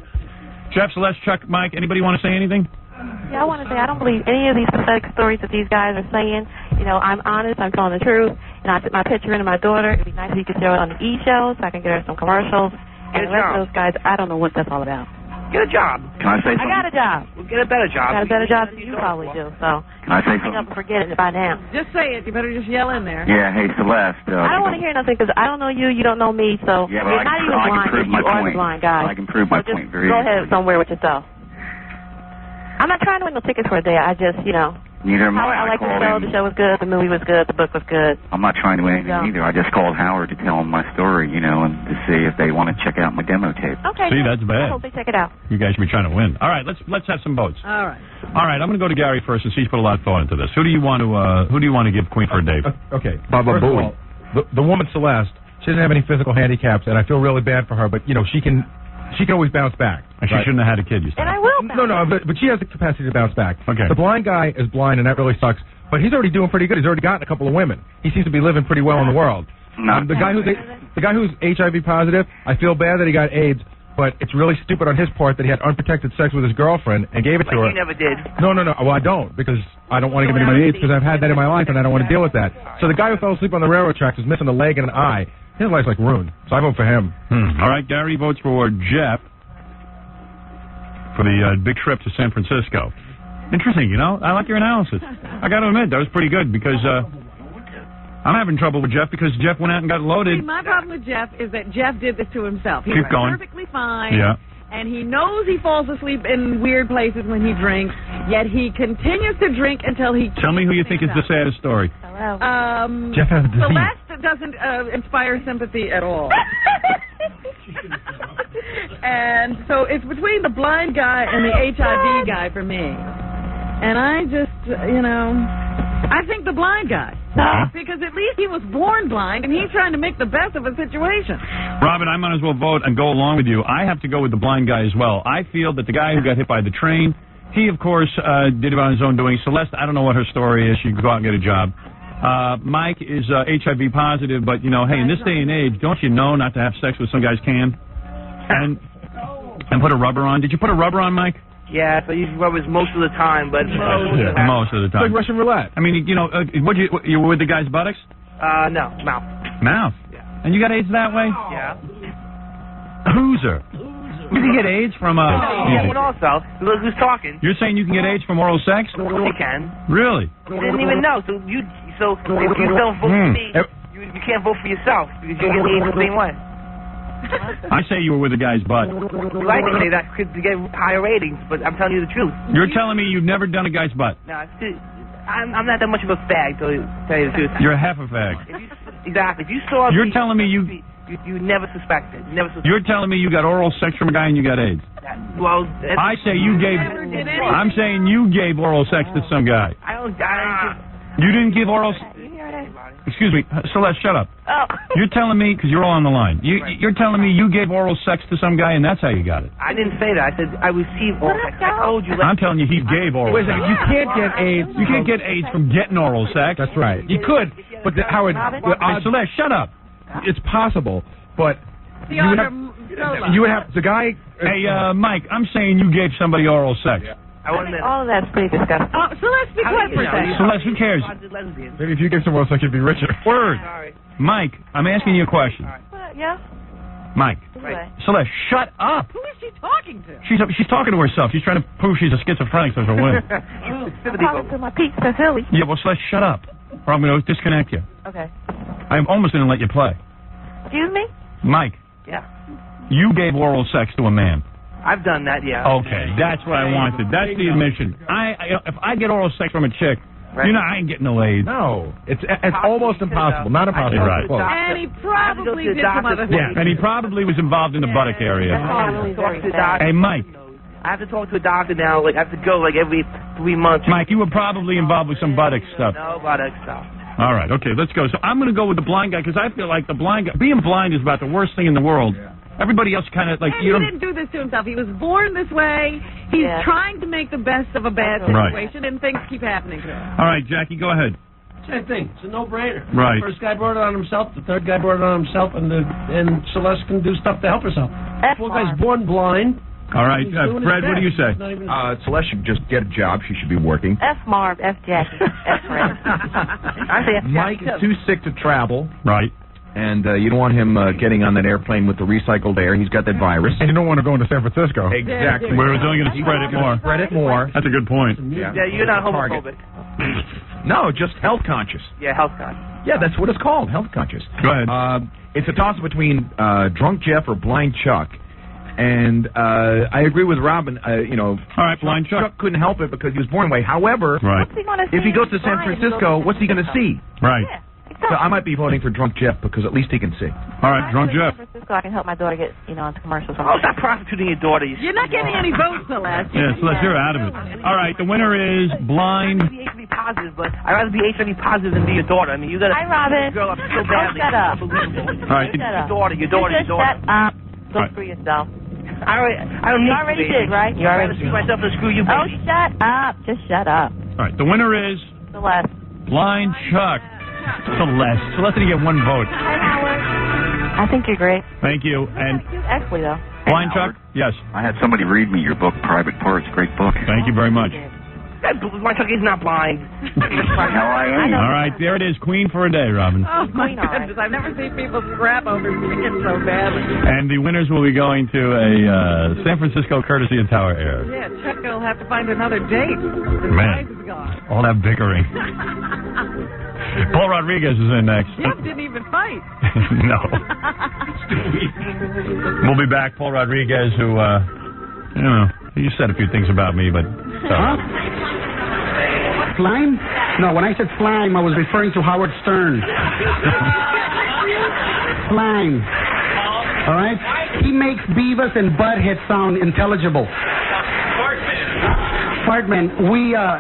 Jeff, Celeste, Chuck, Mike, anybody want to say anything? Yeah, I want to say I don't believe any of these pathetic stories that these guys are saying. You know, I'm honest, I'm telling the truth, and I put my picture into my daughter. It'd be nice if you could show it on the E-show so I can get her some commercials. And the rest of those guys, I don't know what that's all about. Get a job. Can I say something? I got a job. Well, get a better job. I got a better job than you probably do, so Can I say hang up something? and forget it by now. Just say it. You better just yell in there. Yeah, hey, Celeste. I don't want to hear nothing because I don't know you, you don't know me, so Yeah, but you're not even blind prove if my you are point. the blind guy. I can prove my So just point very go easily. ahead somewhere with yourself. I'm not trying to win no tickets for a day. I just, you know, Neither am Howard, I like the called show. in. The show was good. The movie was good. The book was good. I'm not trying to win anything either. I just called Howard to tell him my story, you know, and to see if they want to check out my demo tape. Okay. See, that's bad. I hope they check it out. You guys should be trying to win. All right, let's have some votes. All right. All right, I'm going to go to Gary first, since he's put a lot of thought into this. Who do you want to give Queen for a day? Okay. Baba First of Booey. all, the woman Celeste, she doesn't have any physical handicaps, and I feel really bad for her. But you know, she can always bounce back. And she shouldn't have had a kid, you said. And I will. No, but she has the capacity to bounce back. Okay. The blind guy is blind, and that really sucks. But he's already doing pretty good. He's already gotten a couple of women. He seems to be living pretty well in the world. The guy who's HIV positive, I feel bad that he got AIDS. But it's really stupid on his part that he had unprotected sex with his girlfriend and gave it to her. Like you never did. No. Well, I don't, because I don't want to give anybody AIDS, because I've had that in my life and I don't want to deal with that. So the guy who fell asleep on the railroad tracks is missing a leg and an eye. His life's like ruined. So I vote for him. All right, Gary votes for Jeff for the big trip to San Francisco. Interesting, you know. I like your analysis. I got to admit, that was pretty good, because I'm having trouble with Jeff because Jeff went out and got loaded. See, my problem with Jeff is that Jeff did this to himself. He Keep was going. perfectly fine. Yeah. And he knows he falls asleep in weird places when he drinks, yet he continues to drink until he... Tell me who you think is the saddest story. Jeff has a disease. Celeste doesn't inspire sympathy at all. And so it's between the blind guy and the HIV guy for me. And I just, you know, I think the blind guy. Because at least he was born blind, and he's trying to make the best of a situation. Robin, I might as well vote and go along with you. I have to go with the blind guy as well. I feel that the guy who got hit by the train, he, of course, did it on his own doing. Celeste, I don't know what her story is. She could go out and get a job. Mike is HIV positive, but, you know, hey, in this day and age, don't you know not to have sex with some guys can? And put a rubber on. Did you put a rubber on, Mike? Yeah, so I use rubbers most of the time, but Most of the time. It's like Russian roulette. I mean, you know, you were with the guy's buttocks? No, mouth. Mouth? Yeah. And you got AIDS that way? Yeah. Loser. You can get AIDS from Yeah, but also, look who's talking. You're saying you can get AIDS from oral sex? You can. Really? You didn't even know. So if you don't vote for me, you can't vote for yourself because you get AIDS the same way. I say you were with a guy's butt. You like to say that could get higher ratings, but I'm telling you the truth. You're telling me you've never done a guy's butt? No, I'm not that much of a fag, to tell you the truth. You're half a fag. Exactly. If you saw You're telling me you never suspected. You're telling me you got oral sex from a guy and you got AIDS. Well, I say you gave. I'm saying you gave oral sex to some guy. You didn't give oral. Excuse me, Celeste, shut up. Oh. You're telling me, because you're all on the line, you're telling me you gave oral sex to some guy and that's how you got it. I didn't say that. I said I received oral sex. I told you. I'm telling you he gave oral Wait a sex. second, you can't get AIDS. You can't get AIDS from getting oral sex. That's right. You could, but Howard, Celeste, shut up. It's possible, but you would have the guy. Hey, Mike, I'm saying you gave somebody oral sex. All of that's pretty disgusting. Celeste, be quiet for a second. Celeste, who cares? Maybe if you give some oral sex, you'd be richer. Word. Mike, I'm asking you a question. Yeah? Mike. Right. Celeste, shut up. Who is she talking to? She's talking to herself. She's trying to prove she's a schizophrenic so she'll win. I'm talking to my peeps in Philly. Yeah, well, Celeste, shut up, or I'm going to disconnect you. Okay. I'm almost going to let you play. Excuse me? Mike. Yeah. You gave oral sex to a man. I've done that, yeah. Okay, that's what I wanted. That's the admission. If I get oral sex from a chick, you know, I ain't getting no AIDS. No, it's almost impossible. Not impossible. Right. And he probably did some other things. Yeah, and he probably was involved in the buttock area. Hey, Mike. I have to talk to a doctor now. Like I have to go like every 3 months. Mike, you were probably involved with some buttock stuff. No buttock stuff. All right, okay, let's go. So I'm going to go with the blind guy because I feel like the blind guy, being blind is about the worst thing in the world. Everybody else kind of like And he didn't do this to himself. He was born this way. He's trying to make the best of a bad situation, and things keep happening to him. All right, Jackie, go ahead. Same thing. It's a no-brainer. Right. The first guy brought it on himself. The third guy brought it on himself, and Celeste can do stuff to help herself. Poor guy's born blind. All right, Fred, what do you say? Celeste should just get a job. She should be working. F Marv, F Jackie, F Fred. I say F Mike is too sick to travel. Right. And you don't want him getting on that airplane with the recycled air. He's got that virus. And you don't want to go into San Francisco. Exactly. We're only going to spread it more. Spread it more. That's a good point. Yeah, you're not homophobic. No, just health conscious. Yeah, health conscious. Yeah, that's what it's called, health conscious. Go ahead. It's a toss between Drunk Jeff or Blind Chuck. And I agree with Robin. All right, Blind Chuck couldn't help it because he was born away. However, if he goes to San Francisco, what's he going to see? Right. So I might be voting for Drunk Jeff because at least he can see. All right, Drunk Jeff. San Francisco, I can help my daughter get, onto commercials. Oh, stop prostituting your daughter. You're not getting any votes, Celeste. Yeah, Celeste, you're out of it. All right, the winner is Blind. I'd rather be HIV positive, but I'd rather be HIV positive than be your daughter. I mean, you got to. Hi, Robin. Girl up so badly. Shut up. All right. Your daughter. Shut up. Go screw yourself. I don't need You already to, did, right? You already screw myself and screw you, baby. Oh, shut up. Just shut up. All right, the winner is Celeste. Blind Chuck. Celeste didn't get one vote. Hi, Howard. I think you're great. Thank you. And Actually, though. Blind Chuck? Yes. I had somebody read me your book, Private Parts. Great book. Thank you very much. My Chuck is not blind. All right, there it is. Queen for a day, Robin. Oh, my goodness. I've never seen people scrap over music so badly. And the winners will be going to a San Francisco courtesy of Tower Air. Yeah, Chuck will have to find another date. The Man, prize is gone. all that bickering. Paul Rodriguez is in next. Jeff didn't even fight. No. We'll be back. Paul Rodriguez, who, he said a few things about me, but... Slime? No, when I said slime, I was referring to Howard Stern. Slime. All right? He makes Beavis and Butthead sound intelligible. Fartman,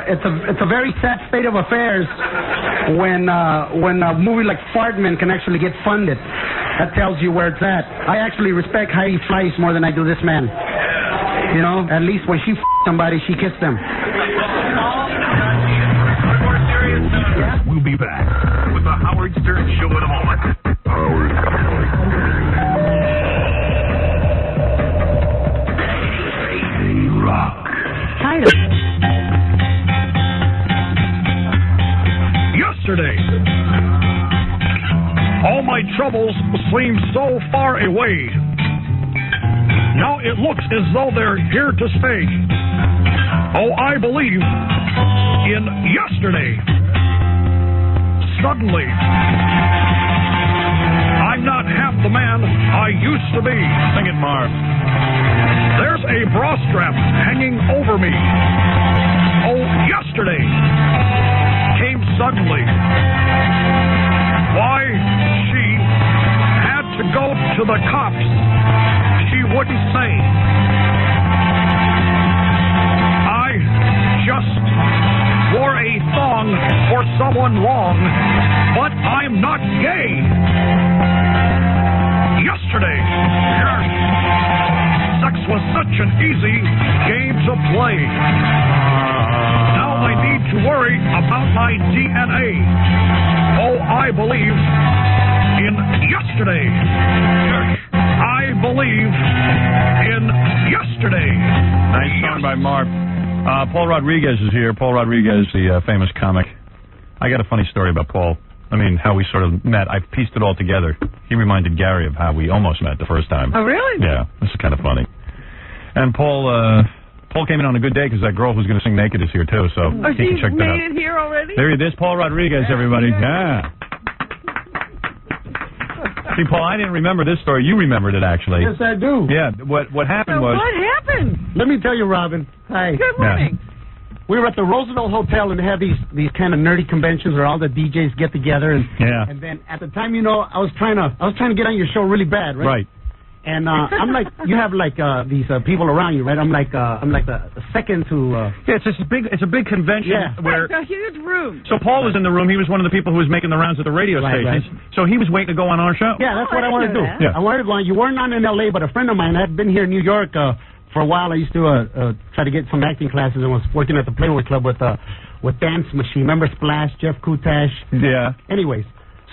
it's a very sad state of affairs when a movie like Fartman can actually get funded. That tells you where it's at. I actually respect Heidi Fleiss more than I do this man. At least when she somebody, she kissed them. We'll be back with the Howard Stern Show in a moment. Rock. Yesterday, all my troubles seemed so far away. Now it looks as though they're here to stay. Oh, I believe in yesterday. Suddenly, I'm not half the man I used to be. Sing it, Marv. There's a bra strap hanging over me. Oh, yesterday came suddenly. Why she had to go to the cops, she wouldn't say. I just wore a thong for someone wrong, but I'm not gay. Yesterday, sex was such an easy game to play. Now I need to worry about my DNA. Oh, I believe in yesterday. I believe in yesterday. Nice song by Marv. Paul Rodriguez is here. Paul Rodriguez, the famous comic. I got a funny story about Paul. I mean, how we sort of met. I pieced it all together. He reminded Gary of how we almost met the first time. Oh, really? Yeah, this is kind of funny. And Paul came in on a good day because that girl who's going to sing naked is here, too, so he can check that out. Made it here already? There he is, Paul Rodriguez, everybody. Yeah. See, Paul, I didn't remember this story. You remembered it, actually. Yes, I do. Yeah, what happened was... What happened? Let me tell you, Robin. Hi. Good morning. We were at the Roosevelt Hotel, and they have these kind of nerdy conventions where all the DJs get together, and then at the time, I was trying to get on your show really bad, right? Right. And I'm like, you have like these people around you, right? I'm like the second to. Yeah, it's a big convention where. It's a huge room. So Paul was in the room. He was one of the people who was making the rounds at the radio stations. Right. So he was waiting to go on our show. Yeah, that's what I wanted to do. Yeah. I wanted to go on. You weren't on in L.A., but a friend of mine had been here in New York for a while. I used to try to get some acting classes and was working at the Playboy Club with Dance Machine. Remember Splash, Jeff Kutash? Yeah. Anyways.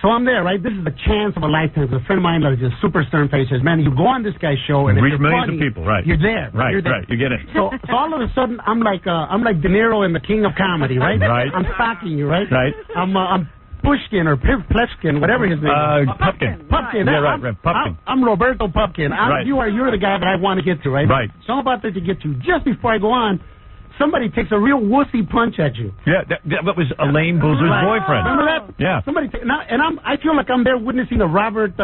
So I'm there, right? This is the chance of a lifetime. A friend of mine that is just super stern face says, man, you go on this guy's show and reach if you're millions funny, of people, right? You're there. Right, you're there. right. You get it. So all of a sudden, I'm like De Niro in The King of Comedy, right? Right. I'm stalking you, right? Right. I'm Pushkin or Pleshkin, whatever his name is. Pupkin. Pumpkin. Yeah, right. Pumpkin. I'm Roberto Pumpkin. Right. You're the guy that I want to get to, right? Right. So I'm about to get to. Just before I go on, somebody takes a real wussy punch at you. Yeah, that was Elaine Boozer's boyfriend. Remember that? Yeah. Somebody I feel like I'm there witnessing a Robert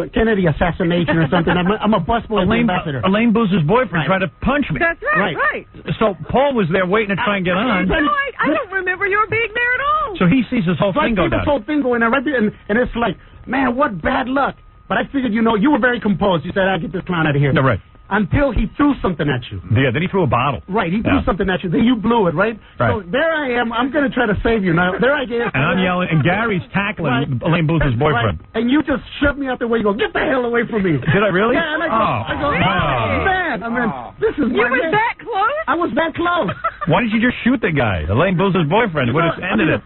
Kennedy assassination or something. I'm a busboy ambassador. Elaine Boozer's boyfriend tried to punch me. That's right. So Paul was there waiting to try and get on. No, I don't remember your being there at all. So he sees this whole thing go down. I see this whole thing going on right there, and it's like, man, what bad luck. But I figured, you were very composed. You said, I'll get this clown out of here. No, right. Until he threw something at you. Yeah, then he threw a bottle. Right, he threw something at you. Then you blew it, right? Right. So there I am. I'm going to try to save you. Now, there I am. And I'm yelling, and Gary's tackling Elaine Boozer's boyfriend. Right. And you just shoved me out the way. You go, get the hell away from me. Did I really? Yeah, and I go, man. I mean, this is You were that close? I was that close. Why didn't you just shoot the guy? Elaine Boozer's boyfriend. It would have ended it.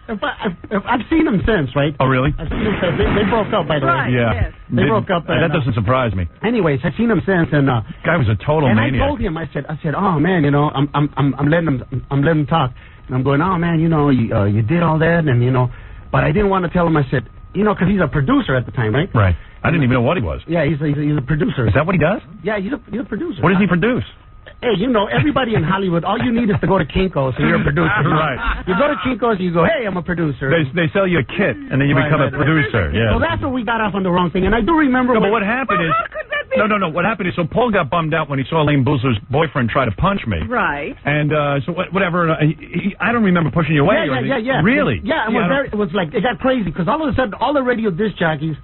If I've seen him since, right? Oh, really? I've seen him since. They broke up, by the way. Yeah. Yes. They broke up. That doesn't surprise me. Anyways, I've seen him since, and guy was a total maniac. I told him, I said, oh man, I'm letting him talk, and I'm going, oh man, you did all that, and but I didn't want to tell him. I said, because he's a producer at the time, right? Right. I didn't even know what he was. Yeah, he's a producer. Is that what he does? Yeah, he's a producer. What does he produce? Hey, everybody in Hollywood, all you need is to go to Kinko's, and you're a producer. Right. You go to Kinko's, and you go, hey, I'm a producer. They sell you a kit, and then you become a producer. Yeah. So that's where we got off on the wrong thing, and I do remember. No, but what happened is. How could that be? No. What happened is, so Paul got bummed out when he saw Elaine Boozer's boyfriend try to punch me. Right. And so whatever. I don't remember pushing you away. Yeah. Really? Yeah. It was like it got crazy because all of a sudden, all the radio disc jockeys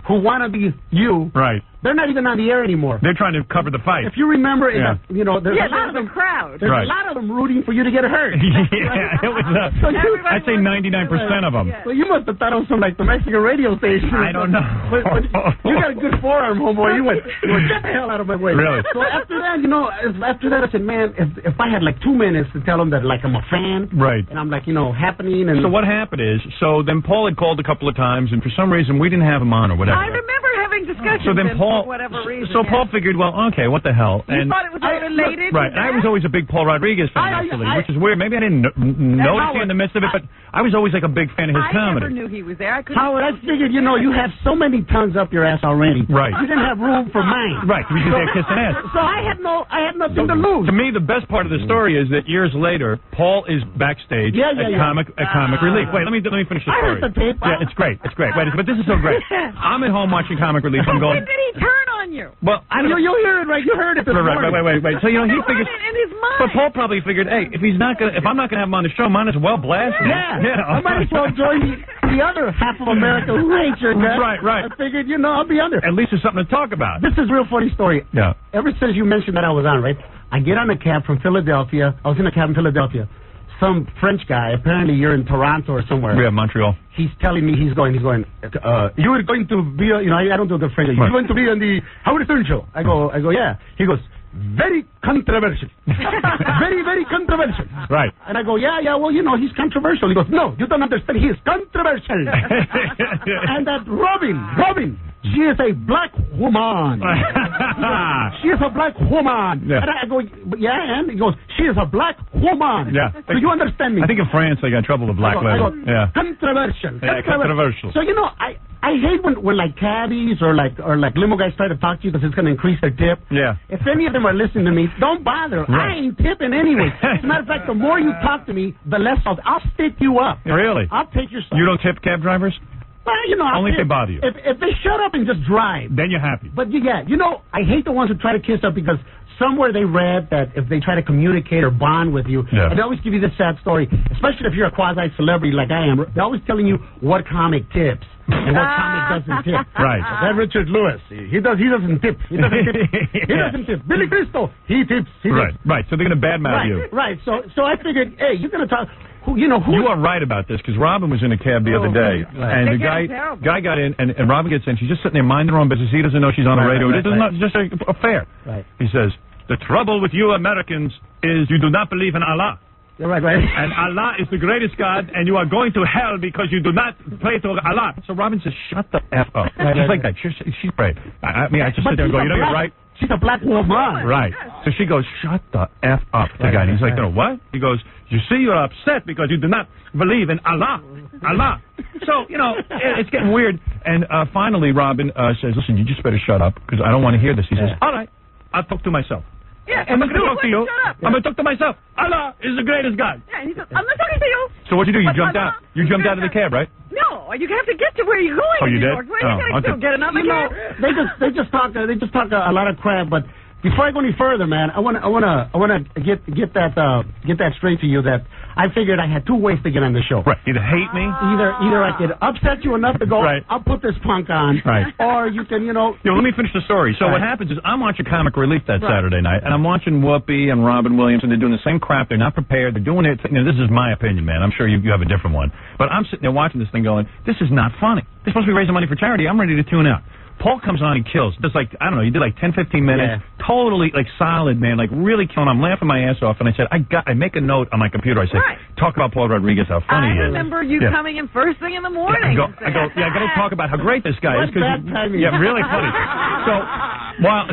who want to be you, right? They're not even on the air anymore. They're trying to cover the fight. If you remember, there's a lot of the crowd. There's a lot of them rooting for you to get hurt. Yeah, it was. I'd say 99% of them. So you must have thought it was from like the Mexican radio station. I don't know. But you got a good forearm, homeboy. You went, get the hell out of my way. Really? So after that, I said, man, if I had like 2 minutes to tell them that like I'm a fan, right? And I'm like, happening. And so what happened is, then Paul had called a couple of times, and for some reason we didn't have him on or whatever. I remember having discussions. So then Paul, for whatever reason. So Paul figured, well, okay, what the hell? You thought it was related? Right. And I was always a big Paul Rodriguez fan, actually, which is weird. Maybe I didn't notice it in the midst of it, but I was always like a big fan of his comedy. I never knew he was there. Howard, I figured, you have so many tongues up your ass already. Right. You didn't have room for mine. Right. We did that kissing ass. So I had nothing to lose. To me, the best part of the story is that years later, Paul is backstage at Comic Relief. Wait, let me finish the story. I heard the tape. Yeah, it's great. It's great. Wait, but this is so great. I'm at home watching Comic Relief. I'm going. When did he turn on you? Well, I don't know. You'll hear it, right? You heard it this morning. Wait. So he figures. In his mind. But Paul probably figured, hey, if I'm not gonna have him on the show, might as well blast him. Yeah. I might as well join the other half of America who hates your guts. Right. I figured, I'll be under. At least there's something to talk about. This is a real funny story. Yeah. Ever since you mentioned that I was on, right? I get on a cab from Philadelphia. I was in a cab in Philadelphia. Some French guy, apparently you're in Toronto or somewhere. Yeah, Montreal. He's telling me you are going to be, I don't do good French. You're going to be on the Howard Stern show. I go, yeah. He goes, very controversial. Very, very controversial. Right. And I go, yeah, well, he's controversial. He goes, no, you don't understand. He is controversial. And that Robin, she is a black woman. She is a black woman. Yeah. And I go, yeah, and he goes, she is a black woman. Yeah. Do you understand me? I think in France they got trouble with black women. Yeah. Controversial. Yeah, controversial. So, I hate when like cabbies or like limo guys try to talk to you because it's going to increase their tip. Yeah. If any of them are listening to me, don't bother. Right. I ain't tipping anyway. As a matter of fact, the more you talk to me, the less I'll stick you up. Really? I'll take your stuff. You don't tip cab drivers? Well, only if they bother you. If they shut up and just drive. Then you're happy. But I hate the ones who try to kiss up because somewhere they read that if they try to communicate or bond with you, and they always give you this sad story, especially if you're a quasi-celebrity like I am, they're always telling you what comic tips. and what comic doesn't tip. Right. That Richard Lewis, he doesn't tip. He doesn't tip. Billy Crystal, he tips. Right. So they're going to badmouth you. Right. So I figured, hey, you're going to talk. You are right about this, because Robin was in a cab the other day, and the guy got in, and Robin gets in. She's just sitting there minding her own business. He doesn't know she's on the radio. This is not just a fair. Right. He says, the trouble with you Americans is you do not believe in Allah. Right. And Allah is the greatest God, and you are going to hell because you do not pray to Allah. So Robin says, shut the F up. She's like that. She's brave. I mean, I just sit there and go, you know, you're right. She's a black woman. Right. So she goes, shut the F up to the guy. And he's like, no, what? He goes, you see, you're upset because you do not believe in Allah. So, you know, it's getting weird. And finally, Robin says, listen, you just better shut up because I don't want to hear this. He says, all right, I'll talk to myself. Yeah, I'm not going to talk to you. I'm going to talk to myself. Allah is the greatest God. Yeah, and he says, I'm not talking to you. So what'd you do? You jumped out. You jumped out of the cab, right? No, you have to get to where you're going. Oh, you did? What are you going to do? Get another cab? They just talk a lot of crap. But before I go any further, man, I wanna get that straight to you that I figured I had two ways to get on the show. Right. Either hate me. Either I could upset you enough to go, right, I'll put this punk on. Right. Or you can, let me finish the story. So what happens is I'm watching Comic Relief that Saturday night, and I'm watching Whoopi and Robin Williams, and they're doing the same crap. They're not prepared. They're doing it. This is my opinion, man. I'm sure you have a different one. But I'm sitting there watching this thing going, this is not funny. They're supposed to be raising money for charity. I'm ready to tune out. Paul comes on and kills. Just like, I don't know, he did like 10, 15 minutes. Yeah. Totally, like, solid, man. Like, really killing. I'm laughing my ass off. And I said, I make a note on my computer. I said, talk about Paul Rodriguez, how funny he is. I remember you coming in first thing in the morning. I go, I got to talk about how great this guy is. Yeah, really funny.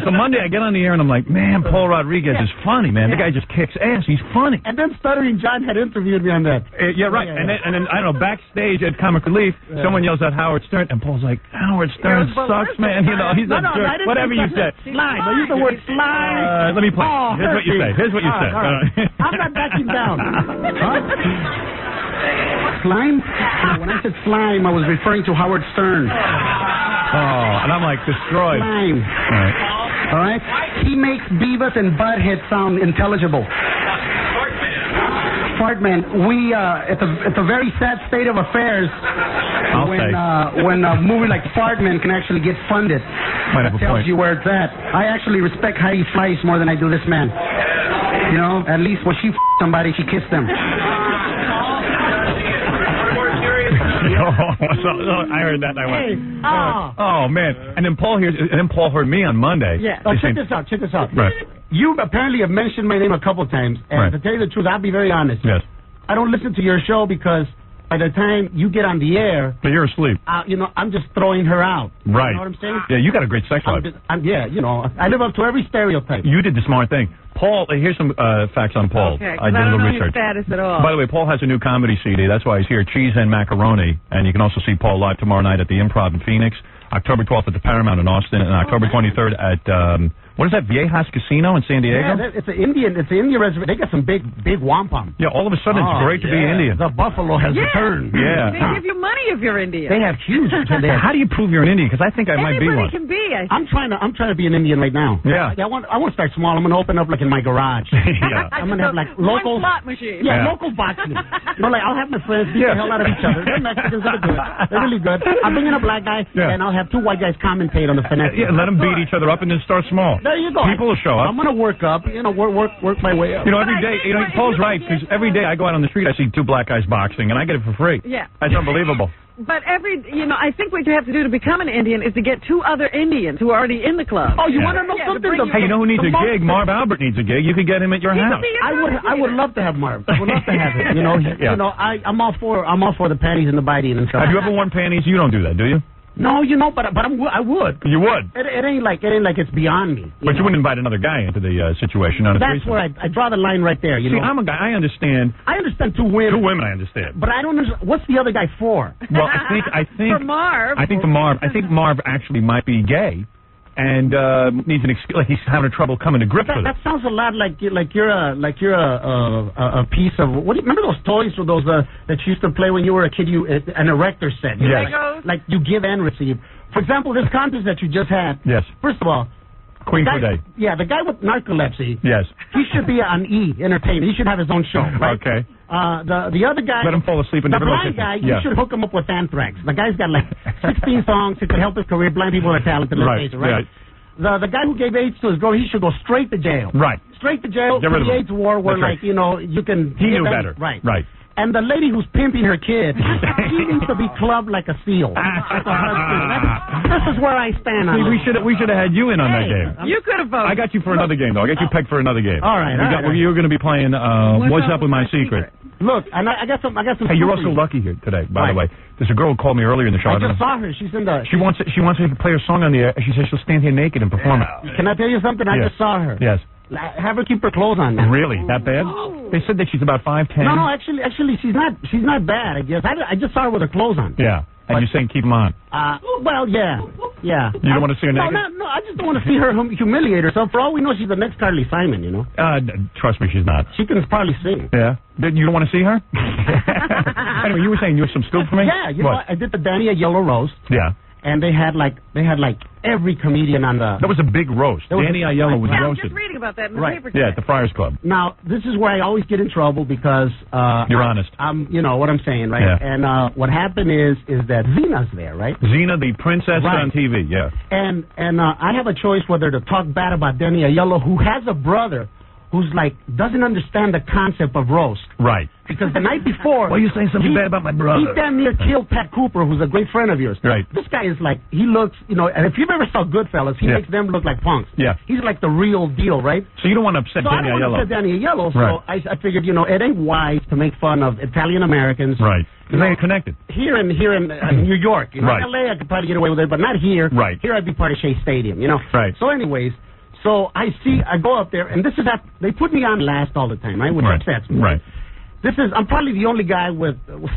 So Monday I get on the air and I'm like, man, Paul Rodriguez is funny, man. The guy just kicks ass. He's funny. And then Stuttering John had interviewed me on that. Yeah, right. And then, I don't know, backstage at Comic Relief, someone yells out Howard Stern, and Paul's like, Howard Stern sucks, man. He's a jerk. Whatever you said. Slime. I use the word slime. Let me play. Here's what you say. Here's what you said. I'm not backing down. Slime? When I said slime, I was referring to Howard Stern. And I'm like, destroyed. Slime. All right? He makes Beavis and Butthead sound intelligible. Fartman, it's a very sad state of affairs when a movie like Fartman can actually get funded. That tells you where it's at. I actually respect Heidi Fleiss more than I do this man. At least when she somebody, she kissed them. I heard that and I went, oh man. And then Paul heard me on Monday. Yeah. Check this out. Right. You apparently have mentioned my name a couple times, and to tell you the truth, I'll be very honest. Yes. I don't listen to your show because by the time you get on the air, but you're asleep. I'm just throwing her out. Right. You know what I'm saying? Yeah, you got a great sex life. I live up to every stereotype. You did the smart thing. Paul, here's some facts on Paul. Okay, I did a little research. His status at all. By the way, Paul has a new comedy CD. That's why he's here, Cheese and Macaroni. And you can also see Paul live tomorrow night at the Improv in Phoenix, October 12th at the Paramount in Austin, and October 23rd at what is that, Viejas Casino in San Diego? Yeah, it's an Indian reservation. They got some big wampum. Yeah, all of a sudden it's great to be Indian. The buffalo has returned. Yeah. They give you money if you're Indian. They have huge. How do you prove you're an Indian? Because I think I might be one. Anybody can be. I'm trying to be an Indian right now. Yeah. I want to start small. I'm going to open up like in my garage. Yeah. I'm going to have like local slot machine. Yeah, local boxing. I'll have my friends beat the hell out of each other. They're Mexicans. They're good. They're really good. I'll bring in a black guy and I'll have two white guys commentate on the finesse. Yeah, let them beat each other up and then start small. There you go. People will show up. I'm going to work up, work my way up. Every day, Paul's right, because every day I go out on the street, I see two black guys boxing, and I get it for free. Yeah. That's unbelievable. But I think what you have to do to become an Indian is to get two other Indians who are already in the club. Oh, you want to know something? Hey, you know who needs a gig? Marv Albert needs a gig. You could get him at your house. I would love to have Marv. I would love to have him. I'm all for the panties and the biting and stuff. Have you ever worn panties? You don't do that, do you? No, but I would. You would. It ain't like it's beyond me. But you wouldn't invite another guy into the situation. That's where I draw the line right there. See, I'm a guy. I understand. I understand two women. Two women, I understand. But I don't understand. What's the other guy for? Well, I think for Marv. I think Marv actually might be gay. And needs an excuse, like he's having trouble coming to grips with it. That sounds a lot like you're a piece of remember those toys or those that you used to play when you were a kid? An erector set. Yes. Like you give and receive. For example, this contest that you just had. Yes. First of all, Queen the guy, Corday. Yeah, the guy with narcolepsy. Yes. He should be on E! Entertainment. He should have his own show, right? Okay. The other guy... Let him fall asleep in the different blind guy, locations. you should hook him up with Anthrax. The guy's got like 16 songs. He could help his career. Blind people are talented. Let's face it, right? The guy who gave AIDS to his girl, he should go straight to jail. Right. Straight to jail. Get rid of The him. AIDS war where, That's right. like, you know, you can... He knew better. Right. Right. And the lady who's pimping her kid, she needs to be clubbed like a seal. This is where I stand on See, this. we should have had you in on that game. You could have voted. I got you for another game, though. I got you pegged for another game. All right, You're going to be playing What's Up With My Secret. Look, and I got some. Hey, you're also lucky here today, by the way. There's a girl who called me earlier in the show. I just saw her. She's in the... She wants me to play her song on the air. She says she'll stand here naked and perform it. Can I tell you something? I just saw her. Yes. Have her keep her clothes on now. Really? That bad? They said that she's about 5'10". No, actually, she's not bad. I guess I just saw her with her clothes on. Yeah. And you're saying keep them on. Well, yeah. You don't want to see her naked? No, I just don't want to see her humiliate herself. For all we know, she's the next Carly Simon, you know? Trust me, she's not. She can probably sing. Yeah? You don't want to see her? Anyway, you were saying you have some scoop for me? Yeah, you know what? I did the Danny Aiello roast. Yeah. And they had like every comedian on the... That was a big roast. Danny Aiello was I was roasted. just reading about that in the Right. paper Yeah, today. at the Friars Club. Now, this is where I always get in trouble because... You're honest. You know what I'm saying, right? Yeah. And what happened is that Zena's there, right? Zena, the princess Right. on TV, yeah. And I have a choice whether to talk bad about Danny Aiello, who has a brother who's like doesn't understand the concept of roast. Right. Because the night before... Why are you saying something bad about my brother? He damn near killed Pat Cooper, who's a great friend of yours. Right. This guy is like, he looks, you know, and if you've ever saw Goodfellas, he Yeah. makes them look like punks. Yeah. He's like the real deal, right? So you don't want to upset So I Danny don't want Aiello. to upset Danny Aiello, so Right. I figured, you know, it ain't wise to make fun of Italian Americans. Right. Because they ain't connected. Here in New York. You know, Right. in LA, I could probably get away with it, but not here. Right. Here, I'd be part of Shea Stadium, you know? Right. So anyways, so I go up there, and this is they put me on last all the time, right? Which Right. upsets me. Right. I'm probably the only guy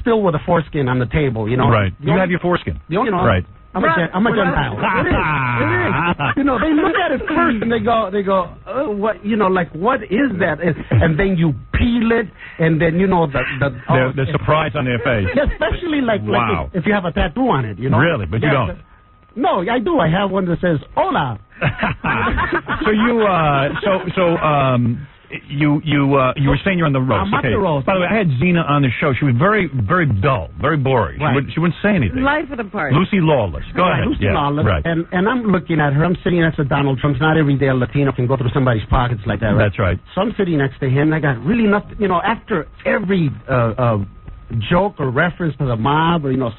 still with a foreskin on the table, you know? Right. The You only- have your foreskin. The only, Right. I'm a Gentile. It is. You know, they look at it first and they go, what, you know, like, what is that? And then you peel it, and then, you know, The surprise on their face. Yeah, especially like Wow. if you have a tattoo on it, you know? Really? But you don't. No, I do. I have one that says, hola. So you were saying you're on the roast. I'm on the roast. By the way, I had Zena on the show. She was very, very dull, very boring. Right. She wouldn't say anything. Life of the party. Lucy Lawless. Go ahead. Lucy Yeah, Lawless. right. And I'm looking at her. I'm sitting next to Donald Trump. It's not every day a Latino can go through somebody's pockets like that, right? That's right. So I'm sitting next to him, and I got really nothing, you know, after every joke or reference to the mob, or, you know,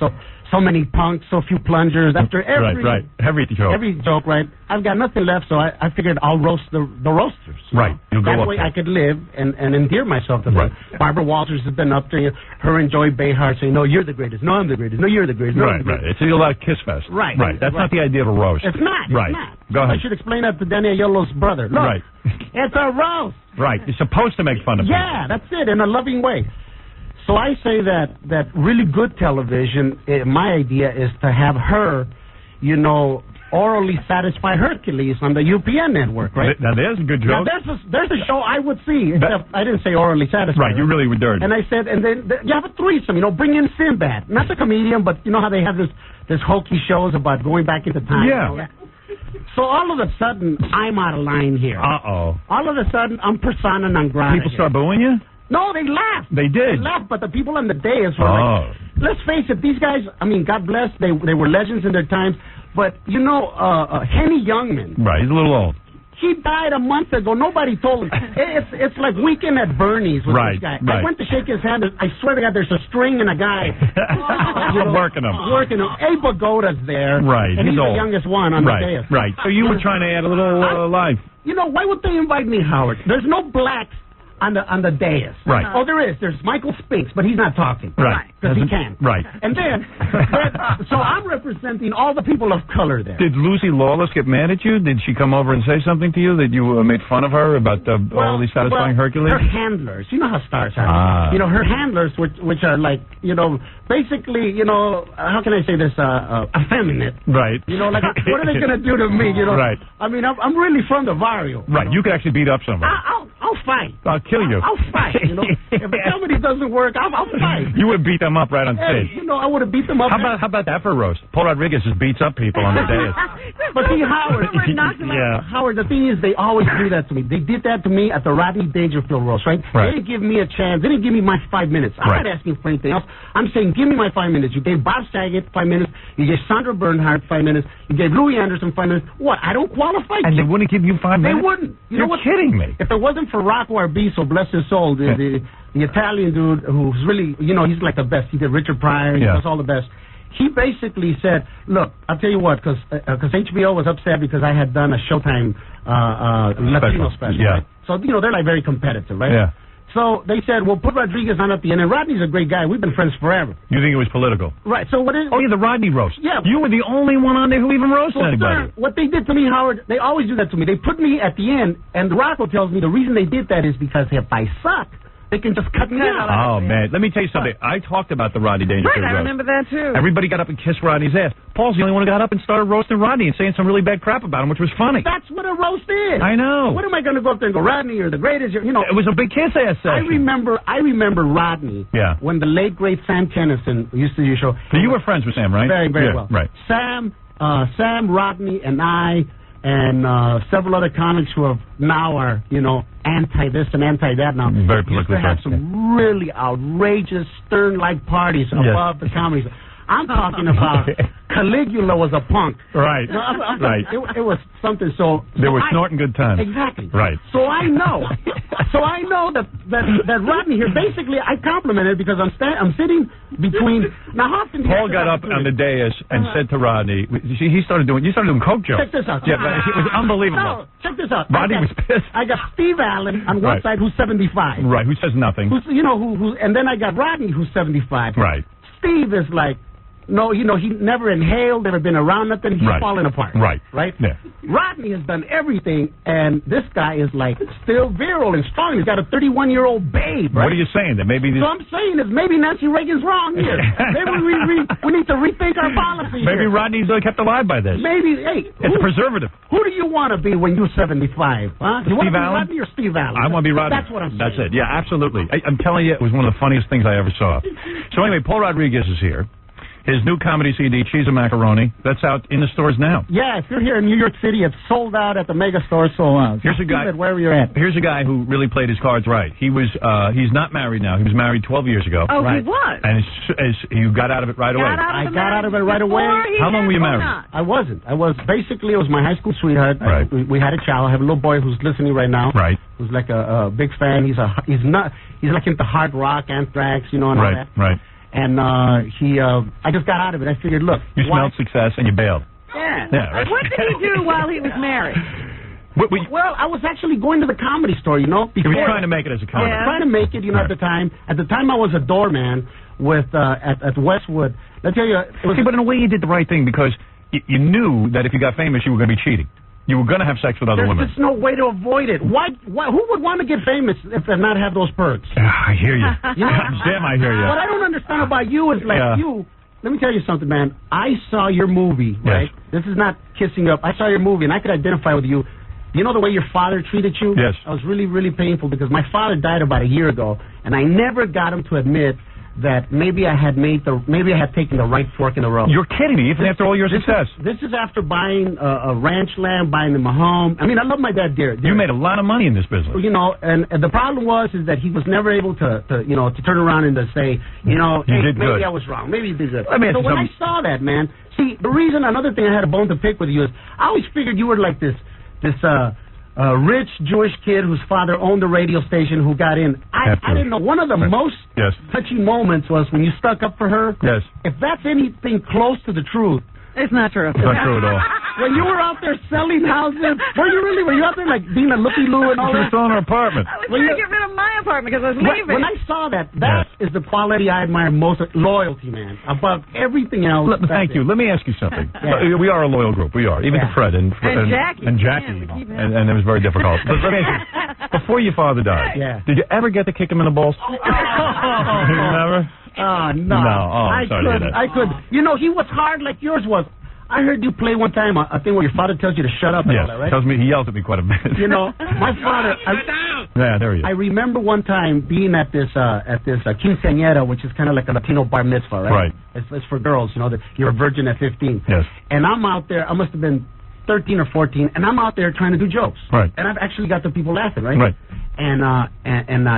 so many punks, so few plungers, after every... Right. Every joke. Every joke, right? I've got nothing left, so I figured I'll roast the roasters. Right. You'll go That up way there. I could live and endear myself to them. Right. Barbara Walters has been up there, her and Joy Behar saying, no, you're the greatest. No, I'm the greatest. No, you're the greatest. No, I'm Right, the right. greatest. It's a lot of kiss fest. Right. Right. That's not the idea of a roast. It's not. Right. It's not. Go ahead. I should explain that to Danny Aiello's brother. Look, Right. it's a roast. Right. You're supposed to make fun of people. Yeah, that's it, in a loving way. So I say that really good television, my idea is to have her, you know, orally satisfy Hercules on the UPN network, right? Now, there's a good Now, joke. there's a show I would see, except I didn't say orally satisfy. Right. You really were dirty. And I said, and then you have a threesome, you know, bring in Sinbad. Not the comedian, but you know how they have this hokey shows about going back into time. Yeah. You know? So all of a sudden, I'm out of line here. Uh-oh. All of a sudden, I'm persona non grata. People start booing you? No, they laughed. They did. They laughed, but the people on the dais were like, let's face it, these guys, I mean, God bless, they were legends in their times, but, you know, Henny Youngman. Right, he's a little old. He died a month ago. Nobody told him. It's like Weekend at Bernie's with this guy. Right. I went to shake his hand. I swear to God, there's a string and a guy. Working him. Working him. Abe Pagoda's there. Right, And he's old. the youngest one on the dais. Right. So you were trying to add a little life. You know, why would they invite me, Howard? There's no blacks on the dais. Right. Oh, there is. There's Michael Spinks, but he's not talking. Right. Because he can. Right. And then, so I'm representing all the people of color there. Did Lucy Lawless get mad at you? Did she come over and say something to you that you made fun of her about all these satisfying Hercules? Her handlers. You know how stars are. Ah. You know, her handlers, which are like, you know, basically, you know, how can I say this, effeminate. Right. You know, like, what are they going to do to me, you know? Right. I mean, I'm really from the barrio. Right. You could actually beat up somebody. I'll fight. I'll kill you. I'll fight. You know, if the comedy doesn't work, I'll fight. You would beat them up right on stage. Hey, you know, I would have beat them up. How about that for a roast? Paul Rodriguez just beats up people on the dais. But see, Howard, Howard, the thing is, they always do that to me. They did that to me at the Rodney Dangerfield roast, right? They didn't give me a chance. They didn't give me my 5 minutes. I'm not asking for anything else. I'm saying, give me my 5 minutes. You gave Bob Saget 5 minutes. You gave Sandra Bernhardt 5 minutes. You gave Louis Anderson 5 minutes. What? I don't qualify. And they wouldn't give you 5 minutes? They wouldn't. You're kidding me. If it wasn't for Rocco Arbizo, bless his soul, the Italian dude who's really, you know, he's like the best. He did Richard Pryor. He does all the best. He basically said, look, I'll tell you what, because HBO was upset because I had done a Showtime Latino special. Yeah. Right? So, you know, they're like very competitive, right? Yeah. So they said, well, put Rodriguez on at the end. And Rodney's a great guy. We've been friends forever. You think it was political? Right. So what is... Oh, yeah, the Rodney roast. Yeah. You were the only one on there who even roasted anybody. Sir, what they did to me, Howard, they always do that to me. They put me at the end, and Rocco tells me the reason they did that is because if I suck, they can just cut me out. Oh, man. Let me tell you something. I talked about the Rodney Dangerfield roast. I remember that, too. Everybody got up and kissed Rodney's ass. Paul's the only one who got up and started roasting Rodney and saying some really bad crap about him, which was funny. That's what a roast is. I know. What am I going to go up there and go, Rodney, you're the greatest? You know, it was a big kiss-ass session. I remember Rodney when the late, great Sam Kinison used to do your show. So you were friends with Sam, right? Very, very well. Right. Sam, Rodney, and I, and several other comics who have now are, you know, anti-this and anti-that now. Very politically used to have some really outrageous, stern-like parties above the comedy. I'm talking about Caligula was a punk. Right. No, Right. It was something so... They were snorting good times. Exactly. Right. So I know that Rodney here, basically, I complimented because I'm sitting between... Now, how often... Paul got up on the dais and said to Rodney, you started doing coke jokes. Check this out. Yeah, but it was unbelievable. No, check this out. Rodney was pissed. I got Steve Allen on one side who's 75. Right, who says nothing. And then I got Rodney who's 75. Right. Steve is like... No, you know, he never inhaled, never been around nothing. He's falling apart. Right. Right? Yeah. Rodney has done everything, and this guy is, like, still virile and strong. He's got a 31-year-old babe, right? What are you saying? That maybe... So I'm saying is maybe Nancy Reagan's wrong here. Maybe we need to rethink our policy Maybe here. Rodney's kept alive by this. Maybe, hey... It's a preservative. Who do you want to be when you're 75, huh? You want to be Allen? Rodney or Steve Allen? I want to be Rodney. That's what I'm saying. That's it. Yeah, absolutely. I'm telling you, it was one of the funniest things I ever saw. So anyway, Paul Rodriguez is here. His new comedy CD, Cheese and Macaroni, that's out in the stores now. Yeah, if you're here in New York City, it's sold out at the mega store. So here's a guy wherever you're at. Here's a guy who really played his cards right. He was he's not married now. He was married 12 years ago. Oh, right. he was. And you got out of it right away. I got out of it right away. How long were you married? I wasn't. I was basically it was my high school sweetheart. Right. We had a child. I have a little boy who's listening right now. Right. Who's like a big fan. He's like into hard rock, Anthrax, you know, and all that. Right. And I just got out of it. I figured, look, you smelled success and you bailed. Yeah. Right. What did he do while he was married? Well, I was actually going to the comedy store, you know. He was trying to make it as a comic. I was trying to make it, you know, at the time. At the time, I was a doorman at Westwood. Let's tell you, but in a way, you did the right thing because you knew that if you got famous, you were going to be cheating. You were going to have sex with other women. There's no way to avoid it. Why? Who would want to get famous if they not have those perks? I hear you. Damn, I hear you. What I don't understand about you is like you. Let me tell you something, man. I saw your movie, right? This is not kissing up. I saw your movie, and I could identify with you. You know the way your father treated you? Yes. I was really, really painful because my father died about a year ago, and I never got him to admit that maybe I had taken the right fork in the road. You're kidding me, even after all your success. This is after buying a ranch land, buying him a home. I mean, I love my dad dear. You made a lot of money in this business. You know, and the problem is that he was never able to turn around and to say, you know, hey, maybe I was wrong. Maybe you did good. So when I saw that, man, see, another thing I had a bone to pick with you is I always figured you were like this rich Jewish kid whose father owned a radio station who got in. I didn't know. One of the most touching moments was when you stuck up for her. Yes. If that's anything close to the truth. It's not true. It's not true at all. When you were out there selling houses, were you out there like being a looky-loo and all that? She was selling her apartment. I was trying to get rid of my apartment because I was leaving. When I saw that is the quality I admire most. Loyalty, man. Above everything else. Thank you. Let me ask you something. We are a loyal group. We are. Even to Fred and Jackie. And it was very difficult. But let me ask you, before your father died, did you ever get to kick him in the balls? Never? Oh, no. No. Oh, I'm sorry to hear that. I could. You know, he was hard like yours was. I heard you play one time a thing where your father tells you to shut up and Yes, all that, right? tells me, he yells at me quite a bit. You know, my father... Yeah, there he is. I remember one time being at this quinceañera, which is kind of like a Latino bar mitzvah, right? Right. It's for girls, you know, that you're a virgin at 15. Yes. And I'm out there, I must have been 13 or 14, and I'm out there trying to do jokes. Right. And I've actually got the people laughing, right? Right. And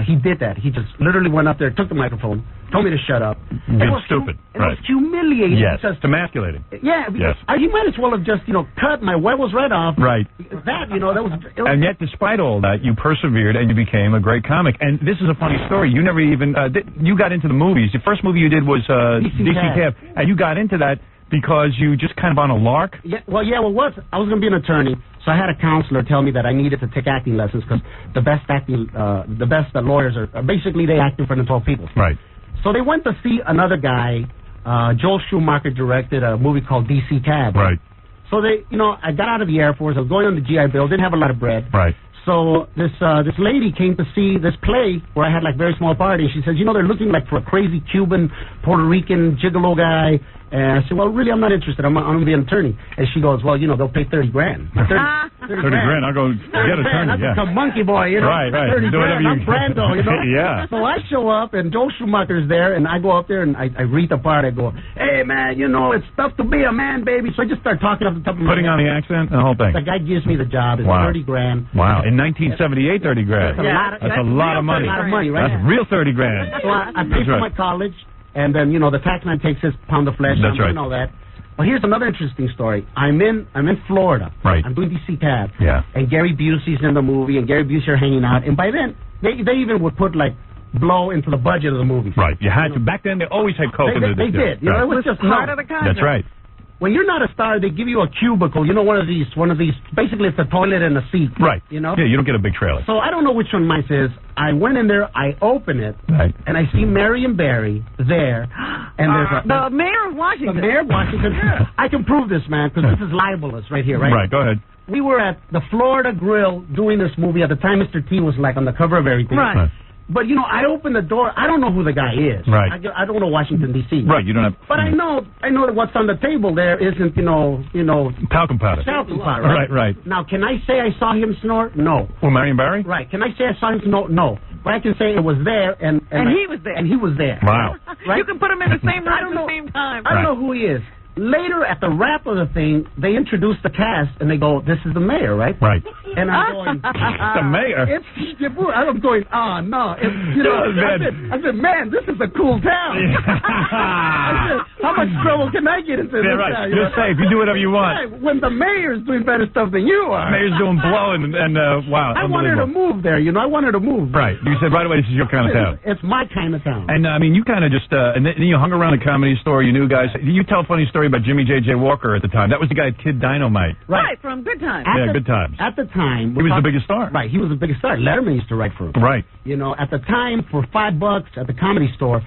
he did that. He just literally went up there, took the microphone, told me to shut up. It was stupid. It was humiliating. Yes, Because, it's emasculating. yeah, because Yes. he might as well have just, cut my huevos right off. Right. That, that was... And yet, despite all that, you persevered and you became a great comic. And this is a funny story. You never even... you got into the movies. The first movie you did was DC Cab. And you got into that because you just kind of on a lark? Yeah, well, I was going to be an attorney, so I had a counselor tell me that I needed to take acting lessons because the best lawyers are basically they act in front of 12 people. Right. So they went to see another guy. Joel Schumacher directed a movie called DC Cab. Right. So I got out of the Air Force. I was going on the GI Bill. Didn't have a lot of bread. Right. So this lady came to see this play where I had like very small party. She says, they're looking like for a crazy Cuban, Puerto Rican gigolo guy. And I said, well, really, I'm not interested. I'm going to be an attorney. And she goes, well, they'll pay $30,000. 30 grand. I'll go get an attorney. I'll Yeah. become Monkey Boy, Right. 30 Do whatever grand. I'm you Brando, Yeah. So I show up, and Joel Schumacher's there, and I go up there, and I read the part. I go, hey, man, it's tough to be a man, baby. So I just start talking off the top of my Putting head. on the accent and the whole thing. The guy gives me the job. It's Wow. 30 grand. Wow. In 1978, 30 grand. That's a lot of money. That's a lot of money, right? That's real 30 grand. So I pay for my college, and then, the taxman takes his pound of flesh. That's right. And all that. Well, here's another interesting story. I'm in Florida. Right. I'm doing DC Cab. Yeah. And Gary Busey's in the movie, and Gary Busey are hanging out. And by then, they even would put, blow into the budget of the movie. Right. You had to. Back then, they always had coke in the... They did. It was just part of the contract. That's right. When you're not a star, they give you a cubicle. One of these. Basically, it's a toilet and a seat. Right. Yeah, you don't get a big trailer. So I don't know which one mine is. I went in there, I open it, right. And I see Marion Barry there, and there's the mayor of Washington. The mayor of Washington. I can prove this, man, because this is libelous right here, right? Right. Go ahead. We were at the Florida Grill doing this movie. At the time, Mr. T was on the cover of everything. Right. But, I opened the door. I don't know who the guy is. Right. I don't know Washington, D.C. Right, you don't have... But I know that what's on the table there isn't, talcum powder. Talcum powder, right? Right. Now, can I say I saw him snort? No. Well, Marion Barry? Right. Can I say I saw him snort? No. But I can say it was there, and he was there. And he was there. Wow. Right? You can put him in the same room at the same time. I don't know who he is. Later, at the wrap of the thing, they introduce the cast, and they go, this is the mayor, right? Right. And I'm going, the mayor? I'm going, oh, no. I said, man, this is a cool town. I said, how much trouble can I get into this town? You're safe. You do whatever you want. Right. When the mayor's doing better stuff than you are. The mayor's doing blow and wow. I wanted to move there, I wanted to move. Right. You said right away, this is your kind of town. It's my kind of town. And, you kind of just, and then you hung around the Comedy Store, you knew guys. You tell a funny story about Jimmy J.J. Walker at the time. That was the guy at Kid Dynamite. Right, from Good Times. Good Times. At the time. He was the biggest star. Right, he was the biggest star. Letterman used to write for him. Right. At the time, for $5 at the Comedy Store,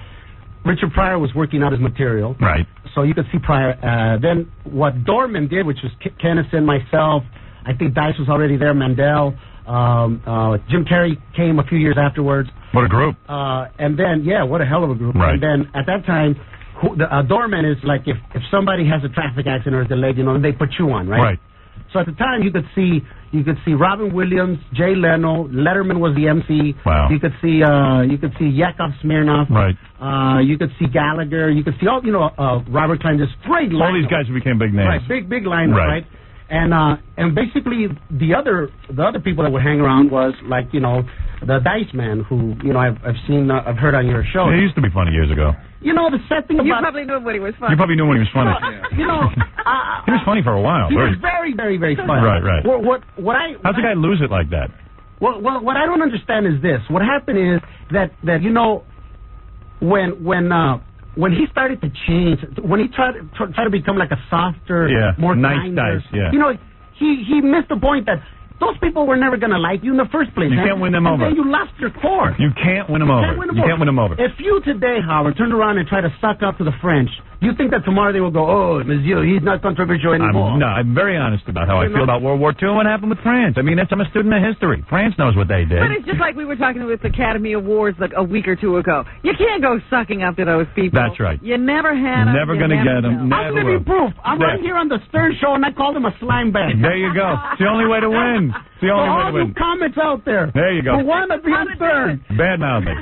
Richard Pryor was working out his material. Right. So you could see Pryor. Then what Dorman did, which was Kennison, myself, I think Dice was already there, Mandel, Jim Carrey came a few years afterwards. What a group. And then, what a hell of a group. Right. And then at that time, doorman is like if somebody has a traffic accident or is delayed, they put you on, right? Right. So at the time, you could see Robin Williams, Jay Leno, Letterman was the MC. Wow. You could see Yakov Smirnoff. Right. You could see Gallagher. You could see all Robert Klein. Just great lineup. All these guys who became big names. Right. Big lineup. Right. And basically the other people that would hang around was the Dice Man, who I've seen I've heard on your show. He used to be funny years ago. The sad thing about... You probably knew when he was funny. You probably knew when he was funny. he was funny for a while. He was very, very, very funny. Right. How's the guy lose it like that? Well, what I don't understand is this. What happened is that when he started to change, when he tried to become like a softer, more nice kinder, Dice, yeah. He missed the point that those people were never going to like you in the first place. You can't win them over. And then you lost your core. You can't win them over. You can't win them over. If you today, Howard, turned around and tried to suck up to the French, you think that tomorrow they will go, oh, Monsieur, he's not controversial anymore? I'm very honest about how I feel about World War II and what happened with France. I mean, I'm a student of history. France knows what they did. But it's just like we were talking with Academy Awards like a week or two ago. You can't go sucking up to those people. That's right. You never had them. Never going to get them. I'm living proof. I'm right here on the Stern Show, and I called him a slime bag. There you go. It's the only way to win. It's the only way to win. All you comments out there. There you go. For one of the Stern. Bad mouthing.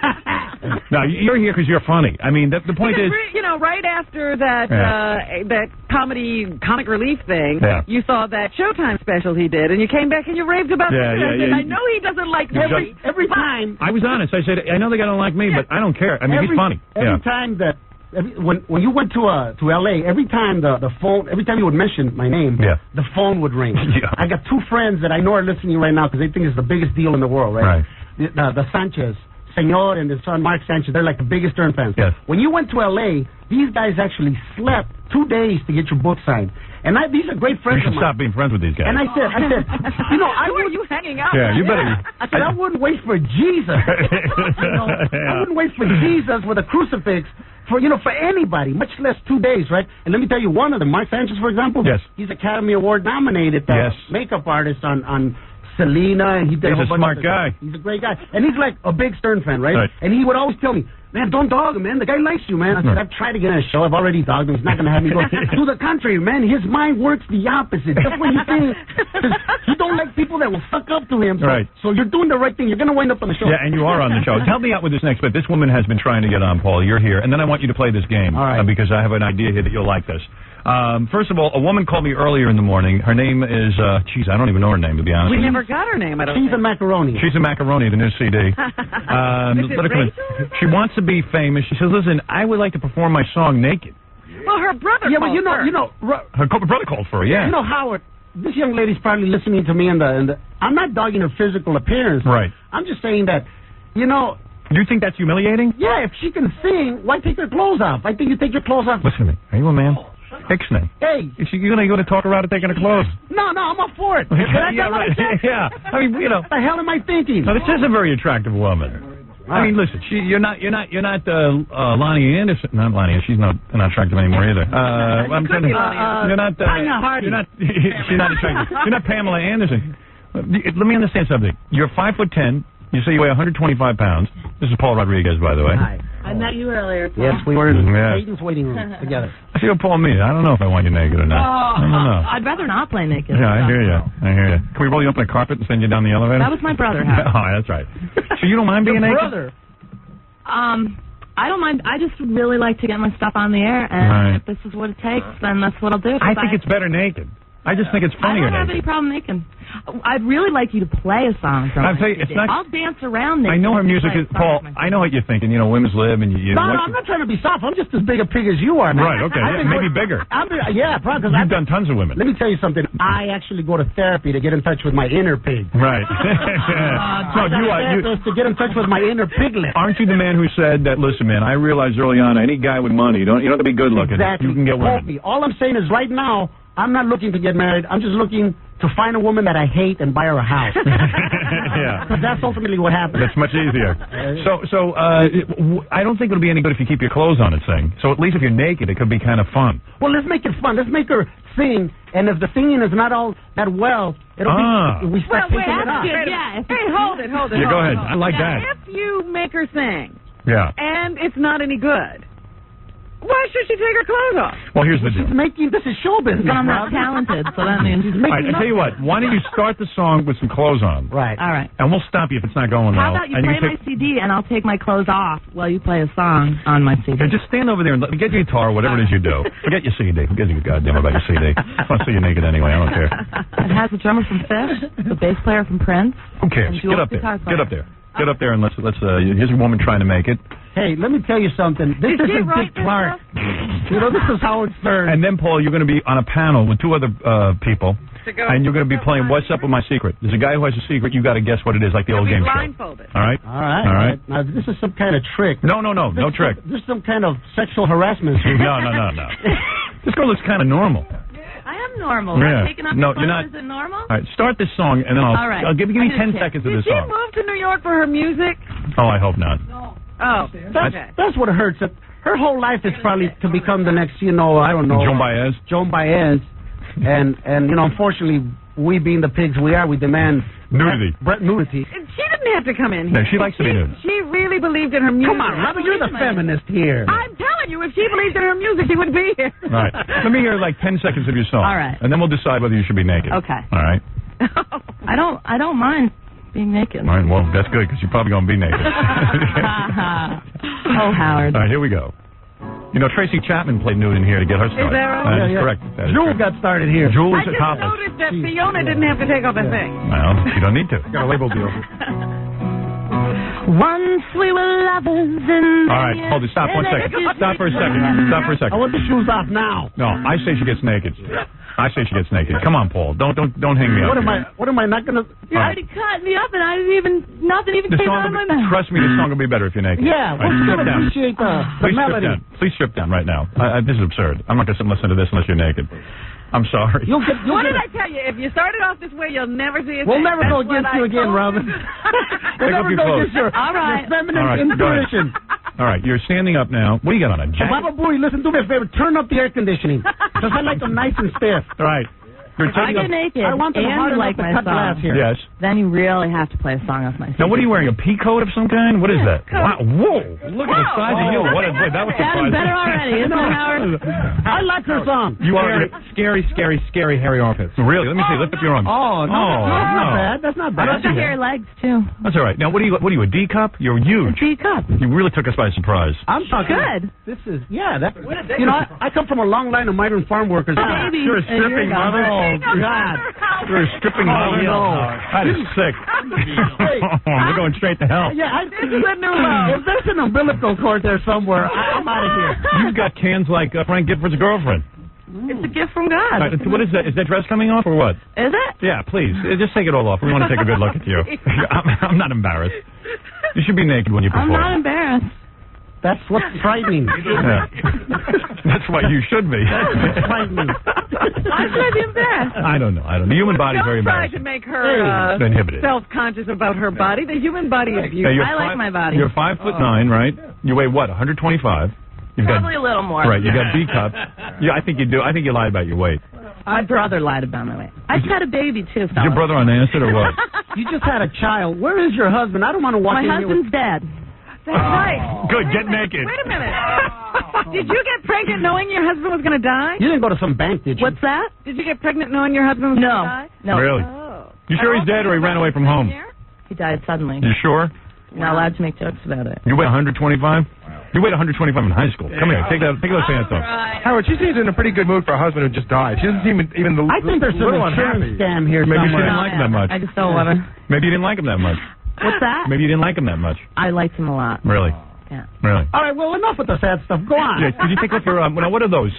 No, you're here because you're funny. I mean, the point is, you know, right after that that comic relief thing, you saw that Showtime special he did, and you came back and you raved about it. And I know he doesn't like me. Every time. I was honest. I said, I know they don't like me, but I don't care. I mean, he's funny. Every time that. When you went to L.A., every time the phone, every time you would mention my name, the phone would ring. I got two friends that I know are listening right now because they think it's the biggest deal in the world, right? The Sanchez, Senor and his son Mark Sanchez, they're like the biggest Stern fans. Yes. When you went to L.A., these guys actually slept 2 days to get your book signed. And these are greid friends of mine. You should stop being friends with these guys. And I said, you know, where are you hanging out? Yeah, you better. I said, I wouldn't wait for Jesus. I wouldn't wait for Jesus with a crucifix for anybody, much less 2 days, right? And let me tell you one of them, Mark Sanchez, for example. Yes. He's Academy Award nominated makeup artist on Selena, and he did he's a smart guy. He's a great guy, and he's like a big Stern fan, right? And he would always tell me, man, don't dog him, man. The guy likes you, man. I said, I've tried to get on a show. I've already dogged him. He's not going to have me go. To the contrary, man. His mind works the opposite. That's what you think. You don't like people that will suck up to him. So you're doing the right thing. You're going to wind up on the show. Yeah, and you are on the show. Help me out with this next bit. This woman has been trying to get on, Paul. You're here. And then I want you to play this game. All right. Because I have an idea here that you'll like this. First of all, a woman called me earlier in the morning. Her name is, I don't even know her name, to be honest. We never got her name, I don't think. She's a Macaroni. She's a Macaroni, the new CD. She wants to be famous. She says, listen, I would like to perform my song naked. Well, her brother called her brother called for her, yeah. You know, Howard, this young lady's probably listening to me in the I'm not dogging her physical appearance. Right. I'm just saying that, Do you think that's humiliating? Yeah, if she can sing, why take her clothes off? I think you take your clothes off. Listen to me. Are you a man? Ixnay. Hey. You're going to talk her out of taking her clothes. No, I'm up for it. Yeah. I mean, What the hell am I thinking? No, this is a very attractive woman. I mean, listen, you're not Lonnie Anderson. Not Lonnie. She's not attractive anymore either. I'm telling you, you're not. She's not attractive. You're not Pamela Anderson. Let me understand something. You're 5'10". You say you weigh 125 pounds. This is Paul Rodriguez, by the way. Hi. I met you earlier, Paul. Yes, we were in Hayden's waiting room together. I see what Paul means. I don't know if I want you naked or not. I don't know. I'd rather not play naked. Yeah, I hear you. Can we roll you up in a carpet and send you down the elevator? That was my brother, Howard. Oh, that's right. So you don't mind being naked? Brother? I don't mind. I just would really like to get my stuff on the air, and if this is what it takes, then that's what I'll do. I think it's better naked. I just think it's funnier. I don't have any problem naked. I'd really like you to play a song. I'll tell you, it's not. I'll dance around naked. I know her music is Paul. I know what you're thinking. Women's lib and you. No, I'm not trying to be soft. I'm just as big a pig as you are, man. Right. Okay. Maybe bigger. Yeah, probably. You've done tons of women. Let me tell you something. I actually go to therapy to get in touch with my inner pig. Right. No, you are. To get in touch with my inner piglet. Aren't you the man who said that? Listen, man, I realized early on, any guy with money, you don't have to be good looking. Exactly. You can get women. All I'm saying is, right now, I'm not looking to get married. I'm just looking to find a woman that I hate and buy her a house. Yeah. Because that's ultimately what happens. That's much easier. So I don't think it'll be any good if you keep your clothes on and sing. So at least if you're naked, it could be kind of fun. Well, let's make it fun. Let's make her sing, and if the singing is not all that well, it'll be, we start taking it off. Hey, hold it. Yeah, go ahead. I like that. If you make her sing, and it's not any good, why should she take her clothes off? Well, here's the deal. This is show business. But I'm not talented, so that means she's making. All right, I tell you what. Why don't you start the song with some clothes on? Right. All right. And we'll stop you if it's not going well. How about you play my CD and I'll take my clothes off while you play a song on my CD? Okay, just stand over there and get your guitar, whatever it is you do. Forget your CD. Forget your goddamn about your CD. I just want to see you naked anyway. I don't care. It has the drummer from Fish, the bass player from Prince. Who cares? Get up there. Get up there. Get up there and let's. Here's a woman trying to make it. Hey, let me tell you something. This isn't Dick Clark. This is Howard Stern. And then, Paul, you're going to be on a panel with two other people, and you're going to be playing What's Up With My Secret. There's a guy who has a secret. You got to guess what it is, like the old game show. Blindfolded. All right? All right. Now, this is some kind of trick. No trick. This is some kind of sexual harassment. No. This girl looks kind of normal. I am normal. Yeah. I'm taking off No, your you're clothes. not. Is it normal? All right, start this song, and then I'll give me 10 seconds of this song. Did she move to New York for her music? Oh, I hope not. Oh, okay. That's what hurts. her whole life is probably to become the next, I don't know. Joan Baez? Joan Baez. And unfortunately, we being the pigs we are, we demand nudity. Nudity. She didn't have to come in. No, she likes to be nude. She really believed in her music. Come on, Robert, you're the feminist here. I'm telling you, if she believed in her music, she would be here. All right. Let me hear like 10 seconds of your song. All right. And then we'll decide whether you should be naked. Okay. All right. I don't mind being naked. All right. Well, that's good because you're probably going to be naked. Oh, Howard. All right. Here we go. Tracy Chapman played nude in here to get her started. Is that right? That is correct. Jewel got started here. Jewel I was just accomplished. noticed that Fiona didn't have to take off a thing. Well, you don't need to. Got a label deal. Once we were lovers in All right, hold it. Stop 1 second. Stop for a second. Stop for a second. I want the shoes off now. No, I say she gets naked. I say she gets naked. Come on, Paul. Don't hang me up. What am I not gonna? You already cut me up, and nothing even came out of my mouth. Trust me, the song will be better if you're naked. Yeah, All right, strip down. appreciate the Please melody. strip down. Please strip down right now. This is absurd. I'm not going to listen to this unless you're naked. I'm sorry. What did I tell you? If you started off this way, you'll never see it. We'll never go against you again, Robin. We'll never go against your feminine intuition. All right, you're standing up now. What do you got on a jacket? Baba Booey, listen to me a favor. Turn up the air conditioning. Because I like them nice and stiff. All right. If I get naked I want them hard and you like enough to my cut glass song, here. Yes. then you really have to play a song off my CD. Now, what are you wearing? A pea coat of some kind? What is that? Wow. Whoa. Look at the size of you. That was surprising. Better already, isn't it, Howard? I like her song. You are scary, hairy armpits. Really? Let me see. Lift up your arms. Oh, no, that's not bad. That's not bad. I got hairy legs, too. That's all right. Now, what are you, a D cup? You're huge. D cup. You really took us by surprise. I'm talking. Good. This is, I come from a long line of migrant farm workers. Baby. You're a stripping mother. Oh, God. You're a stripping mother. no. That is sick. We're going straight to hell. Yeah, this is a new love. If there's an umbilical cord there somewhere, I'm out of here. You've got cans like Frank Gifford's girlfriend. It's a gift from God. What is that? Is that dress coming off or what? Is it? Yeah, please. Just take it all off. We want to take a good look at you. I'm not embarrassed. You should be naked when you perform. I'm not embarrassed. That's what's frightening. Yeah. That's why you should be. That's frightening. Why should I be embarrassed? I don't know. The human body is very Don't try embarrassing. to make her inhibited. self-conscious about her body. The human body is beautiful. Hey, I like my body. You're 5'9", right? You weigh what? 125. Probably a little more. Right. You got B cup. Yeah, I think you do. I think you lied about your weight. My brother lied about my weight. I just had a baby too. Is your brother on acid or what? You just had a child. Where is your husband? I don't want to walk My in here with... husband's dead. That's right. Good. Get naked. Wait a minute. Did you get pregnant knowing your husband was going to die? You didn't go to some bank, did you? What's that? Did you get pregnant knowing your husband was going to die? No. Really? Oh. You sure he's dead or he ran away from home? He died suddenly. You sure? You're not allowed to make jokes about it. You weigh 125? You weighed 125 in high school. Come here. Take those pants off. Howard, she seems in a pretty good mood for a husband who just died. She doesn't seem even the I think there's some little insurance unhappy. scam here Maybe she somewhere. didn't like him that much. I just don't want to. Maybe you didn't like him that much. What's that? Maybe you didn't like him that much. I liked him a lot. Really? Yeah. Really? All right, well, enough with the sad stuff. Go on. Yeah, could you take off your... now, what are those?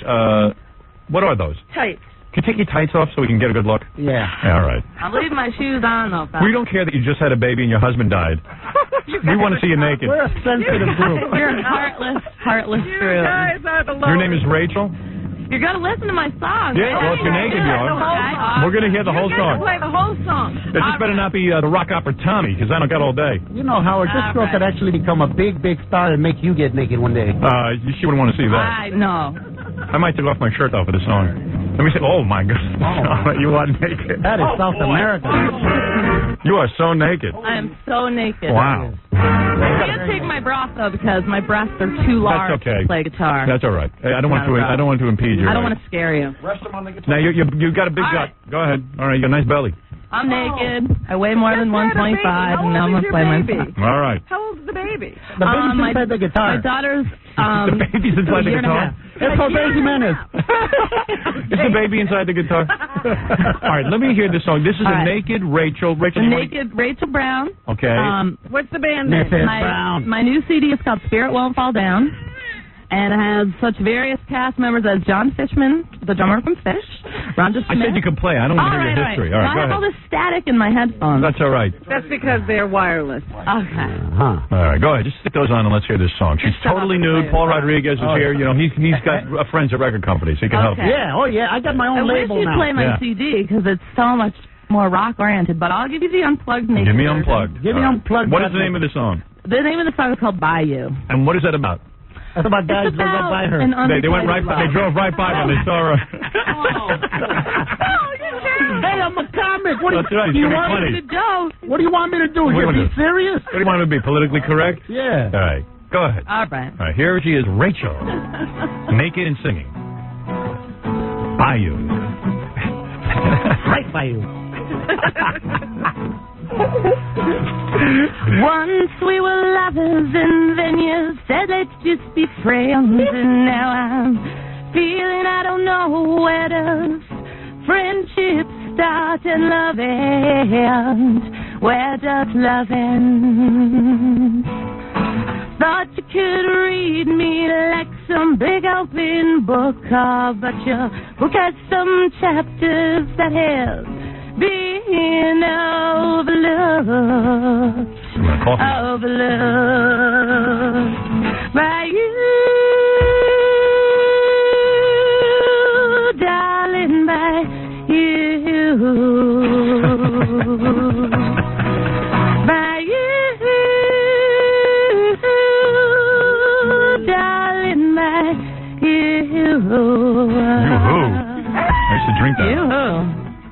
What are those? Tights. Can you take your tights off so we can get a good look? Yeah. All right. I'm leaving my shoes on, though. We don't care that you just had a baby and your husband died. We want to see you naked. We're a sensitive group. You're heartless You guys are the Your name is Rachel? You're going to listen to my song. Yeah, well, if you're naked, you are. We're going to hear the whole song. Play the whole song. It just better not be the rock opera Tommy, because I don't got all day. You know, Howard, this girl could actually become a big, big star and make you get naked one day. She wouldn't want to see that. I know. I might take off my shirt off for the song. Let me say, oh my God. Oh. You are naked. That is South America. You are so naked. I am so naked. Wow. I can't take my bra off, though, because my breasts are too large That's okay. to play guitar. That's all right. Hey, I don't want to impede you. I don't want to scare you. Now, you got a big gut. Go ahead. All right, you got a nice belly. I'm naked. I weigh more than 125, and now I'm going to play my song. All right. How old's the baby? The baby's inside the guitar. My daughter's... the baby's inside the guitar? It's Jose Jimenez. Is the baby inside the guitar? All right, let me hear this song. This is a naked Rachel. Naked Rachel Brown. Okay. What's the band name? My new CD is called Spirit Won't Fall Down. And it has such various cast members as John Fishman, the drummer from Fish, Rhonda Smith. I said you could play. I don't want to hear your history. All right, I have all this static in my headphones. That's all right. That's because they're wireless. Okay. All right, go ahead. Just stick those on and let's hear this song. She's totally nude. Paul Rodriguez is here. You know, he's got friends at record companies. He can help you. Yeah, I got my own label now. I wish you'd play my CD because it's so much more rock-oriented, but I'll give you the unplugged naked Give me version. unplugged. Give me unplugged. What is the name of the song? The name of the song is called Bayou. And what is that about? That's about guys that went by her. They went right by. They drove right by when they saw her. Hey, I'm a comic. What That's right. do you It's want funny. me to do? What do you want me to do? What do you Here, want be to do? serious? What do you want me to be? Politically correct? Yeah. All right. Go ahead. All right. All right. Here she is, Rachel, naked and singing. Bayou. Right by you. Once we were lovers and then you said let's just be friends, and now I'm feeling I don't know where does friendship start and love end. Where does love end? Thought you could read me like some big open book, but your book has some chapters that have been overlooked. Overlooked by you, darling, by you. By you, darling, by you. Yoo-hoo. I used to drink that. Yoo-hoo.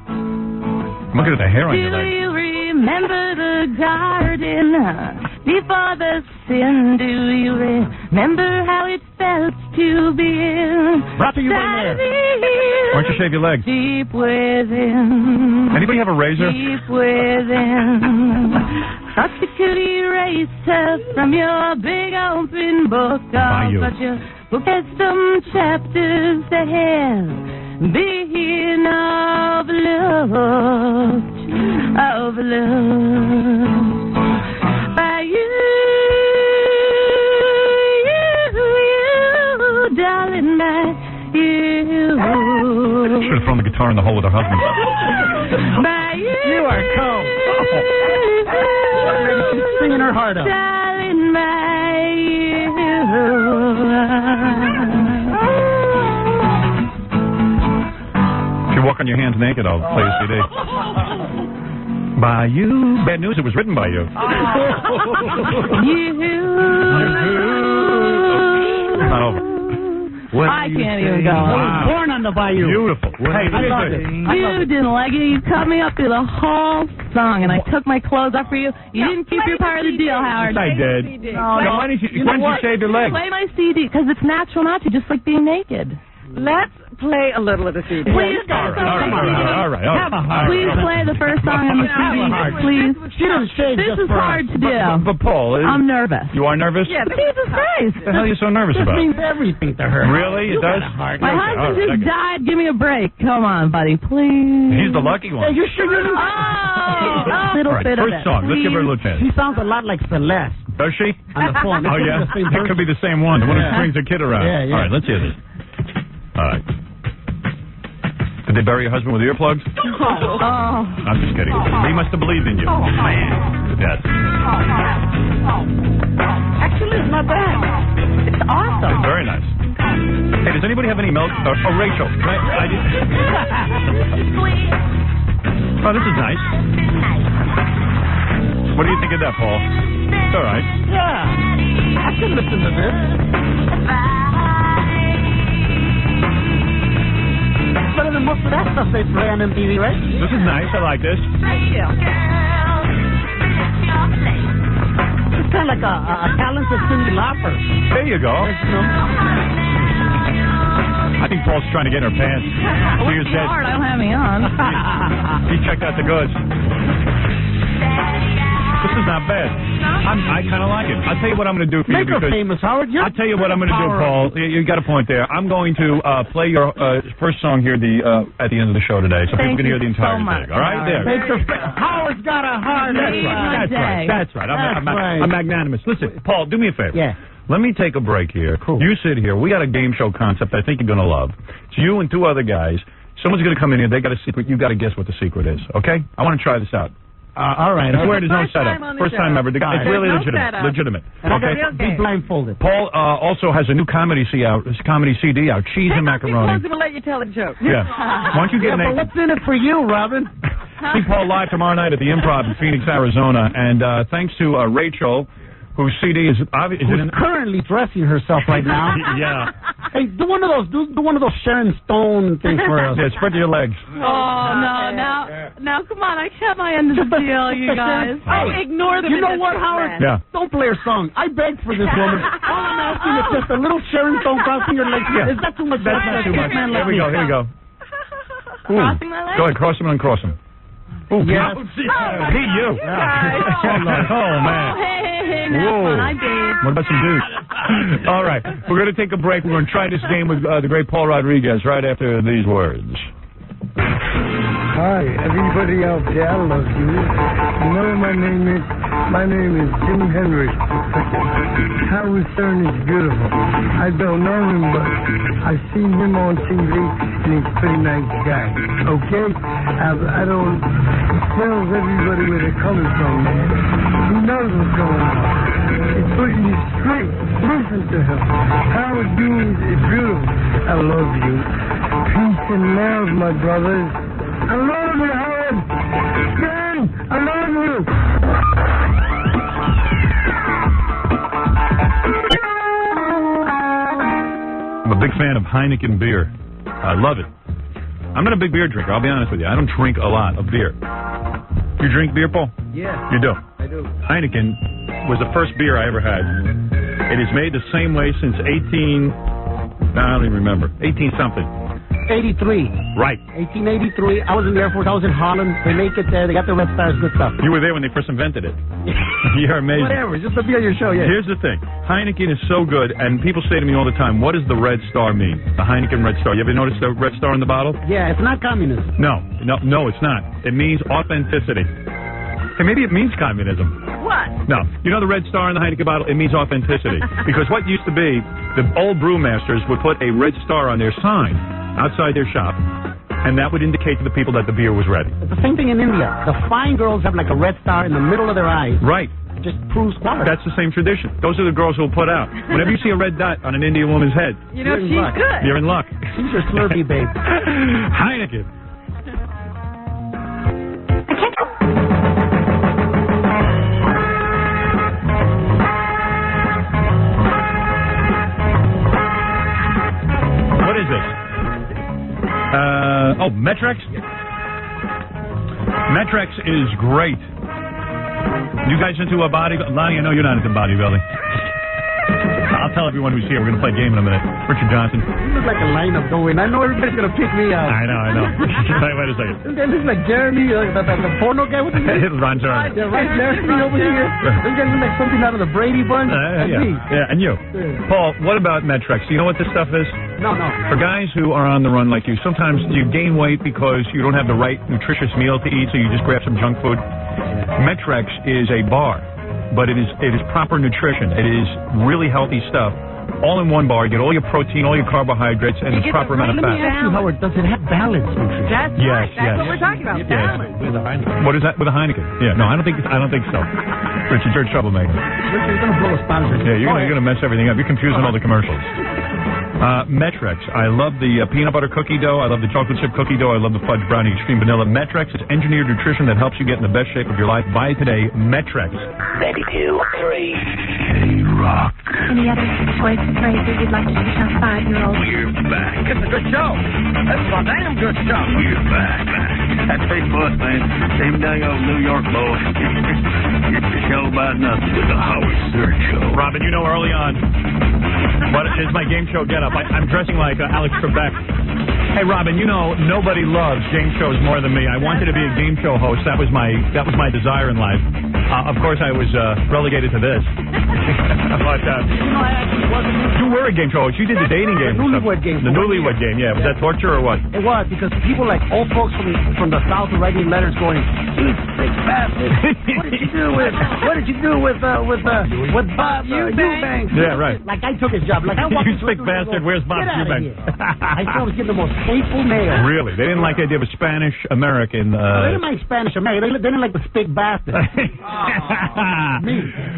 I'm looking at the hair on your Do leg. you remember the garden before the sin? Do you remember how it felt to be in? Brought to you by Why don't you shave your legs? Deep within. Anybody have a razor? Deep within. Thought you could erase her from your big open book, but your book has some chapters that have been overlooked. Overlooked by you, darling, by you. Should have thrown the guitar in the hole with her husband. By you are cold. She's singing her heart out. Darling, by you. If you walk on your hands naked, I'll play a CD. By you. Bad news, it was written by you. Not over. I can't even go. I was born on the bayou. Beautiful. Hey, I loved it. You didn't like it. You cut me up through the whole song, and I took my clothes off for you. You didn't keep your part of the deal, Howard. Yes, I did. No, Why didn't you shave your legs? Play my CD, because it's natural not to, just like being naked. Let's play a little of the CD. Please, All right. Please play the first song on the CD, please. She doesn't shave This just is for hard us. to do. But Paul, I'm nervous. You are nervous? Yeah, Jesus Christ. What the hell are you so nervous This about? means everything to her. Really? It does? My husband just died. Give me a break. Come on, buddy, please. He's the lucky one. Hey, you sure you're Little All right, bit of first it. song. Let's give her a little chance. She sounds a lot like Celeste. Does she? On the phone. Oh, yeah? It could be the same one. The one who brings a kid around. Yeah. All right, let's hear this. All right. Did they bury your husband with earplugs? Oh. I'm just kidding. He must have believed in you. Man. Yes. Actually, it's not bad. It's awesome. It's very nice. Hey, does anybody have any milk? Oh, Rachel. Oh, this is nice. What do you think of that, Paul? It's all right. Yeah. I can listen to this. It's better than most of that stuff they play on MTV, right? This is nice. I like this. It's kind of like a talented Cyndi Lauper. There you go. I think Paul's trying to get in her pants. She was dead. Hard, I don't have me on. He checked out the goods. This is not bad. I kind of like it. I'll tell you what I'm going to do for Make you. her famous, Howard. I'll tell you what I'm going to do, Paul. You got a point there. I'm going to play your first song here at the end of the show today, so people can hear the entire thing. All right, there. Howard's got a heart. That's right. I'm magnanimous. Listen, Paul, do me a favor. Yeah. Let me take a break here. Cool. You sit here. We got a game show concept I think you're going to love. It's you and two other guys. Someone's going to come in here. They got a secret. You got to guess what the secret is, okay? I want to try this out. All right. I swear there's no setup. First time ever. It's really legitimate. And Okay. Be blindfolded. Paul also has a new comedy CD out, Cheese and Macaroni. He's going to let you tell a joke. Yeah. Why don't you get but what's in it for you, Robin? See Paul live tomorrow night at the Improv in Phoenix, Arizona. And thanks to Rachel, whose CD is obvious. Who's currently dressing herself right now. Yeah. Hey, do one of those Sharon Stone things for us. Yeah, spread your legs. Oh, no, now, come on, I kept my end of the deal, you guys. I'll ignore them. You know what, Howard? Yeah. Don't play her song. I begged for this woman. All I'm asking is just a little Sharon Stone crossing your legs. Yeah. Is that too much? That's not too much. Here we go. Crossing my legs? Go ahead, cross them and uncross them. Oh, yes. Hey, you. Oh, man. Hey, now, Whoa. I did. What about some dudes? All right, we're going to take a break. We're going to try this game with the great Paul Rodriguez right after these words. Hi, everybody out there, I love you. You know my name is Jim Henry. Howard Stern is beautiful. I don't know him, but I've seen him on TV, and he's a pretty nice guy. Okay? I don't... He tells everybody where they're coming from, man. He knows what's going on. He's putting you straight. Listen to him. Howard Dean is beautiful. I love you. Peace and love, my brothers. I love you, Howard. Stern, I love you. I'm a big fan of Heineken beer. I love it. I'm not a big beer drinker, I'll be honest with you. I don't drink a lot of beer. You drink beer, Paul? Yeah. You do? I do. Heineken was the first beer I ever had. It is made the same way since I don't even remember. 18-something. 83. Right. 1883. I was in the Air Force. I was in Holland. They make it there. They got the Red Stars. Good stuff. You were there when they first invented it. You're amazing. Whatever. Just to be on your show, yeah. Here's the thing. Heineken is so good, and people say to me all the time, what does the Red Star mean? The Heineken Red Star. You ever notice the Red Star in the bottle? Yeah, it's not communism. No, it's not. It means authenticity. Hey, maybe it means communism. What? No. You know the Red Star in the Heineken bottle? It means authenticity. Because what used to be, the old brewmasters would put a Red Star on their sign outside their shop, and that would indicate to the people that the beer was ready. It's the same thing in India. The fine girls have like a red star in the middle of their eyes. Right. It just proves quality. That's the same tradition. Those are the girls who will put out. Whenever you see a red dot on an Indian woman's head, You know, she's good. you're in luck. She's your Slurpee babe. Heineken. What is this? Metrex? Metrex is great. You guys into a Lonnie, I know you're not into bodybuilding. I'll tell everyone who's here. We're going to play a game in a minute. Richard Johnson. You look like a lineup going. I know everybody's going to pick me out. I know. Wait a second. This guy looks like Jeremy, the porno guy. What's his name? Ron Jeremy. Yeah, right, Jeremy over here. This guy looks like something out of the Brady Bunch. Yeah, and you. Paul, what about Metrex? Do you know what this stuff is? No. For guys who are on the run like you, sometimes you gain weight because you don't have the right nutritious meal to eat, so you just grab some junk food. Metrex is a bar, but it is proper nutrition. It is really healthy stuff. All in one bar. You get all your protein, all your carbohydrates, and the proper amount of fat. Let me ask you, Howard, does it have balance nutrition? That's Yes, right. That's yes. what we're talking about. Yes. Balance. With a Heineken. What is that with a Heineken? Yeah, no, I don't think so. Richard, you're a troublemaker. Richard, you're going to blow a sponsor. Yeah, you're going to mess everything up. You're confusing all the commercials. Metrex. I love the peanut butter cookie dough. I love the chocolate chip cookie dough. I love the fudge brownie extreme vanilla. Metrex is engineered nutrition that helps you get in the best shape of your life. Buy it today. Metrex. 92, 3. Rock. Any other voice phrases you'd like to do to 5-year-olds? We're back. It's a good show. That's a damn good show. We're back. That's big boss, man. Same dang old New York boy. Get the show about nothing. The Howard Stern Show. Robin, you know early on, what is my game show getup? I'm dressing like Alex Trebek. Hey, Robin, you know nobody loves game shows more than me. I wanted to be a game show host. That was my desire in life. Of course, I was relegated to this. But I actually wasn't. you were a game show host. You did the dating game. The newlywed game. The newlywed game. Yeah. Was that torture or what? It was, because people like old folks from the South were writing letters going, "You big bastard! What did you do with Bob Eubanks?" Yeah, right. Like I took his job. Like I walked You into a sick studio and bastard. go, Where's Bob "Get outta Eubanks?" here." I thought I was getting the most hateful mail. Really? They didn't like the idea of a Spanish American. They didn't like Spanish American. They didn't like the big bastard.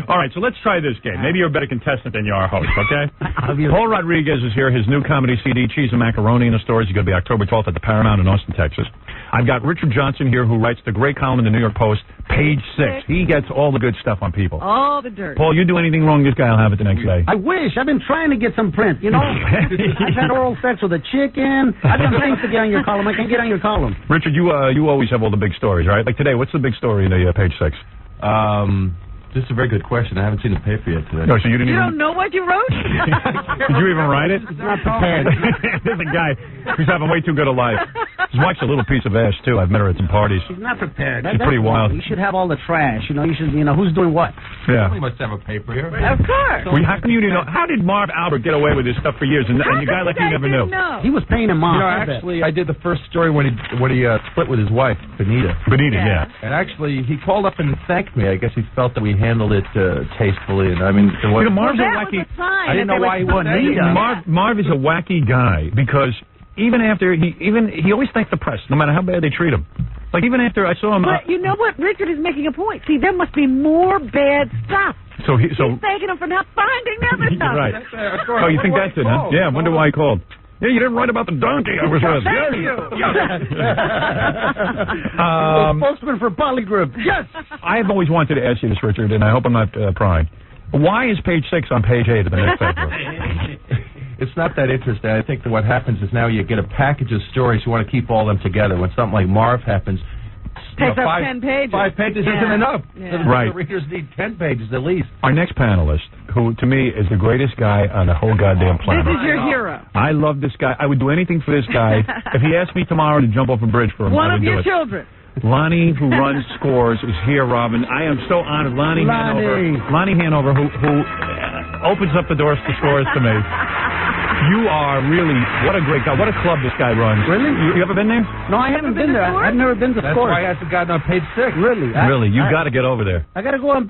All right, so let's try this game. Maybe you're a better contestant than you are host, okay? Paul Rodriguez is here. His new comedy CD, Cheese and Macaroni, in the stores. He's going to be October 12th at the Paramount in Austin, Texas. I've got Richard Johnson here, who writes the great column in the New York Post, page 6. He gets all the good stuff on people. All the dirt. Paul, you do anything wrong, this guy will have it the next day. I wish. I've been trying to get some print. You know, I've had oral sex with a chicken. I've done things to get on your column. I can't get on your column. Richard, you always have all the big stories, right? Like today, what's the big story in the page 6? This is a very good question. I haven't seen the paper yet today. No, so you didn't don't know what you wrote? Did you even write it? Not prepared. There's a guy who's having way too good a life. His wife's a little piece of ass, too. I've met her at some parties. She's not prepared. She's pretty wild. You should have all the trash. You know, who's doing what? Yeah. We must have a paper here. Of course. Well, how come you didn't know? How did Marv Albert get away with this stuff for years, and a guy like you never knew? He was paying him off. You know, actually, I did the first story when he split with his wife, Benita. Yeah. And actually, he called up and thanked me. I guess he felt that we handled it tastefully. And I mean, Marv's a wacky. I didn't know why he wouldn't. Marv is a wacky guy because even after he always thanks the press, no matter how bad they treat him. Like even after I saw him. But you know what? Richard is making a point. See, there must be more bad stuff. So he's thanking him for not finding the other stuff. Right. Oh, you think that's it, huh? Yeah. I wonder why he called. Yeah, you didn't write about the donkey I was with. Thank you. Spokesman for Polygroup. Yes. I have always wanted to ask you this, Richard, and I hope I'm not prying. Why is page 6 on page 8 of the next paper? It's not that interesting. I think that what happens is now you get a package of stories. You want to keep all them together. When something like Marv happens, Takes up 10 pages. 5 pages isn't enough. Yeah. Right. The readers need 10 pages at least. Our next panelist, who to me is the greatest guy on the whole goddamn planet. This is your hero. I love this guy. I would do anything for this guy. If he asked me tomorrow to jump off a bridge for him, One I would of do your it. children. Lonnie, who runs Scores, is here, Robin. I am so honored. Lonnie Hanover, who opens up the doors to Scores to me. You are really, what a great guy. What a club this guy runs. Really? You ever been there? No, I haven't been there. I've never been to That's Scores. why I hasn't gotten on page 6. Really? Really? You got to get over there. I got to go on,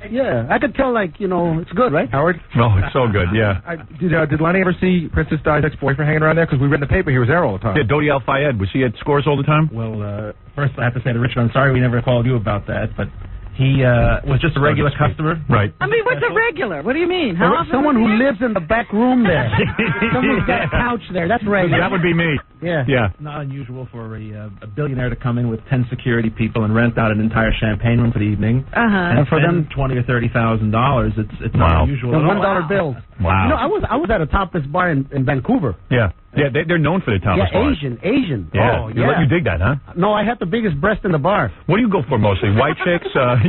yeah. I could tell, like, it's good, right? Howard? No, it's so good, yeah. Did Lonnie ever see Princess Di's ex-boyfriend hanging around there? Because we read in the paper he was there all the time. Yeah, Dodi Al-Fayed. Was he at Scores all the time? Well, first I have to say to Richard, I'm sorry we never called you about that, but he was just a regular customer. Right. I mean, what's a regular? What do you mean? How often Someone who lives in the back room there. Someone's got a couch there. That's regular. That would be me. Yeah. Yeah. Not unusual for a billionaire to come in with 10 security people and rent out an entire champagne room for the evening. Uh-huh. And for them, $20,000 or $30,000. It's not unusual. The at all. $1 bills. Wow. I was at a topless bar in Vancouver. Yeah. Yeah, they're known for their topless bars. Asian. Yeah. Oh, yeah. You dig that, huh? No, I had the biggest breast in the bar. What do you go for mostly? White chicks? What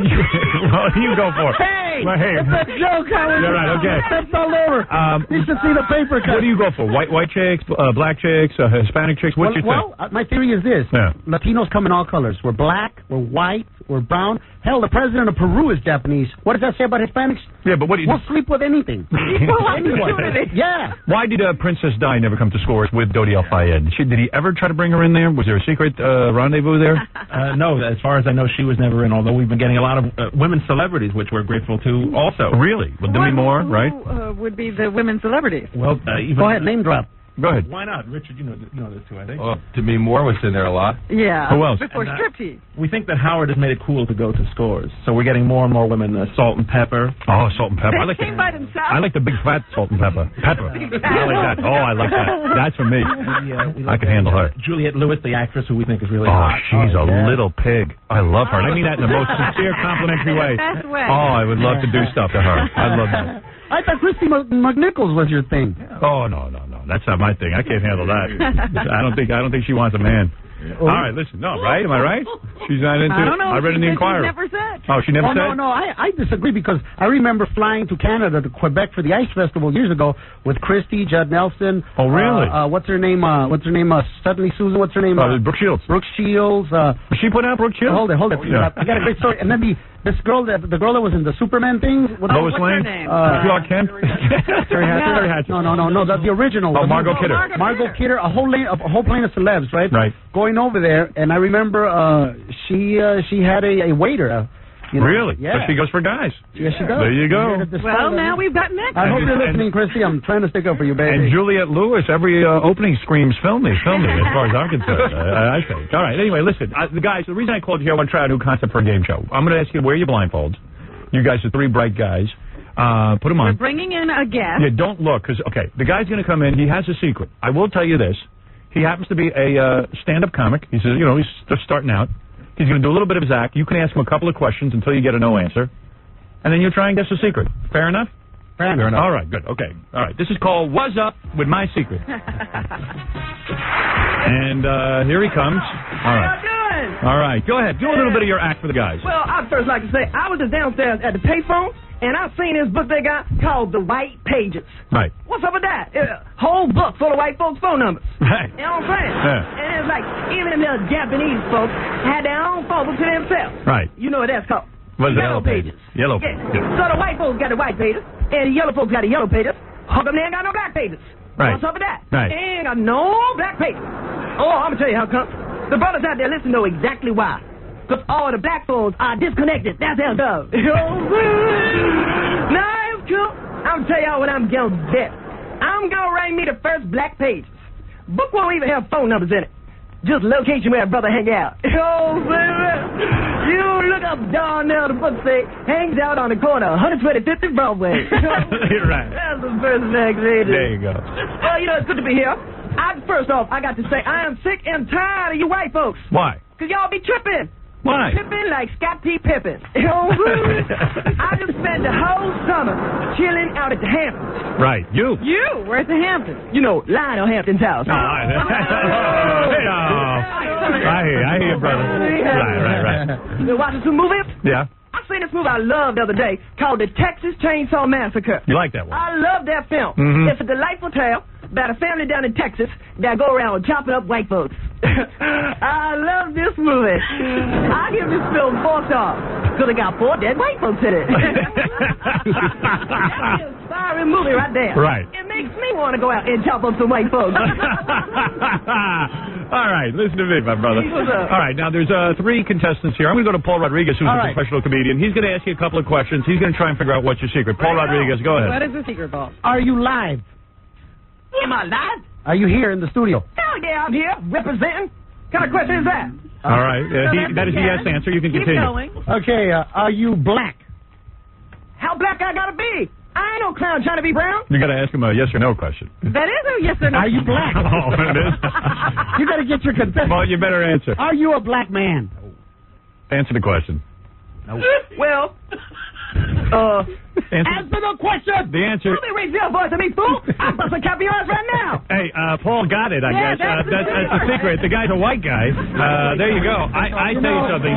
do you go for? Hey! Hey. It's a joke, Howard. You're right, okay. That's all over. You should see the paper cut. What do you go for? White chicks, black chicks, Hispanic chicks? What's your thing? My theory is this. Yeah. Latinos come in all colors. We're black, we're white, we're brown. Hell, the president of Peru is Japanese. What does that say about Hispanics? Yeah, but what do you... We'll sleep with anything. Anyone. Yeah. Why did Princess Di never come to Scores with Dodi Al-Fayed? Did he ever try to bring her in there? Was there a secret rendezvous there? No, as far as I know, she was never in, although we've been getting a lot of women celebrities, which we're grateful to also. Really? Well, Demi Moore, right? Who would be the women celebrities? Well, even... Go ahead, name drop. Go ahead. Why not? Richard, you know this too, I think. Well, Demi Moore was in there a lot. Yeah. Who else? Before striptease. We think that Howard has made it cool to go to Scores, so we're getting more and more women. Salt and Pepper. Oh, Salt and Pepper. They came by themselves. I like the big fat Salt and Pepper. I like that. Oh, I like that. That's for me. I can handle her. Juliette Lewis, the actress who we think is really Oh, hot. she's a little pig. I love her. And I mean that in the most sincere, complimentary way. Best way. Oh, I would love to do stuff to her. I love that. I thought Christy McNichols was your thing. Oh, no. That's not my thing. I can't handle that. I don't think she wants a man. All right, listen. No, right? Am I right? She's not into it. I don't know. I read in the Inquirer. She never said. Oh, she never said? No. I disagree because I remember flying to Canada, to Quebec for the Ice Festival years ago with Christy, Judd Nelson. Oh, really? What's her name? Suddenly Susan. What's her name? Brooke Shields. Brooke Shields. Was she put out Brooke Shields? Hold it. Yeah. I got a great story. And then the girl that was in the Superman thing. Lois Lane? Clark Kent? Terry Hatcher. No. The original. Oh, Margot Kidder. Margot Kidder. A whole plane of celebs, right? Right. Going over there, and I remember she had a waiter. Really? Yeah. So she goes for guys. Yes, she does. There you go. Well, now we've got next. I hope you're listening, Christy. I'm trying to stick up for you, baby. And Juliette Lewis, every opening screams, film me, as far as I'm concerned. I think. All right, anyway, listen. Guys, the reason I called you here, I want to try a new concept for a game show. I'm going to ask you to wear your blindfolds. You guys are three bright guys. Put them on. We're bringing in a guest. Yeah, don't look, because, okay, the guy's going to come in. He has a secret. I will tell you this. He happens to be a stand-up comic. He says, he's just starting out. He's going to do a little bit of his act. You can ask him a couple of questions until you get a no answer. And then you try and guess the secret. Fair enough? Fair enough. All right, good. Okay. All right. This is called What's Up with My Secret. And here he comes. All right. All right. Go ahead. Do a little bit of your act for the guys. Well, I'd first like to say, I was just downstairs at the payphone, and I seen this book they got called The White Pages. Right. What's up with that? Whole book full of white folks' phone numbers. Right. You know what I'm saying? Yeah. And it's like, even them little Japanese folks had their own phone book to themselves. Right. You know what that's called? What's it? Yellow pages. Yellow Yeah. pages. So the white folks got the white pages, and the yellow folks got the yellow pages. How come they ain't got no black pages? Right. What's up with that? Right. They ain't got no black pages. Oh, I'm gonna tell you how come. The brothers out there listen know exactly why. Because all the black folks are disconnected. That's how it goes. Nah, it's cool. I'm gonna tell y'all what I'm gonna bet. I'm gonna write me the first black pages. Book won't even have phone numbers in it. Just location where a brother hang out. Oh, baby. You look up down there, the book say, hangs out on the corner, 125th and Broadway. You're right. That's the first black pages. There you go. Well, it's good to be here. First off, I got to say, I am sick and tired of you white folks. Why? Because y'all be tripping. Why? Tripping like Scott P. Pippen. I just spent the whole summer chilling out at the Hamptons. Right. You? Where's the Hamptons? Lionel Hampton's house. Oh, I hear, brother. Right. You watching some movies? Yeah. I seen this movie I loved the other day called The Texas Chainsaw Massacre. You like that one? I love that film. Mhm. It's a delightful tale about a family down in Texas that go around chopping up white folks. I love this movie. I give this film 4 stars because it got 4 dead white folks in it. That's an inspiring movie right there. Right. It makes me want to go out and chop up some white folks. All right, listen to me, my brother. What's up? All right, now there's 3 contestants here. I'm going to go to Paul Rodriguez, who's a professional comedian. He's going to ask you a couple of questions. He's going to try and figure out what's your secret. Paul Rodriguez, go ahead. What is the secret, Paul? Are you live? Am I live? Are you here in the studio? Hell yeah, I'm here representing. What kind of question is that? All right, that is a yes answer. You can continue. Keep going. Okay, are you black? How black I gotta be? I ain't no clown trying to be brown. You got to ask him a yes or no question. That is a yes or no. Are you black? Oh, it is. You got to get your contestant. Well, you better answer. Are you a black man? Answer the question. Well, answer the question. The answer. Don't be raising your voice at me, fool. I'm supposed to cap your ass right now. Hey, Paul got it, I guess. That's the secret. The guy's a white guy. There you go. I tell you something.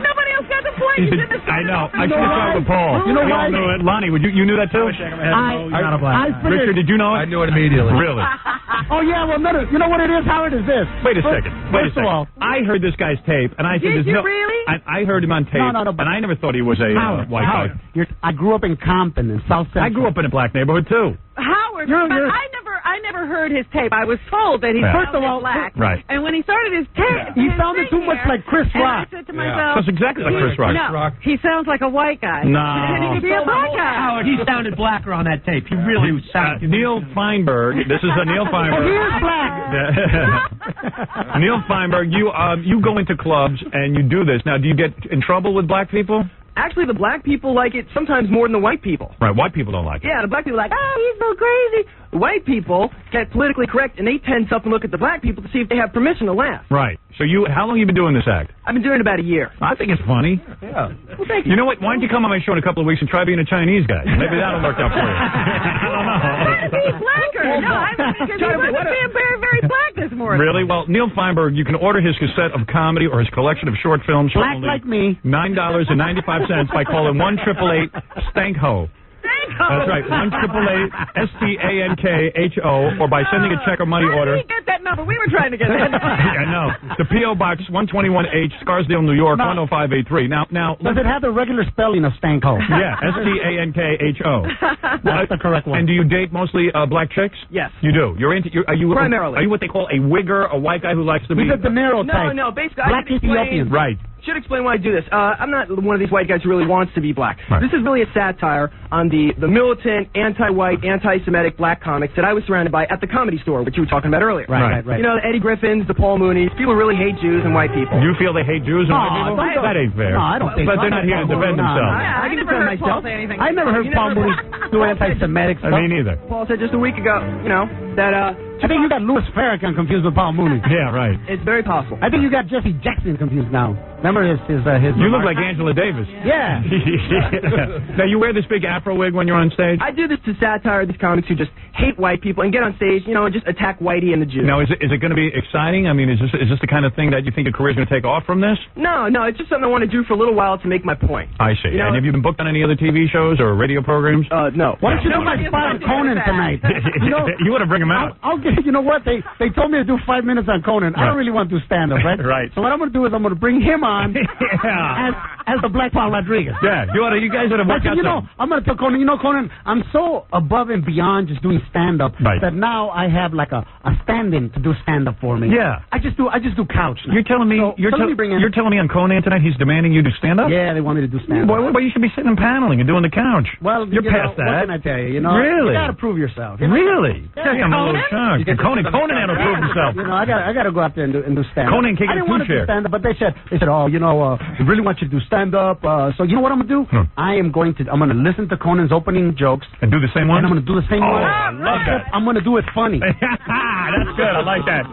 Nobody else got the point. I know. I should have started with Paul. You know we why? all knew it. Lonnie, you knew that too? Not a black man. Richard, did you know it? I knew it immediately. Really? Oh, yeah, well, no, you know what it is, Howard, is this. Wait a second. First of all, I heard this guy's tape, and I said, Did "There's you no." really? I heard him on tape, No, and I never thought he was a white guy. I grew up in Compton, in South Central. I grew up in a black neighborhood too. Howard, You're- but you're- I never heard his tape. I was told that he Yeah. first of all black. Right. And when he started his tape, He sounded too much like Chris and Rock. I said to myself, That's exactly like Chris Rock. No, he sounds like a white guy. No. And he could be a black guy. Howard, he sounded blacker on that tape. He really sounded. Neil Feinberg. This is Neil Feinberg. Oh, he is black. Neil Feinberg, you go into clubs and you do this. Now, do you get in trouble with black people? Actually, the black people like it sometimes more than the white people. Right, white people don't like it. Yeah, the black people are like, oh, he's so crazy. The white people get politically correct, and they tend to up and look at the black people to see if they have permission to laugh. Right. So how long have you been doing this act? I've been doing it about a year. I think it's funny. Yeah. Well, thank you. You know what? Why don't you come on my show in a couple of weeks and try being a Chinese guy? Maybe that'll work out for you. I don't know. Trying to be blacker. No, I mean, because he wasn't being very, very black this morning. Really? Well, Neil Feinberg, you can order his cassette of comedy or his collection of short films for Black only like me. $9.95 by calling 1-888-STANKHO. That's right, 1-888-STANKHO, or by sending a check or money order. How did we get that number? We were trying to get that number. I know. The P.O. Box 121H, Scarsdale, New York, 10583. Now, Does it have the regular spelling of Stanko? yeah, STANKHO. That's the correct one. And do you date mostly black chicks? Yes. You do. Are you Primarily. Are you what they call a wigger, a white guy who likes to be? He's a De Niro type. No, basically, Black I should explain, Ethiopian. Right. should explain why I do this. I'm not one of these white guys who really wants to be black. Right. This is really a satire on the militant, anti-white, anti-Semitic black comics that I was surrounded by at the Comedy Store, which you were talking about earlier. Right. You know, the Eddie Griffins, the Paul Moonies. People really hate Jews and white people. You feel they hate Jews and white people? don't- That ain't fair. No, I don't think But so. they're not here to defend themselves. I can defend myself. I never heard Paul Mooney do anti-Semitic stuff. Me neither. Paul said just a week ago, you know, that I think you got Louis Farrakhan confused with Paul Mooney. Yeah, right. It's very possible. I think you got Jesse Jackson confused now. Remember his You look like Angela Davis. Yeah. Now, you wear this big afro wig when you're on stage? I do this to satire these comics who just hate white people and get on stage, you know, and just attack Whitey and the Jews. Now, is it going to be exciting? I mean, is this the kind of thing that you think your career's going to take off from this? No, it's just something I want to do for a little while to make my point. I see. You know, and have you been booked on any other TV shows or radio programs? No. Why don't you do my spot on Conan tonight? You want to bring him out. I'll get. You know what? They told me to do 5 minutes on Conan. I don't really want to do stand up, right? Right. So what I'm going to do is I'm going to bring him on as the Black Paul Rodriguez. Yeah. You guys ought to work out. I'm going to tell Conan. You know, Conan, I'm so above and beyond just doing stand up that now I have like a stand-in to do stand up for me. Yeah. I just do couch now. You're telling me you're telling me on Conan tonight he's demanding you to stand up? Yeah, they want me to do stand up. Well, you should be sitting and paneling and doing the couch. Well, you're past that. What can I tell you? You know, really? You got to prove yourself. Really? Yeah, I'm a little shocked. Conan had to prove himself. You know, I got to go out there and do stand up. Conan can't I get didn't want to do chair. stand up, but they said, oh, you know, we really want you to do stand up. So you know what I'm gonna do? I'm going to listen to Conan's opening jokes and do the same one. And I'm gonna do the same one. I love that. I'm gonna do it funny. That's good. I like that.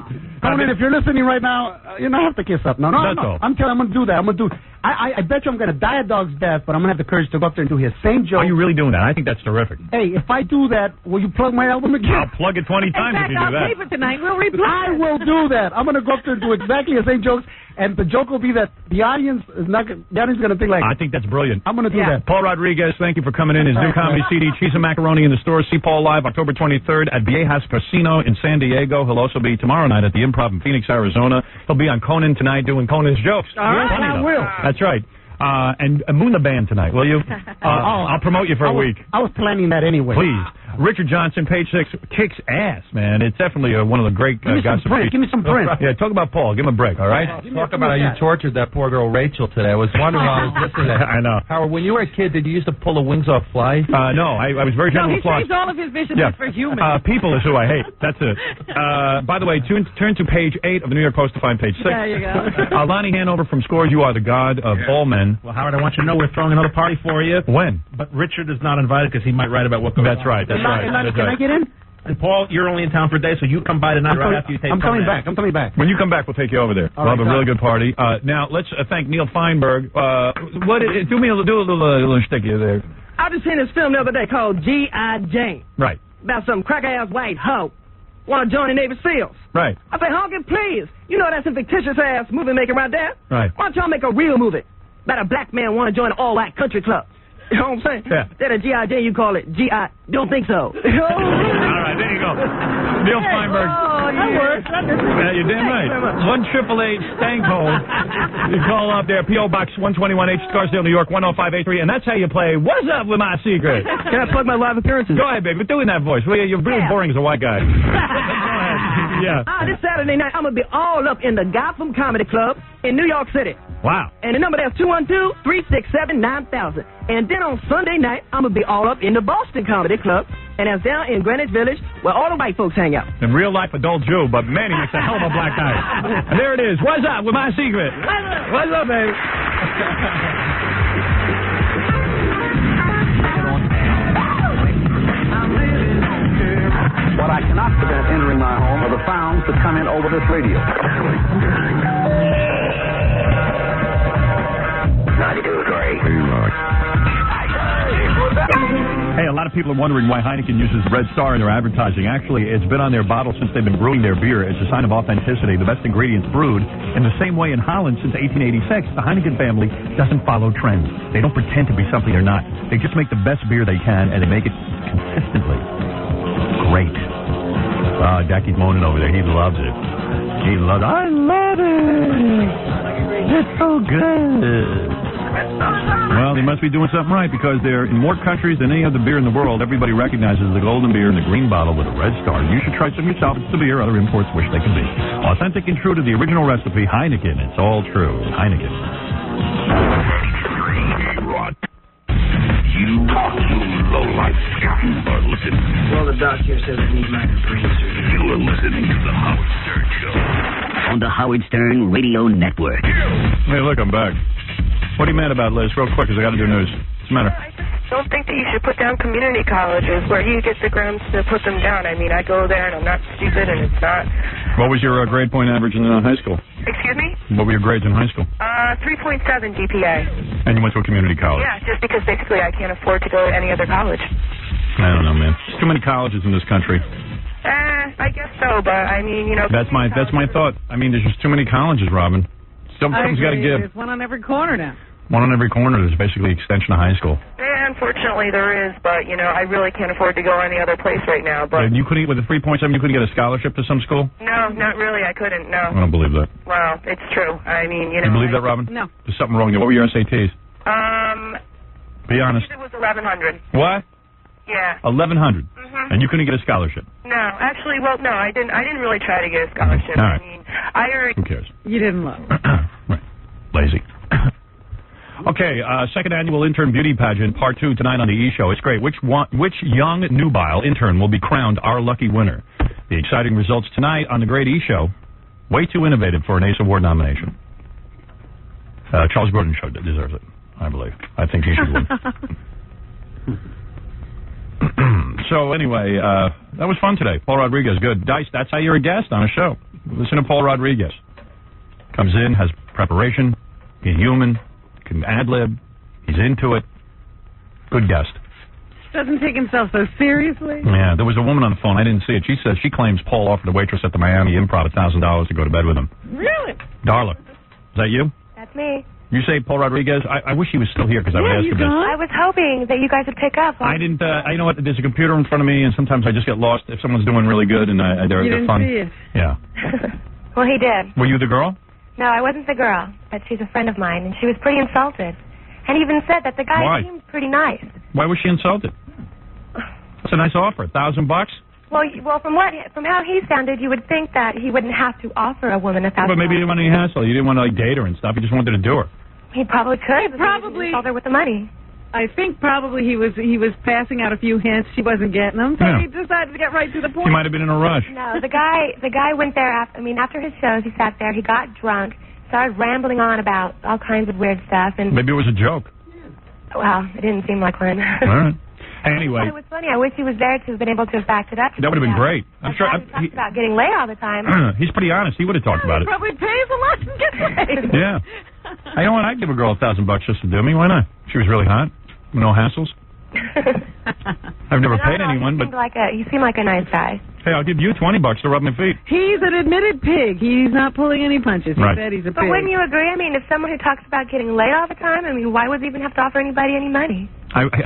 Conan, if you're listening right now, you don't have to kiss up. No. I'm gonna do that. I'm gonna do. I bet you I'm gonna die a dog's death, but I'm gonna have the courage to go up there and do his same joke. Are you really doing that? I think that's terrific. Hey, if I do that, will you plug my album again? I'll plug it 20 times if you do that. I'll tape it tonight. We'll replay. I will do that. I'm gonna go up there and do exactly the same jokes, and the joke will be that the audience is gonna think like. I think that's brilliant. I'm gonna do that. Paul Rodriguez, thank you for coming in. His new comedy CD, Cheese and Macaroni, in the store. See Paul live October 23rd at Viejas Casino in San Diego. He'll also be tomorrow night at the Improv in Phoenix, Arizona. He'll be on Conan tonight doing Conan's jokes. All right, I will. That's right. And Moon the Band tonight, will you? I'll promote you for a week. I was planning that anyway. Please. Richard Johnson, page 6, kicks ass, man. It's definitely one of the great Give me some print. Give me some print. Yeah, talk about Paul. Give him a break, all right? Talk about how you tortured that poor girl Rachel today. I was wondering while I was listening to that. I know. Howard, when you were a kid, did you used to pull the wings off flies? No, I was very gentle with flies. He saves all of his viciousness for humans. People is who I hate. That's it. By the way, turn to page 8 of the New York Post to find page 6. There you go. Lonnie Hanover from Scores, You Are the God of All Men. Well, Howard, I want you to know we're throwing another party for you. When? But Richard is not invited because he might write about what goes on. That's right. That's right. Can I get in? And Paul, you're only in town for a day, so you come by tonight after you take. I'm coming back. When you come back, we'll take you over there. We'll have a really good party. Now let's thank Neil Feinberg. Do a little sticky there. I just seen this film the other day called G.I. Jane. Right. About some crack-ass white hoe want to join the Navy SEALs. Right. I say, Honkin, please. You know that's some fictitious-ass movie making right there. Right. Why don't y'all make a real movie about a black man want to join an all-white country club? You know what I'm saying? Yeah. Instead of G.I. Jane, you call it G.I. Don't think so. All right, there you go. Neil Feinberg. That works. Yeah, you're damn right. 1-888 Stank-Hole. You call up there, P.O. Box 121H, Scarsdale, New York, 10583, and that's how you play What's Up With My Secret. Can I plug my live appearances? Go ahead, baby. Do it in that voice. Well, you're really boring as a white guy. Go ahead. Yeah. This Saturday night, I'm going to be all up in the Gotham Comedy Club in New York City. Wow. And the number there's 212-367-9000. And then on Sunday night, I'm going to be all up in the Boston Comedy Club. And that's down in Greenwich Village, where all the white folks hang out. In real life, adult Jew, but man, he makes a hell of a black guy. And there it is. What's up with my secret? What's up, baby? What I cannot prevent entering my home are the sounds that come in over this radio. 92.3. Hey, a lot of people are wondering why Heineken uses Red Star in their advertising. Actually, it's been on their bottle since they've been brewing their beer. It's a sign of authenticity. The best ingredients brewed in the same way in Holland since 1886. The Heineken family doesn't follow trends. They don't pretend to be something they're not. They just make the best beer they can, and they make it consistently great. Jackie's moaning over there. He loves it. I love it. It's so good. Well, they must be doing something right because they're in more countries than any other beer in the world. Everybody recognizes the golden beer in the green bottle with a red star. You should try some yourself. It's the beer other imports wish they could be. Authentic and true to the original recipe, Heineken. It's all true. Heineken. You low-life scum are listening. Well, the doc here says I need minor brain surgery. You are listening to the Howard Stern Show. On the Howard Stern Radio Network. Hey, look, I'm back. What are you mad about, Liz? Real quick, because I got to do news. What's the matter? don't think that you should put down community colleges where you get the grounds to put them down. I mean, I go there and I'm not stupid and it's not. What was your grade point average in high school? Excuse me? What were your grades in high school? 3.7 GPA. And you went to a community college? Yeah, just because basically I can't afford to go to any other college. I don't know, man. There's too many colleges in this country. I guess so, but I mean, you know. That's my thought. I mean, there's just too many colleges, Robin. Something's got to give. There's one on every corner now. One on every corner is basically extension of high school. Yeah, unfortunately there is, but, you know, I really can't afford to go any other place right now. But And you couldn't, with a 3.7, you couldn't get a scholarship to some school? No, not really. I couldn't, no. I don't believe that. Well, it's true. I mean, you know. You believe that, Robin? No. There's something wrong. What were your SATs? Be honest. It was 1100. What? Yeah. 1100. Mhm. And you couldn't get a scholarship? No, actually, well, no, I didn't really try to get a scholarship. All right. I mean, I already. Who cares? You didn't look. Right. Lazy. Okay, second annual intern beauty pageant, part 2 tonight on the E! Show. It's great. Which young nubile intern will be crowned our lucky winner? The exciting results tonight on the great E! Show. Way too innovative for an Ace Award nomination. Charles Grodin show deserves it, I believe. I think he should win. So anyway, that was fun today. Paul Rodriguez, good. Dice, that's how you're a guest on a show. Listen to Paul Rodriguez. Comes in, has preparation, he's human, can ad-lib, he's into it. Good guest. Doesn't take himself so seriously. Yeah, there was a woman on the phone, I didn't see it. She says she claims Paul offered a waitress at the Miami Improv $1,000 to go to bed with him. Really? Darla, is that you? That's me. You say Paul Rodriguez? I wish he was still here because I would ask him this. I was hoping that you guys would pick up. I didn't. You know what? There's a computer in front of me, and sometimes I just get lost if someone's doing really good and they're You didn't fun. see it. Yeah. Well, he did. Were you the girl? No, I wasn't the girl, but she's a friend of mine, and she was pretty insulted. And even said that the guy Why? seemed pretty nice. Why was she insulted? That's a nice offer. $1,000 bucks. Well, from how he sounded, you would think that he wouldn't have to offer a woman $1,000. But maybe you didn't want any hassle. You didn't want to like date her and stuff. You just wanted to do her. He probably could. Probably insult her with the money. I think probably he was passing out a few hints. She wasn't getting them, so Yeah. he decided to get right to the point. He might have been in a rush. No, the guy went there after his shows. He sat there. He got drunk, started rambling on about all kinds of weird stuff, and Maybe it was a joke. well, it didn't seem like one. All right. Anyway, But it was funny. I wish he was there to have been able to have backed it up. that would have been great. I'm sure. He talks about getting laid all the time. He's pretty honest. He would have talked about it. Probably pays a lot and gets laid. Yeah. You know what? I'd give a girl $1,000 just to do me. Why not? She was really hot. No hassles. I've never paid anyone, but You seem like a nice guy. hey, I'll give you $20 to rub my feet. He's an admitted pig. He's not pulling any punches. He Right. said he's a But pig. wouldn't you agree? I mean, if someone who talks about getting laid all the time, I mean, why would he even have to offer anybody any money?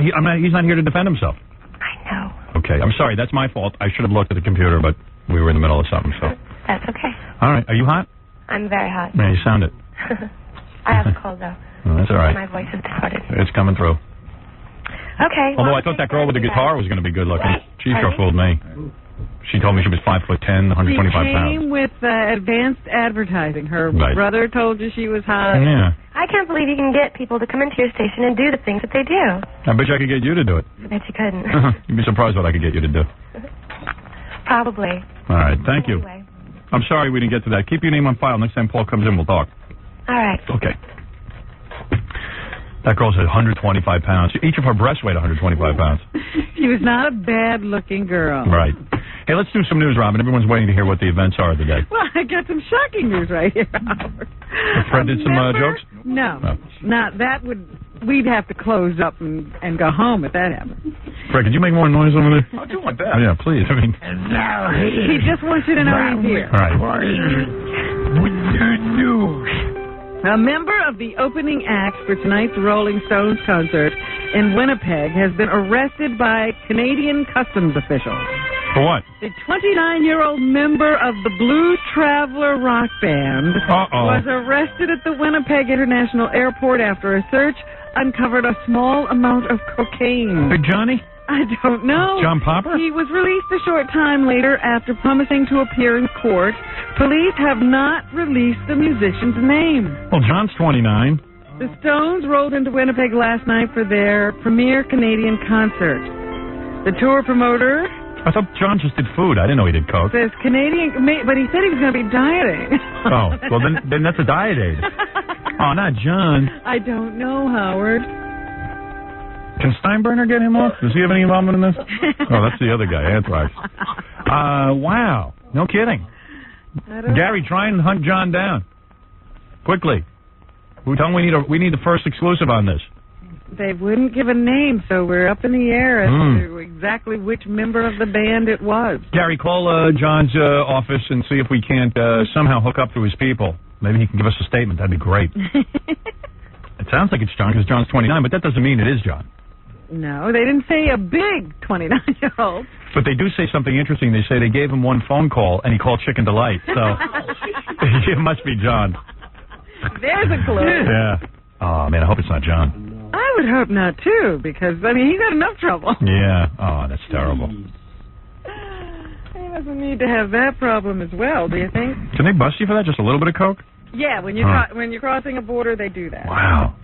He's not here to defend himself. I know. Okay, I'm sorry. That's my fault. I should have looked at the computer, but we were in the middle of something. So, That's okay. all right. Are you hot? I'm very hot. Yeah, you sound it. I have a cold, though. Oh, that's all right. My voice is distorted. It's coming through. Okay. Although well, I thought that girl with the guitar was going to be good looking. She sure fooled me. She told me she was 5'10", 125 She pounds. came with advanced advertising. Her Right. brother told you she was hot. Yeah. I can't believe you can get people to come into your station and do the things that they do. I bet you I could get you to do it. I bet you couldn't. You'd be surprised what I could get you to do. Probably. All right. Thank you. Anyway. I'm sorry we didn't get to that. Keep your name on file. Next time Paul comes in, we'll talk. All right. Okay. That girl's at 125 pounds. Each of her breasts weighed 125 pounds. She was not a bad-looking girl. Right. Hey, let's do some news, Robin. Everyone's waiting to hear what the events are of the day. Well, I got some shocking news right here, Howard. Fred did some jokes? No. Not that would... We'd have to close up and go home if that happened. Fred, could you make more noise over there? I'll do my best. Yeah, please. I mean, He just wants you to know he's here. all right. With the news. A member of the opening act for tonight's Rolling Stones concert in Winnipeg has been arrested by Canadian customs officials. For what? The 29-year-old member of the Blue Traveler rock band was arrested at the Winnipeg International Airport after a search uncovered a small amount of cocaine. Hey, Johnny? I don't know. John Popper? He was released a short time later after promising to appear in court. Police have not released the musician's name. Well, John's 29. The Stones rolled into Winnipeg last night for their premier Canadian concert. The tour promoter I thought John just did food. I didn't know he did coke. says Canadian, but he said he was going to be dieting. Oh, well, then that's a diet aid. Oh, not John. I don't know, Howard. Can Steinbrenner get him off? Does he have any involvement in this? Oh, that's the other guy, Anthrax. Wow. No kidding. Gary, try and hunt John down. Quickly. Tell him we need the first exclusive on this. They wouldn't give a name, so we're up in the air as to exactly which member of the band it was. Gary, call John's office and see if we can't somehow hook up to his people. Maybe he can give us a statement. That'd be great. It sounds like it's John because John's 29, but that doesn't mean it is John. No, they didn't say a big 29-year-old. But they do say something interesting. They say they gave him one phone call, and he called Chicken Delight. So it must be John. There's a clue. Yeah. Oh, man, I hope it's not John. I would hope not, too, because, I mean, he's got enough trouble. Yeah. Oh, that's terrible. He doesn't need to have that problem as well, do you think? Can they bust you for that? Just a little bit of coke? Yeah, when you're crossing a border, they do that. Wow.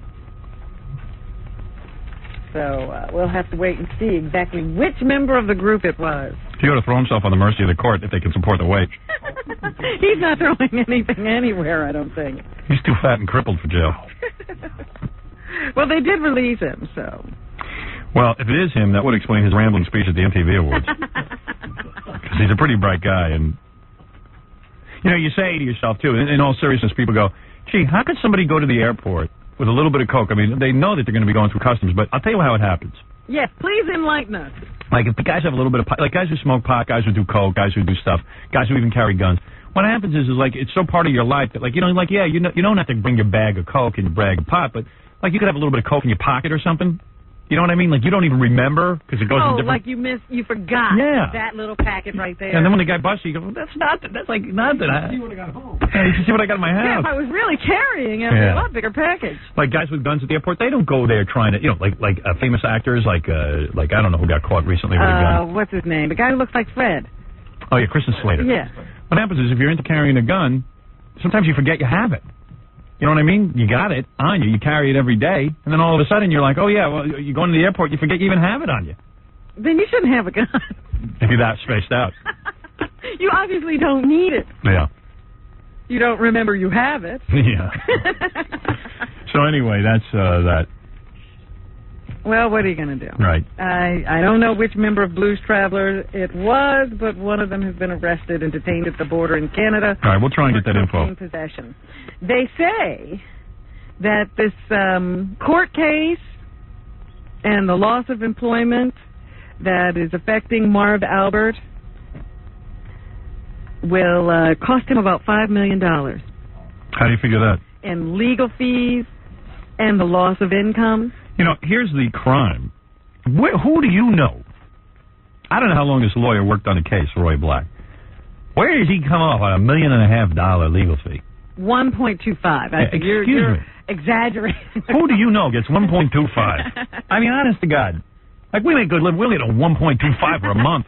So we'll have to wait and see exactly which member of the group it was. He ought to throw himself on the mercy of the court if they can support the wage. He's not throwing anything anywhere, I don't think. He's too fat and crippled for jail. Well, they did release him, so. Well, if it is him, that would explain his rambling speech at the MTV Awards. Because he's a pretty bright guy, and you know, you say to yourself too. In all seriousness, people go, "Gee, how could somebody go to the airport with a little bit of coke?" I mean, they know that they're going to be going through customs, but I'll tell you how it happens. Yes, please enlighten us. Like if the guys have a little bit of pot, like guys who smoke pot, guys who do coke, guys who do stuff, guys who even carry guns. What happens is like it's so part of your life that like you know you don't have to bring your bag of coke and your bag of pot, but like you could have a little bit of coke in your pocket or something. You know what I mean? Like you don't even remember because it goes in different. Like you forgot that little packet right there. And then when the guy busts you, you go, "That's not that. That's like not that." I see what I got home. Yeah, you can see what I got in my house. Yeah, if I was really carrying a lot bigger package. Like guys with guns at the airport, they don't go there trying to, you know, like famous actors, like I don't know who got caught recently with a gun. What's his name? The guy who looks like Fred. Oh yeah, Kristen Slater. Yeah. What happens is if you're into carrying a gun, sometimes you forget you have it. You know what I mean? You got it on you. You carry it every day. And then all of a sudden you're like, oh, yeah, well, you go into the airport, you forget you even have it on you. Then you shouldn't have a gun. If you're that spaced out. You obviously don't need it. Yeah. You don't remember you have it. Yeah. So anyway, that's that. Well, what are you going to do? Right. I don't know which member of Blues Traveler it was, but one of them has been arrested and detained at the border in Canada. All right, we'll try and get that info. Possession. They say that this court case and the loss of employment that is affecting Marv Albert will cost him about $5 million. How do you figure that? And legal fees and the loss of income. You know, here's the crime. Who do you know? I don't know how long this lawyer worked on the case, Roy Black. Where did he come off on $1.5 million legal fee? 1.25. I think you're exaggerating. Who do you know gets 1.25? I mean, honest to God. Like, we make good living. We only get a 1.25 for a month.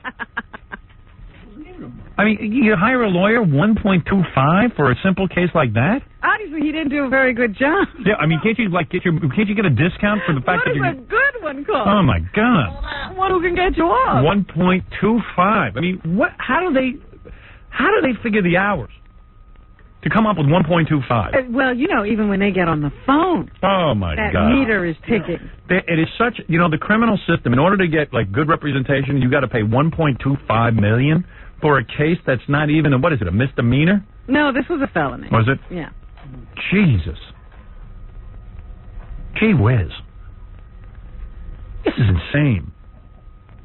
I mean, you hire a lawyer 1.25 for a simple case like that? Obviously, he didn't do a very good job. Yeah, I mean, can't you get a discount for the fact that you're... What is a good one called? Oh, my God. One who can get you off. 1.25. I mean, how do they figure the hours to come up with 1.25? Well, you know, even when they get on the phone. Oh, my God. That meter is ticking. It is such, you know, the criminal system, in order to get, like, good representation, you got to pay $1.25 million for a case that's not even, what is it, a misdemeanor? No, this was a felony. Was it? Yeah. Jesus. Gee whiz. This is insane.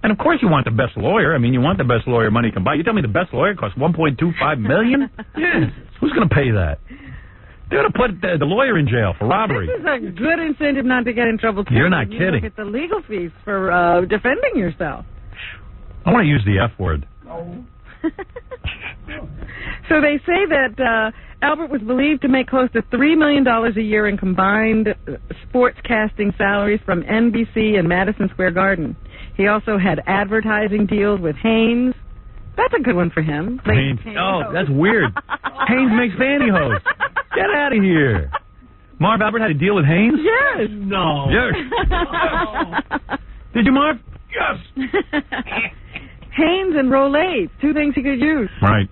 And of course you want the best lawyer. I mean, you want the best lawyer money can buy. You tell me the best lawyer costs $1.25 million? Yes. Who's going to pay that? They're going to put the lawyer in jail for robbery. This is a good incentive not to get in trouble. You're not kidding. You look at the legal fees for defending yourself. I want to use the F word. So they say that Albert was believed to make close to $3 million a year in combined sportscasting salaries from NBC and Madison Square Garden. He also had advertising deals with Hanes. That's a good one for him. Hanes. Oh, that's weird. Hanes makes pantyhose. Get out of here. Marv Albert had a deal with Hanes? Yes. No. Yes. Did you, Marv? Yes. Hanes and Rolaids, two things he could use. Right.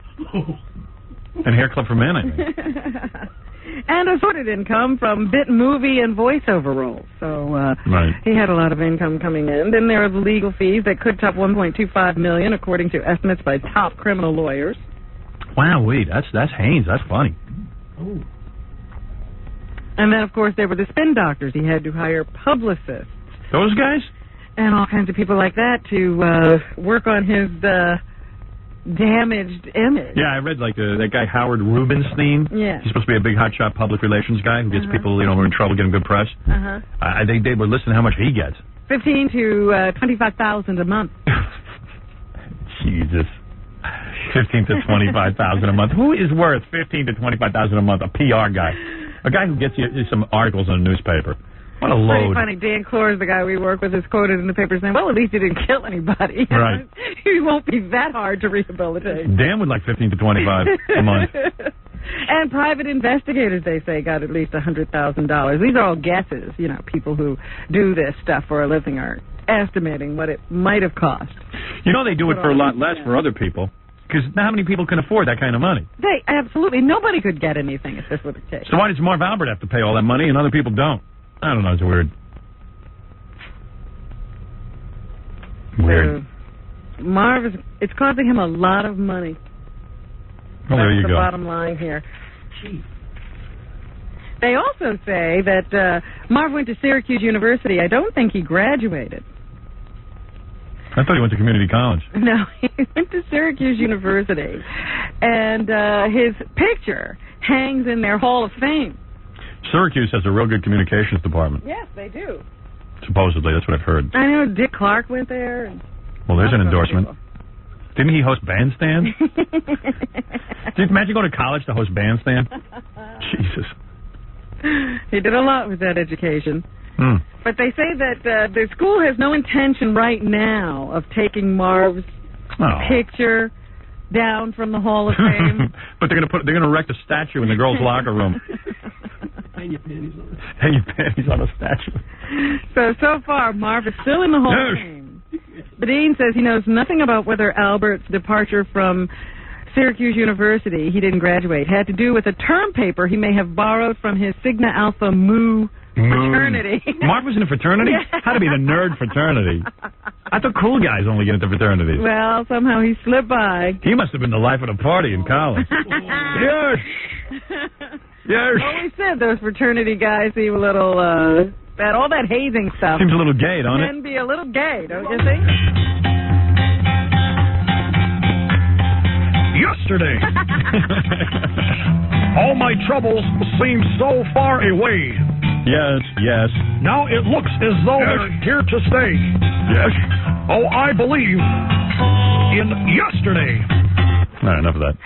And hair clip for men, I think. And assorted income from bit movie and voiceover roles. So Right. he had a lot of income coming in. Then there are the legal fees that could top $1.25 million, according to estimates by top criminal lawyers. Wow, that's Haynes. That's funny. And then, of course, there were the spin doctors. He had to hire publicists. Those guys? And all kinds of people like that to work on his damaged image. Yeah, I read like that guy Howard Rubenstein. Yeah. He's supposed to be a big hotshot public relations guy who gets people, who are in trouble getting good press. Uh-huh. They were listening to how much he gets. $15,000 to $25,000 a month. Jesus. $15,000 to $25,000 a month. Who is worth $15,000 to $25,000 a month? A PR guy. A guy who gets you some articles in a newspaper. What a Pretty load. funny. Dan Clores, the guy we work with, is quoted in the paper saying, well, at least he didn't kill anybody. Right. He won't be that hard to rehabilitate. Dan would like $15,000 to $25,000 a month. And private investigators, they say, got at least $100,000. These are all guesses. People who do this stuff for a living are estimating what it might have cost. They do it for a lot less for other people. Because how many people can afford that kind of money? Absolutely. Nobody could get anything if this were the case. So why does Marv Albert have to pay all that money and other people don't? I don't know. It's weird. Weird. Marv, it's costing him a lot of money. Well, there you That's the go. bottom line here. They also say that Marv went to Syracuse University. I don't think he graduated. I thought he went to community college. No, he went to Syracuse University. And his picture hangs in their Hall of Fame. Syracuse has a real good communications department. Yes, they do. Supposedly, that's what I've heard. I know Dick Clark went there. And Well, there's an endorsement. Didn't he host Bandstand? Did you imagine going to college to host Bandstand? Jesus. He did a lot with that education. Hmm. But they say that the school has no intention right now of taking Marv's picture down from the Hall of Fame. But they're gonna erect a statue in the girls' locker room. Hang your panties on it. Hang your panties on a statue. So far, Marv is still in the Hall of Fame. But Dean says he knows nothing about whether Albert's departure from Syracuse University, he didn't graduate, had to do with a term paper he may have borrowed from his Sigma Alpha Mu fraternity. Marv was in a fraternity? Yeah. Had to be the nerd fraternity. I thought cool guys only get into fraternities. Well, somehow he slipped by. He must have been the life of the party in college. Yes. Yes. Well, we said those fraternity guys seem a little, all that hazing stuff. Seems a little gay, don't it? Can be a little gay, don't you think? Yesterday, all my troubles seemed so far away. Yes, yes. Now it looks as though they're here to stay. Yes. Oh, I believe in yesterday. All right, enough of that.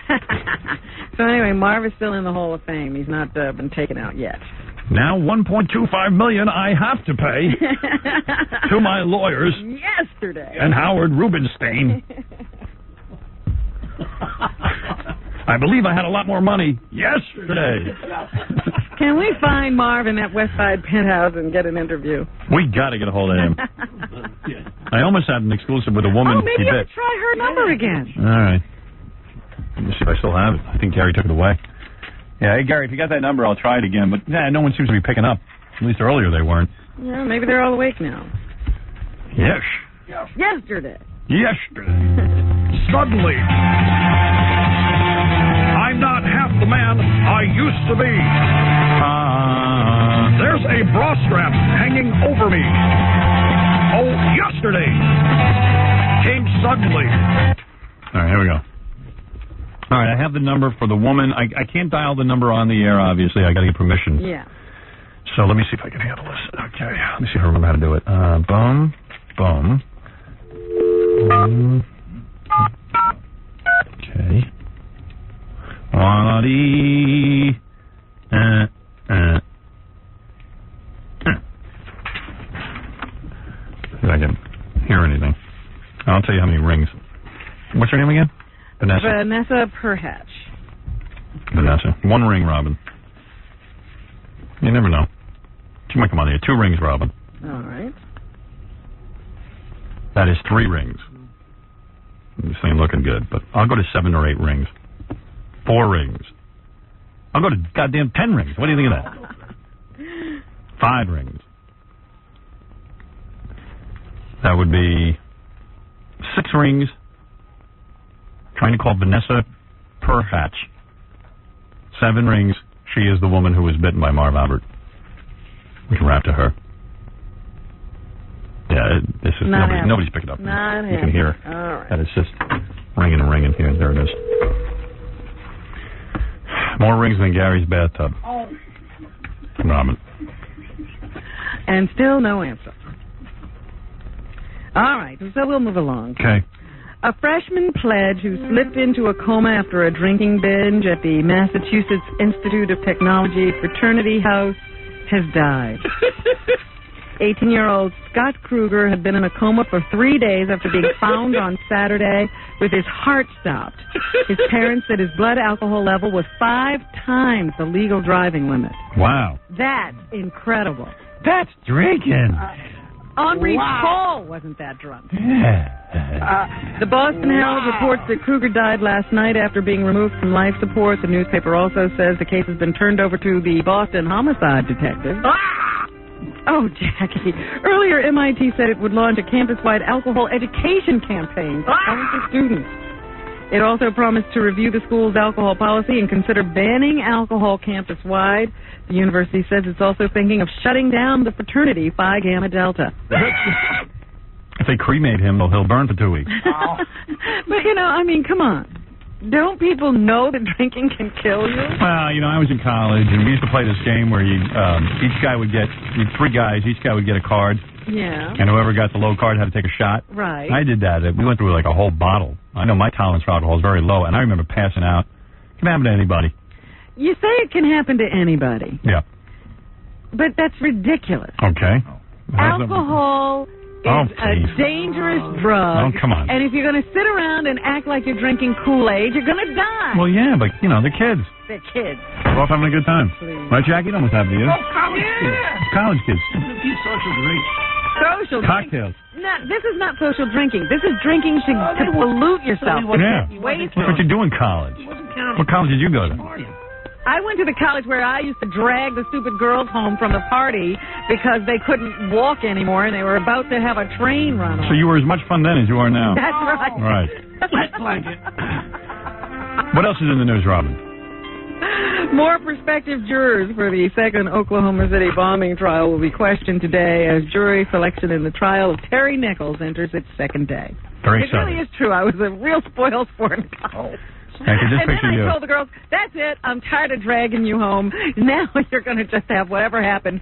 So anyway, Marv is still in the Hall of Fame. He's not been taken out yet. Now $1.25 million I have to pay to my lawyers Yesterday. and Howard Rubenstein. I believe I had a lot more money yesterday. Can we find Marv in that West Side penthouse and get an interview? We got to get a hold of him. I almost had an exclusive with a woman Oh, maybe he I bit. could try her number again. All right. Let me see if I still have it. I think Gary took it away. Yeah, hey, Gary, if you got that number, I'll try it again. But no one seems to be picking up. At least earlier they weren't. Yeah, maybe they're all awake now. Yes. Yesterday. Yesterday. Suddenly, I'm not half the man I used to be. There's a bra strap hanging over me. Oh, yesterday came suddenly. All right, here we go. All right, I have the number for the woman. I can't dial the number on the air, obviously. I got to get permission. Yeah. So let me see if I can handle this. Okay, let me see if I remember how to do it. Boom, boom. Okay. If I can hear anything. I'll tell you how many rings. What's her name again? Vanessa. Vanessa Perhatch. Vanessa. One ring, Robin. You never know. She might come on here. 2 rings, Robin. All right. That is 3 rings. This ain't looking good, but I'll go to 7 or 8 rings. 4 rings. I'll go to goddamn 10 rings. What do you think of that? 5 rings. That would be 6 rings. Trying to call Vanessa Perhatch. 7 rings. She is the woman who was bitten by Marv Albert. We can rap to her. Yeah, this is nobody's picking up. Not you can hear. All right. And it's just ringing and ringing here. There it is. More rings than Gary's bathtub. Robin. And still no answer. All right, so we'll move along. Okay. A freshman pledge who slipped into a coma after a drinking binge at the Massachusetts Institute of Technology fraternity house has died. 18-year-old Scott Kruger had been in a coma for 3 days after being found on Saturday with his heart stopped. His parents said his blood alcohol level was 5 times the legal driving limit. Wow. That's incredible. That's drinking. Henri Paul wasn't that drunk. The Boston Herald reports that Kruger died last night after being removed from life support. The newspaper also says the case has been turned over to the Boston homicide detective. Oh, Jackie. Earlier, MIT said it would launch a campus-wide alcohol education campaign for college students. It also promised to review the school's alcohol policy and consider banning alcohol campus-wide. The university says it's also thinking of shutting down the fraternity Phi Gamma Delta. If they cremate him, he'll burn for 2 weeks. But, come on. Don't people know that drinking can kill you? Well, I was in college, and we used to play this game where each guy would get 3 guys. Each guy would get a card. Yeah. And whoever got the low card had to take a shot. Right. I did that. We went through like a whole bottle. I know my tolerance for alcohol is very low, and I remember passing out. It can happen to anybody. You say it can happen to anybody. Yeah. But that's ridiculous. Okay. Alcohol is a dangerous drug. Oh, come on. And if you're going to sit around and act like you're drinking Kool-Aid, you're going to die. Well, yeah, but, the kids. The kids. We're off having a good time. Please. Right, Jackie? It almost happened to you. Oh, college kids. College kids. Social drinks. Social cocktails. No, this is not social drinking. This is drinking to pollute yourself. Yeah. What you do in college? What college did you go to? I went to the college where I used to drag the stupid girls home from the party because they couldn't walk anymore and they were about to have a train run on. So you were as much fun then as you are now. That's right. Right. Wet blanket. What else is in the news, Robin? More prospective jurors for the second Oklahoma City bombing trial will be questioned today as jury selection in the trial of Terry Nichols enters its second day. Very It really is true. I was a real spoiled sport in college. And then I told the girls, that's it, I'm tired of dragging you home. Now you're going to just have whatever happen.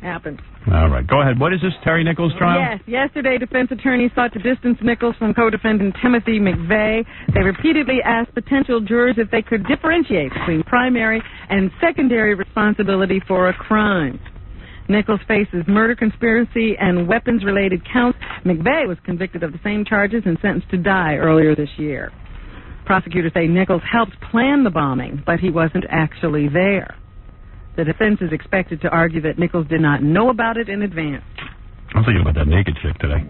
All right, go ahead. What is this Terry Nichols trial? Yes, yesterday defense attorneys sought to distance Nichols from co-defendant Timothy McVeigh. They repeatedly asked potential jurors if they could differentiate between primary and secondary responsibility for a crime. Nichols faces murder, conspiracy, and weapons-related counts. McVeigh was convicted of the same charges and sentenced to die earlier this year. Prosecutors say Nichols helped plan the bombing, but he wasn't actually there. The defense is expected to argue that Nichols did not know about it in advance. I'm thinking about that naked chick today.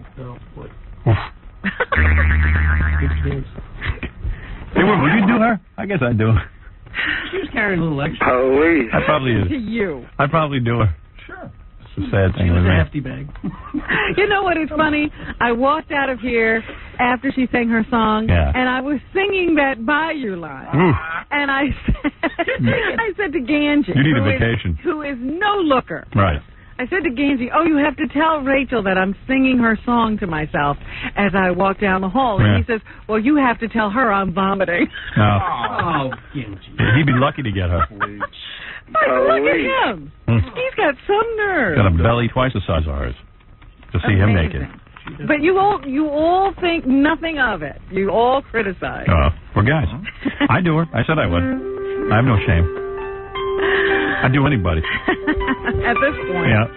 Hey, would you do her? I guess I'd do her. She was carrying a little extra. Police. I probably is. To you. I'd probably do her. Sure. It's a sad thing. She was with a me. hefty bag. You know what is funny? I walked out of here after she sang her song, and I was singing that Bayou line. Oof. And I said to Ganji, You need a vacation. who is no looker. Right. I said to Ganji, you have to tell Rachel that I'm singing her song to myself as I walk down the hall. And he says, well, you have to tell her I'm vomiting. No. Oh, Ganji. He'd be lucky to get her. Look at him. He's got some nerve. Got a belly twice the size of hers. To see him naked. But you all think nothing of it. You all criticize. We're guys. I do her. I said I would. I have no shame. I'd do anybody. At this point. Yeah.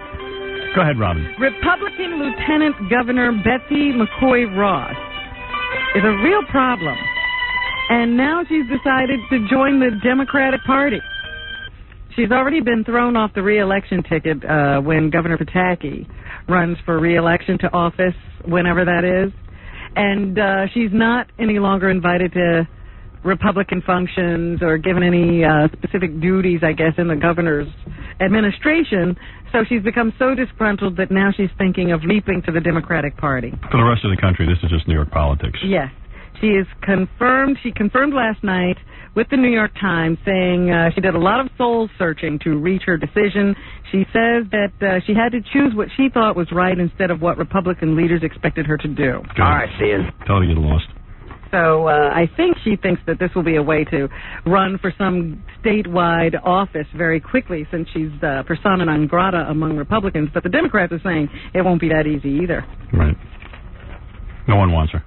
Go ahead, Robin. Republican Lieutenant Governor Betsy McCoy Ross is a real problem. And now she's decided to join the Democratic Party. She's already been thrown off the re-election ticket when Governor Pataki runs for re-election to office, whenever that is. And she's not any longer invited to Republican functions or given any specific duties, I guess, in the governor's administration. So she's become so disgruntled that now she's thinking of leaping to the Democratic Party. For the rest of the country, this is just New York politics. Yes. She confirmed last night with the New York Times, saying she did a lot of soul searching to reach her decision. She says that she had to choose what she thought was right instead of what Republican leaders expected her to do. Good. All right, tell her to get lost. So I think she thinks that this will be a way to run for some statewide office very quickly, since she's persona non grata among Republicans. But the Democrats are saying it won't be that easy either. Right. No one wants her.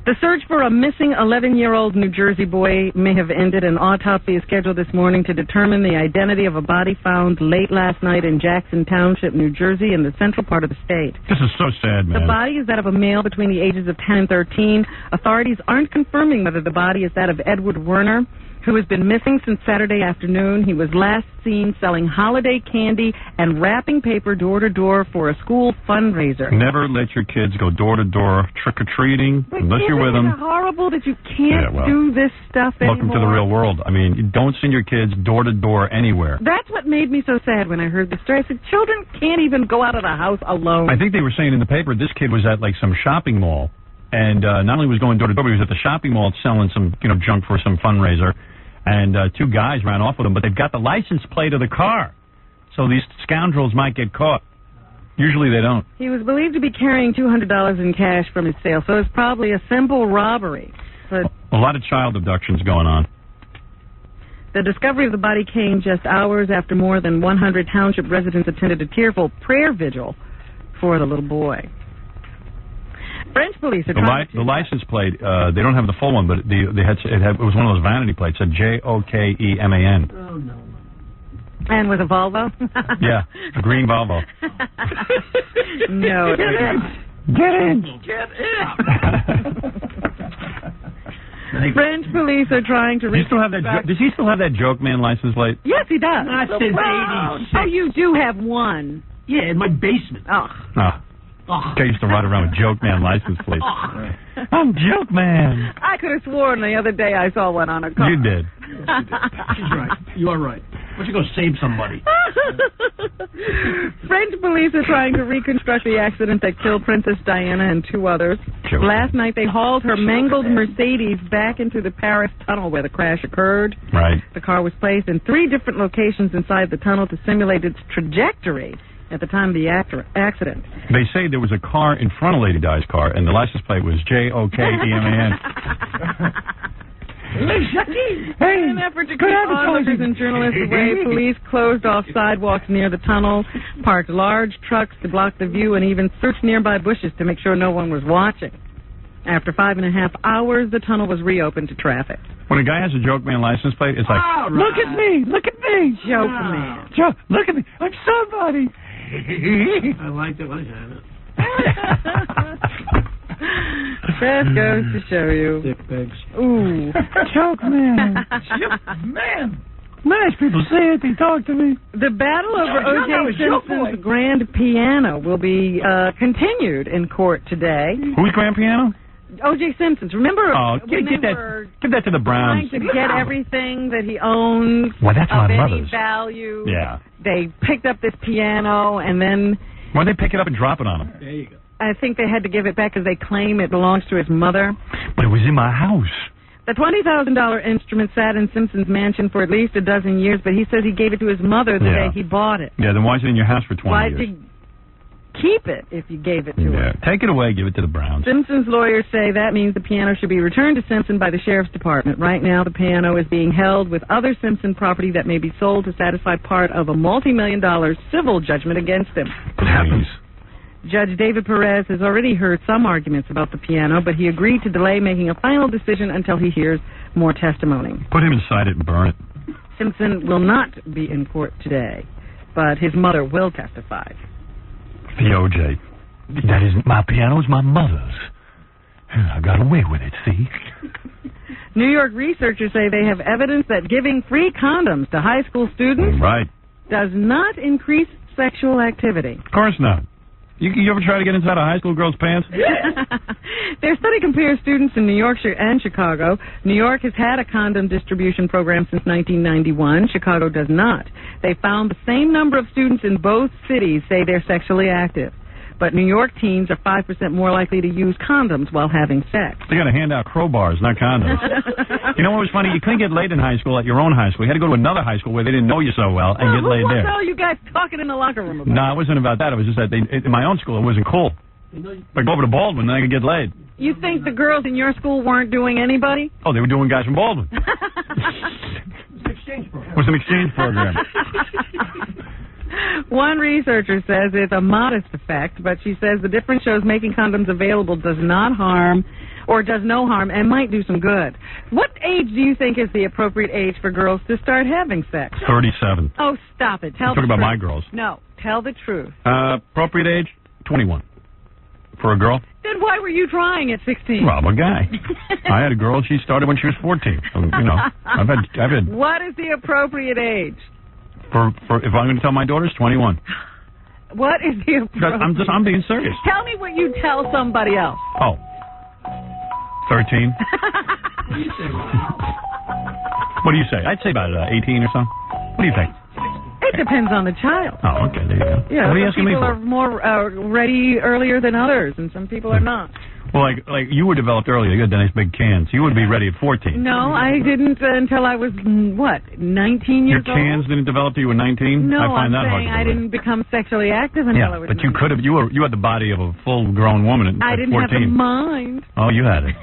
The search for a missing 11-year-old New Jersey boy may have ended. An autopsy is scheduled this morning to determine the identity of a body found late last night in Jackson Township, New Jersey, in the central part of the state. This is so sad, man. The body is that of a male between the ages of 10 and 13. Authorities aren't confirming whether the body is that of Edward Werner, who has been missing since Saturday afternoon. He was last seen selling holiday candy and wrapping paper door-to-door for a school fundraiser. Never let your kids go door-to-door trick-or-treating unless you're with them. Isn't it horrible that you can't do this stuff anymore? Welcome to the real world. I mean, you don't send your kids door-to-door anywhere. That's what made me so sad when I heard the story. I said, children can't even go out of the house alone. I think they were saying in the paper this kid was at, like, some shopping mall, and not only was going door-to-door, but he was at the shopping mall selling some, junk for some fundraiser. And two guys ran off with him, but they've got the license plate of the car. So these scoundrels might get caught. Usually they don't. He was believed to be carrying $200 in cash from his sale, so it's probably a simple robbery. But a lot of child abductions going on. The discovery of the body came just hours after more than 100 township residents attended a tearful prayer vigil for the little boy. French police are trying to... The license plate, they don't have the full one, but it was one of those vanity plates. It said Jokeman. Oh, no. And with a Volvo? Yeah, a green Volvo. No. Get in! Get in! French police are trying to... Does he still have that Jokeman license plate? Yes, he does. Not since 86. Oh, you do have one. Yeah, in my basement. Oh. I used to ride around with Jokeman license plates. I'm Jokeman. I could have sworn the other day I saw one on a car. You did. She's right. You are right. Why don't you go save somebody? French police are trying to reconstruct the accident that killed Princess Diana and two others. Last night they hauled her mangled Mercedes back into the Paris tunnel where the crash occurred. Right. The car was placed in 3 different locations inside the tunnel to simulate its trajectory at the time of the accident. They say there was a car in front of Lady Di's car, and the license plate was Jokeman. In an effort to keep onlookers and journalists away, police closed off sidewalks near the tunnel, parked large trucks to block the view, and even searched nearby bushes to make sure no one was watching. After 5.5 hours, the tunnel was reopened to traffic. When a guy has a Jokeman license plate, it's like, look at me! Look at me! Jokeman. Look at me! I'm somebody! I liked it when I had it. That goes to show you. Dick pigs. Ooh. Jokeman. Man. Nice people say it. They talk to me. The battle over O.J. Simpson's grand piano will be continued in court today. Whose grand piano? O.J. Simpson's. Remember give that to the Browns. Trying to get everything that he owns that's of my any mother's. value. Yeah. They picked up this piano, and then... Why'd they pick it up and drop it on him? There you go. I think they had to give it back because they claim it belongs to his mother. But it was in my house. The $20,000 instrument sat in Simpson's mansion for at least a dozen years, but he says he gave it to his mother the day he bought it. Yeah, then why is it in your house for 20 Why years? did keep it if you gave it to her? Take it away, give it to the Browns. Simpson's lawyers say that means the piano should be returned to Simpson by the sheriff's department. Right now, the piano is being held with other Simpson property that may be sold to satisfy part of a multi-million-dollar civil judgment against him. It happens. Judge David Perez has already heard some arguments about the piano, but he agreed to delay making a final decision until he hears more testimony. Put him inside it and burn it. Simpson will not be in court today, but his mother will testify. The O.J. That isn't my piano, it's my mother's. I got away with it, see? New York researchers say they have evidence that giving free condoms to high school students Right. does not increase sexual activity. Of course not. You ever try to get inside a high school girl's pants? Their study compares students in New York and Chicago. New York has had a condom distribution program since 1991. Chicago does not. They found the same number of students in both cities say they're sexually active. But New York teens are 5% more likely to use condoms while having sex. They got to hand out crowbars, not condoms. You know what was funny? You couldn't get laid in high school at your own high school. You had to go to another high school where they didn't know you so well and get laid there. What the hell are you guys talking in the locker room about? No, it wasn't about that. It was just that in my own school, it wasn't cool. Like, go over to Baldwin, then I could get laid. You think the girls in your school weren't doing anybody? Oh, they were doing guys from Baldwin. It was an exchange program. One researcher says it's a modest effect, but she says the difference shows making condoms available does not harm or does no harm and might do some good. What age do you think is the appropriate age for girls to start having sex? 37. Oh, stop it. Tell the Talking about truth. my girls. No, tell the truth. Appropriate age? 21. For a girl? Then why were you trying at 16? Well, I'm a guy. I had a girl, she started when she was 14. So, you know, I've had What is the appropriate age? For if I'm going to tell my daughters, 21. What is the appropriate I'm being serious. Tell me what you tell somebody else. Oh. 13. What do you say? I'd say about 18 or something. What do you think? It depends on the child. Oh, okay, there you go. Yeah, what are you some asking me people for? are more ready earlier than others, and some people are not. Well, like you were developed earlier. You had the nice big cans. You would be ready at 14. No, I didn't until I was, 19 years old? Your cans didn't develop till you were 19? No, I find I'm that hard saying to I believe. didn't become sexually active until I was but you could have. You had the body of a full-grown woman at 14. I didn't have the mind. Oh, you had it.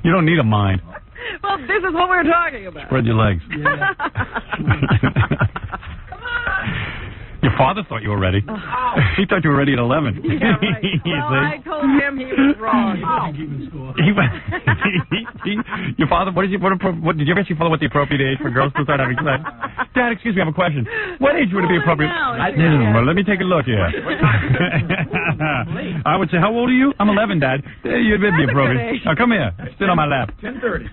You don't need a mind. Well, this is what we're talking about. Spread your legs. Your father thought you were ready. He thought you were ready at 11. Yeah, right. Well, I told him he was wrong. Your father, what did you ever ask your father what the appropriate age for girls to start having sex? Dad, excuse me, I have a question. What age would it be appropriate? Well, let me take a look here. I would say, how old are you? I'm 11, Dad. You'd be appropriate. Now, come here. Sit on my lap. 10:30.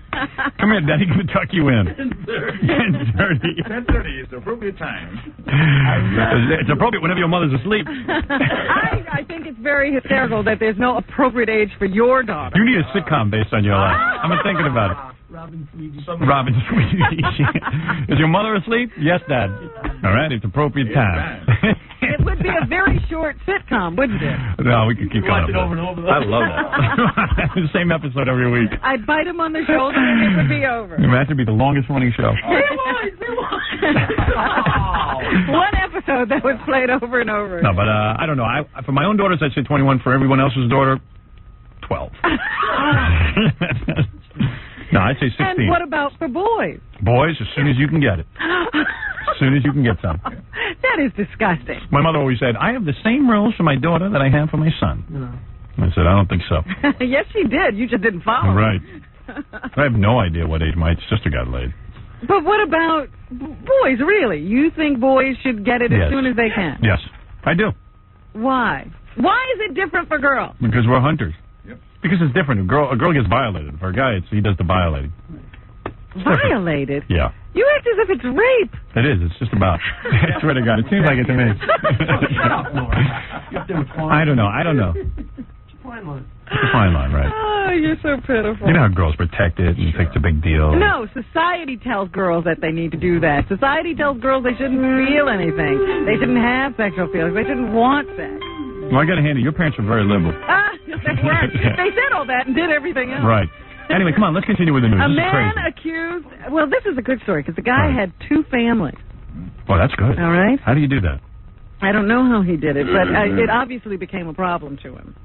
Come here, Daddy's going to tuck you in. 10:30 is the appropriate time. It's appropriate whenever your mother's asleep. I think it's very hysterical that there's no appropriate age for your daughter. You need a sitcom based on your life. I've been thinking about it. Robin Sweetie. Is your mother asleep? Yes, Dad. All right, it's appropriate time. It would be a very short sitcom, wouldn't it? No, we could keep going. Watch it over and over. I love that. The same episode every week. I'd bite him on the shoulder and it would be over. That would be the longest running show. One episode that was played over and over. No, but I don't know. For my own daughters, I'd say 21. For everyone else's daughter, 12. No, I'd say 16. And what about for boys? Boys, as soon as you can get it. As soon as you can get some. That is disgusting. My mother always said, I have the same rules for my daughter that I have for my son. No. I said, I don't think so. Yes, she did. You just didn't follow. Right. I have no idea what age my sister got laid. But what about boys, really? You think boys should get it as soon as they can? Yes, I do. Why? Why is it different for girls? Because we're hunters. Yep. Because it's different. A girl gets violated. For a guy, he does the violating. Violated? Yeah. You act as if it's rape. It is. It's just about. I swear to God, it seems like it to me. I don't know. It's a fine line. It's a fine line, right? Oh, you're so pitiful. You know how girls protect it and think it's a big deal. No, society tells girls that they need to do that. Society tells girls they shouldn't feel anything. They shouldn't have sexual feelings. They shouldn't want sex. Well, I got to hand it. Your parents were very liberal. They weren't. They said all that and did everything else. Right. Anyway, come on, let's continue with the news. A This is man crazy. accused. Well, this is a good story because the guy had 2 families. Well, that's good. All right. How do you do that? I don't know how he did it, but it obviously became a problem to him.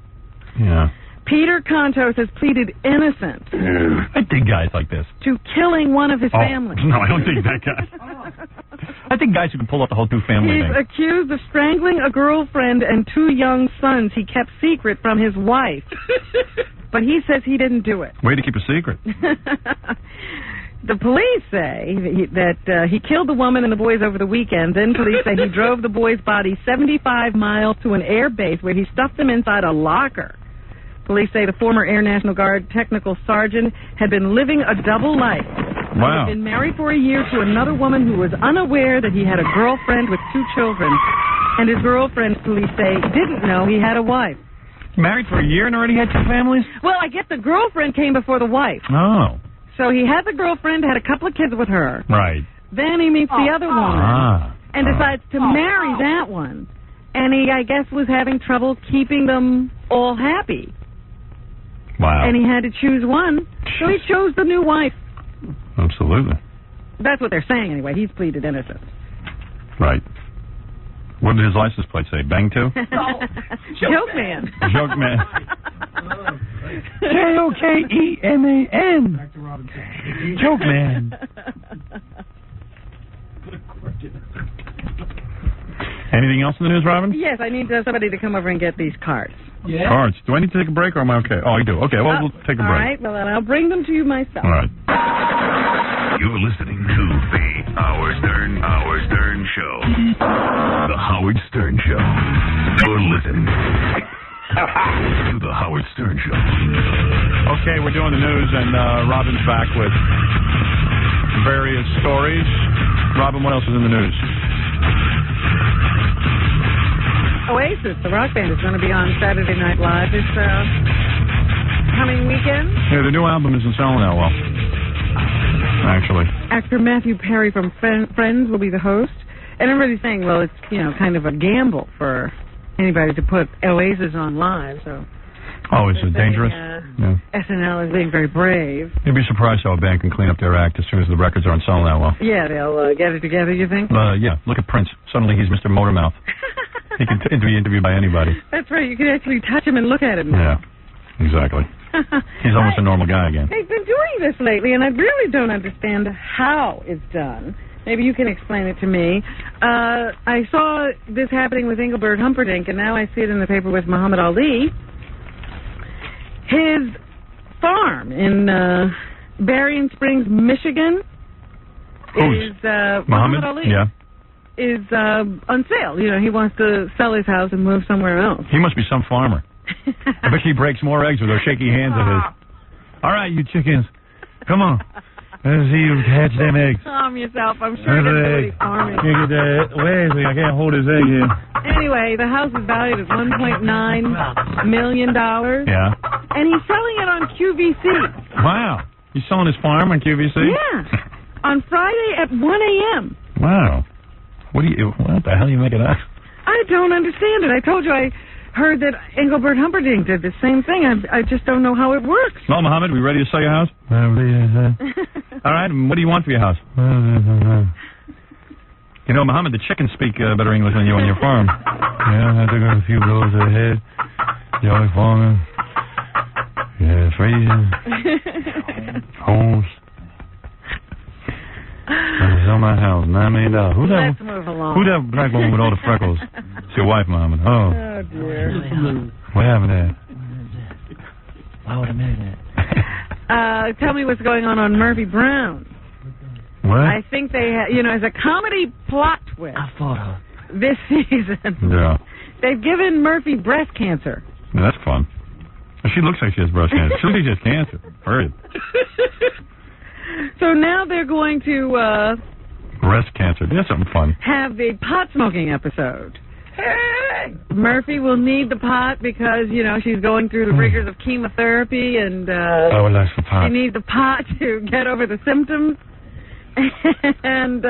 Yeah. Peter Contos has pleaded innocent I dig guys like this. to killing one of his families. No, I don't dig that guy. I think guys who can pull off the whole 2-family He's thing. accused of strangling a girlfriend and 2 young sons he kept secret from his wife. But he says he didn't do it. Way to keep a secret. The police say that he killed the woman and the boys over the weekend. Then police say he drove the boys' bodies 75 miles to an air base where he stuffed them inside a locker. Police say the former Air National Guard technical sergeant had been living a double life. Wow. He had been married for a year to another woman who was unaware that he had a girlfriend with 2 children. And his girlfriend, police say, didn't know he had a wife. Married for a year and already had 2 families? Well, I guess the girlfriend came before the wife. Oh. So he had the girlfriend, had a couple of kids with her. Right. Then he meets the other woman and decides to marry that one. And he, I guess, was having trouble keeping them all happy. Wow. And he had to choose one, so he chose the new wife. Absolutely. That's what they're saying anyway. He's pleaded innocent. Right. What did his license plate say? Bang 2? Joke man. Joke man. Jokeman. Joke man. Anything else in the news, Robin? Yes, I need somebody to come over and get these cards. Yeah. Cards. Do I need to take a break or am I okay? Oh, I do. Okay, well, we'll take a break. All right, well, then I'll bring them to you myself. All right. You're listening to the Howard Stern Show. The Howard Stern Show. You're listening to the Howard Stern Show. Okay, we're doing the news, and Robin's back with various stories. Robin, what else is in the news? Oasis, the rock band, is going to be on Saturday Night Live this coming weekend. Yeah, the new album isn't selling that well, actually. Actor Matthew Perry from Friends will be the host. And everybody's saying, well, it's, kind of a gamble for anybody to put Oasis on live, so... Oh, is it dangerous? Yeah. SNL is being very brave. You'd be surprised how a band can clean up their act as soon as the records aren't selling that well. Yeah, they'll get it together, you think? Yeah, look at Prince. Suddenly he's Mr. Motormouth. He can be interviewed by anybody. That's right. You can actually touch him and look at him now. Yeah, exactly. He's almost a normal guy again. They've been doing this lately, and I really don't understand how it's done. Maybe you can explain it to me. I saw this happening with Engelbert Humperdinck, and now I see it in the paper with Muhammad Ali. His farm in Berrien Springs, Michigan, is Muhammad Ali. Yeah. Is on sale. He wants to sell his house and move somewhere else. He must be some farmer. I bet he breaks more eggs with those shaky hands of his. All right, you chickens, come on. Let's see you hatch them eggs. Calm yourself. I'm sure he's farming. Can't get that. Wait, I can't hold his egg here. Anyway, the house is valued at $1.9 million. Yeah. And he's selling it on QVC. Wow. He's selling his farm on QVC? Yeah. On Friday at 1 a.m. Wow. What the hell are you making up? I don't understand it. I told you I heard that Engelbert Humperdinck did the same thing. I just don't know how it works. Well, Muhammad, we ready to sell your house? All right, what do you want for your house? Muhammad, the chickens speak better English than you on your farm. Yeah, I took a few blows to the head. Joey farming. Yeah, freezing. Homes. Sell my house, $9 million. Let's move along. Who's that black woman with all the freckles? It's your wife, Muhammad. Oh, dear. What happened there? Why would I marry that? Tell me what's going on Murphy Brown. What? I think they as a comedy plot twist. I fought her. This season. Yeah. They've given Murphy breast cancer. Yeah, that's fun. She looks like she has breast cancer. She looks like she has cancer. Hurry. So now they're going to breast cancer. That's something fun. Have the pot smoking episode. Hey! Murphy will need the pot because she's going through the rigors of chemotherapy, and I would like some pot. She needs the pot to get over the symptoms. And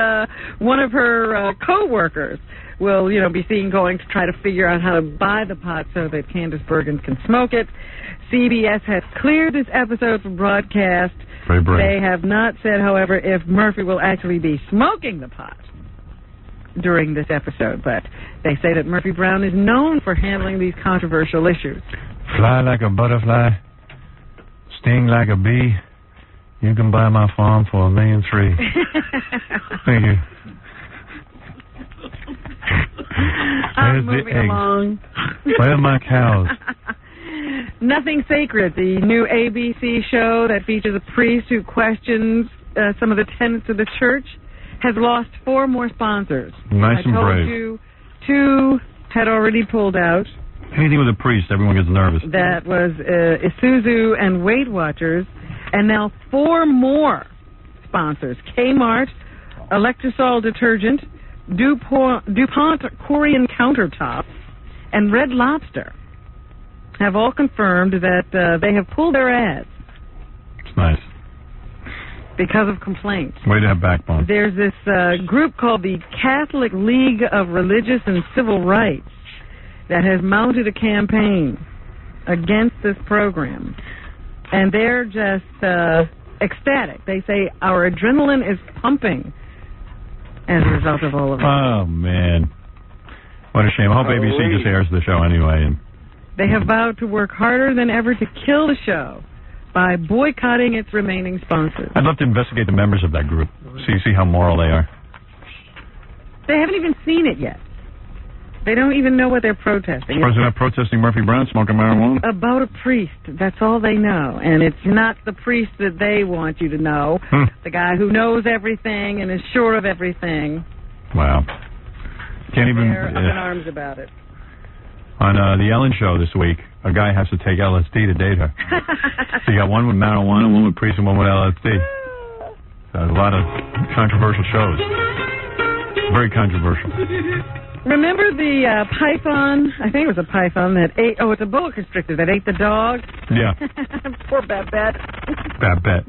one of her co-workers will be seen going to try to figure out how to buy the pot so that Candace Bergen can smoke it. CBS has cleared this episode from broadcast. Very brave. They have not said, however, if Murphy will actually be smoking the pot during this episode, but they say that Murphy Brown is known for handling these controversial issues. Fly like a butterfly, sting like a bee. You can buy my farm for $1.3 million. Thank you. I'm moving along. Where are my cows? Nothing Sacred, the new ABC show that features a priest who questions some of the tenets of the church, has lost 4 more sponsors. Nice and brave. I told you 2 had already pulled out. Anything with a priest, everyone gets nervous. That was Isuzu and Weight Watchers. And now 4 more sponsors. Kmart, Electrosol Detergent, DuPont Korean Countertops, and Red Lobster have all confirmed that they have pulled their ads. It's nice. Because of complaints. Way to have backbone. There's this group called the Catholic League of Religious and Civil Rights that has mounted a campaign against this program. And they're just ecstatic. They say our adrenaline is pumping as a result of all of it. Oh, man. What a shame. I hope ABC just airs the show anyway. And they have vowed to work harder than ever to kill the show by boycotting its remaining sponsors. I'd love to investigate the members of that group, see how moral they are. They haven't even seen it yet. They don't even know what they're protesting. Suppose they're not protesting Murphy Brown smoking marijuana? About a priest. That's all they know. And it's not the priest that they want you to know. The guy who knows everything and is sure of everything. Wow. Can't even... They're up in arms about it. On the Ellen Show this week, a guy has to take LSD to date her. So you got one with marijuana, one with priest, and one with LSD. So a lot of controversial shows. Very controversial. Remember the python? I think it was a python that ate... Oh, it's a boa constrictor that ate the dog? Yeah. Poor Babette. Babette.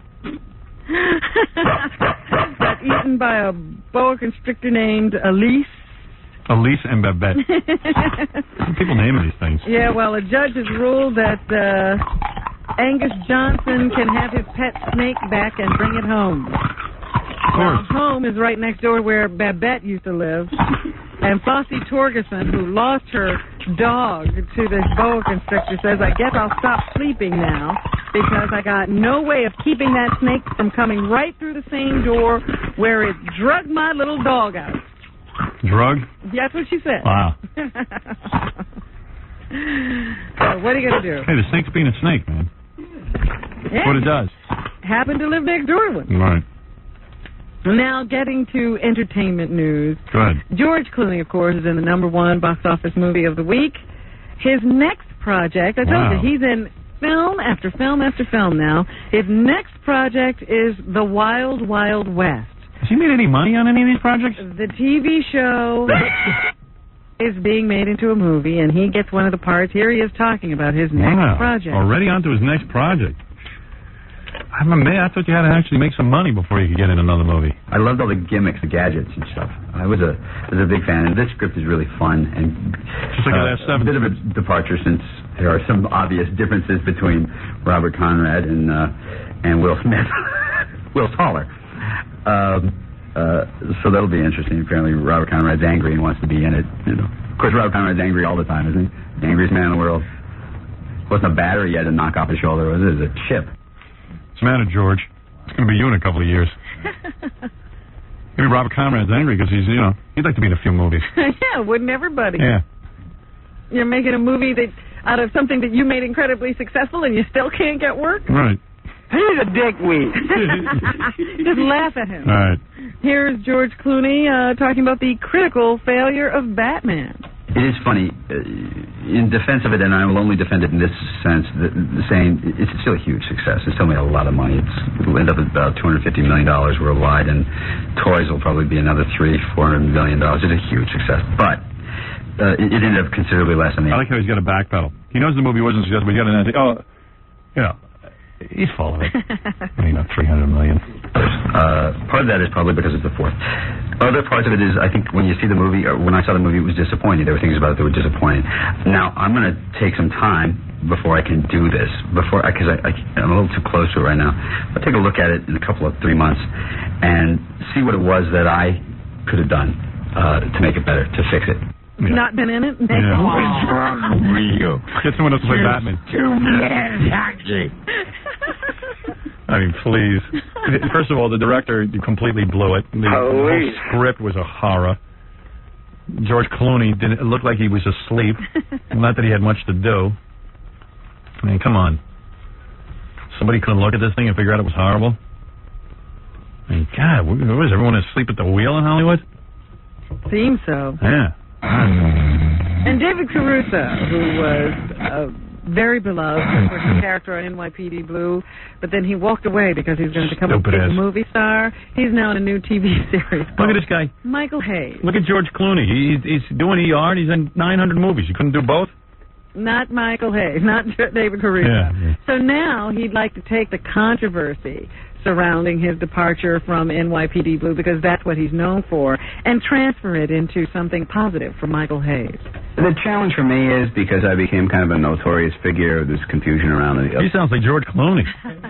Got eaten by a boa constrictor named Elise. Elise and Babette. People naming these things. Yeah, well, a judge has ruled that Angus Johnson can have his pet snake back and bring it home. Of course. Home is right next door where Babette used to live. And Flossie Torgerson, who lost her dog to this boa constrictor, says, I guess I'll stop sleeping now because I got no way of keeping that snake from coming right through the same door where it drugged my little dog out. Drug? That's what she said. Wow. So what are you going to do? Hey, the snake's being a snake, man. Yeah. That's what it does. Happened to live next door to one. Right. Now, getting to entertainment news. Go ahead. George Clooney, of course, is in the #1 box office movie of the week. His next project, I told you, he's in film after film after film now. His next project is The Wild Wild West. Has he made any money on any of these projects? The TV show is being made into a movie, and he gets one of the parts. Here he is talking about his next project. Already on to his next project. I'm amazed. I thought you had to actually make some money before you could get in another movie. I loved all the gimmicks, the gadgets and stuff. I was a big fan, and this script is really fun and just like a bit of a departure since there are some obvious differences between Robert Conrad and Will Smith. Will's taller. So that'll be interesting. Apparently, Robert Conrad's angry and wants to be in it. You know, of course, Robert Conrad's angry all the time, isn't he? The angriest man in the world. It wasn't a battery he had to knock off his shoulder. It was a chip. What's the matter, George? It's going to be you in a couple of years. Maybe Robert Conrad's angry because he'd like to be in a few movies. Yeah, wouldn't everybody? Yeah. You're making a movie that out of something that you made incredibly successful and you still can't get work? Right. He's a dickweed. Just laugh at him. All right. Here's George Clooney talking about the critical failure of Batman. It is funny, in defense of it, and I will only defend it in this sense, saying it's still a huge success. It still made a lot of money. It'll end up at about $250 million worldwide, and toys will probably be another $300-400 million. It's a huge success. But it ended up considerably less than I like how he's got a backpedal. He knows the movie wasn't successful, but he's got an he's full of it. $300 million. Part of that is probably because it's the fourth. Other parts of it is, I think, when you see the movie, or when I saw the movie, it was disappointing. There were things about it that were disappointing. Now, I'm going to take some time before I can do this, because I'm a little too close to it right now. I'll take a look at it in a couple of 3 months and see what it was that I could have done to make it better, to fix it. Yeah. Not been in it? Yeah. What's wrong with you? Get someone else to play Batman. I mean, please. First of all, the director completely blew it. The whole script was a horror. George Clooney it looked like he was asleep. Not that he had much to do. I mean, come on. Somebody couldn't look at this thing and figure out it was horrible? I mean, God, was everyone asleep at the wheel in Hollywood? Seems so. Yeah. And David Caruso, who was very beloved for his character on NYPD Blue, but then he walked away because he was going to become a big Stupid ass. movie star. He's now in a new TV series. Look at this guy. Michael Hayes. Look at George Clooney. He's doing ER and he's in 900 movies. You couldn't do both? Not Michael Hayes, not David Caruso. Yeah. So now he'd like to take the controversy surrounding his departure from NYPD Blue, because that's what he's known for, and transfer it into something positive for Michael Hayes. The challenge for me is because I became kind of a notorious figure. There's confusion around the He sounds like George Clooney.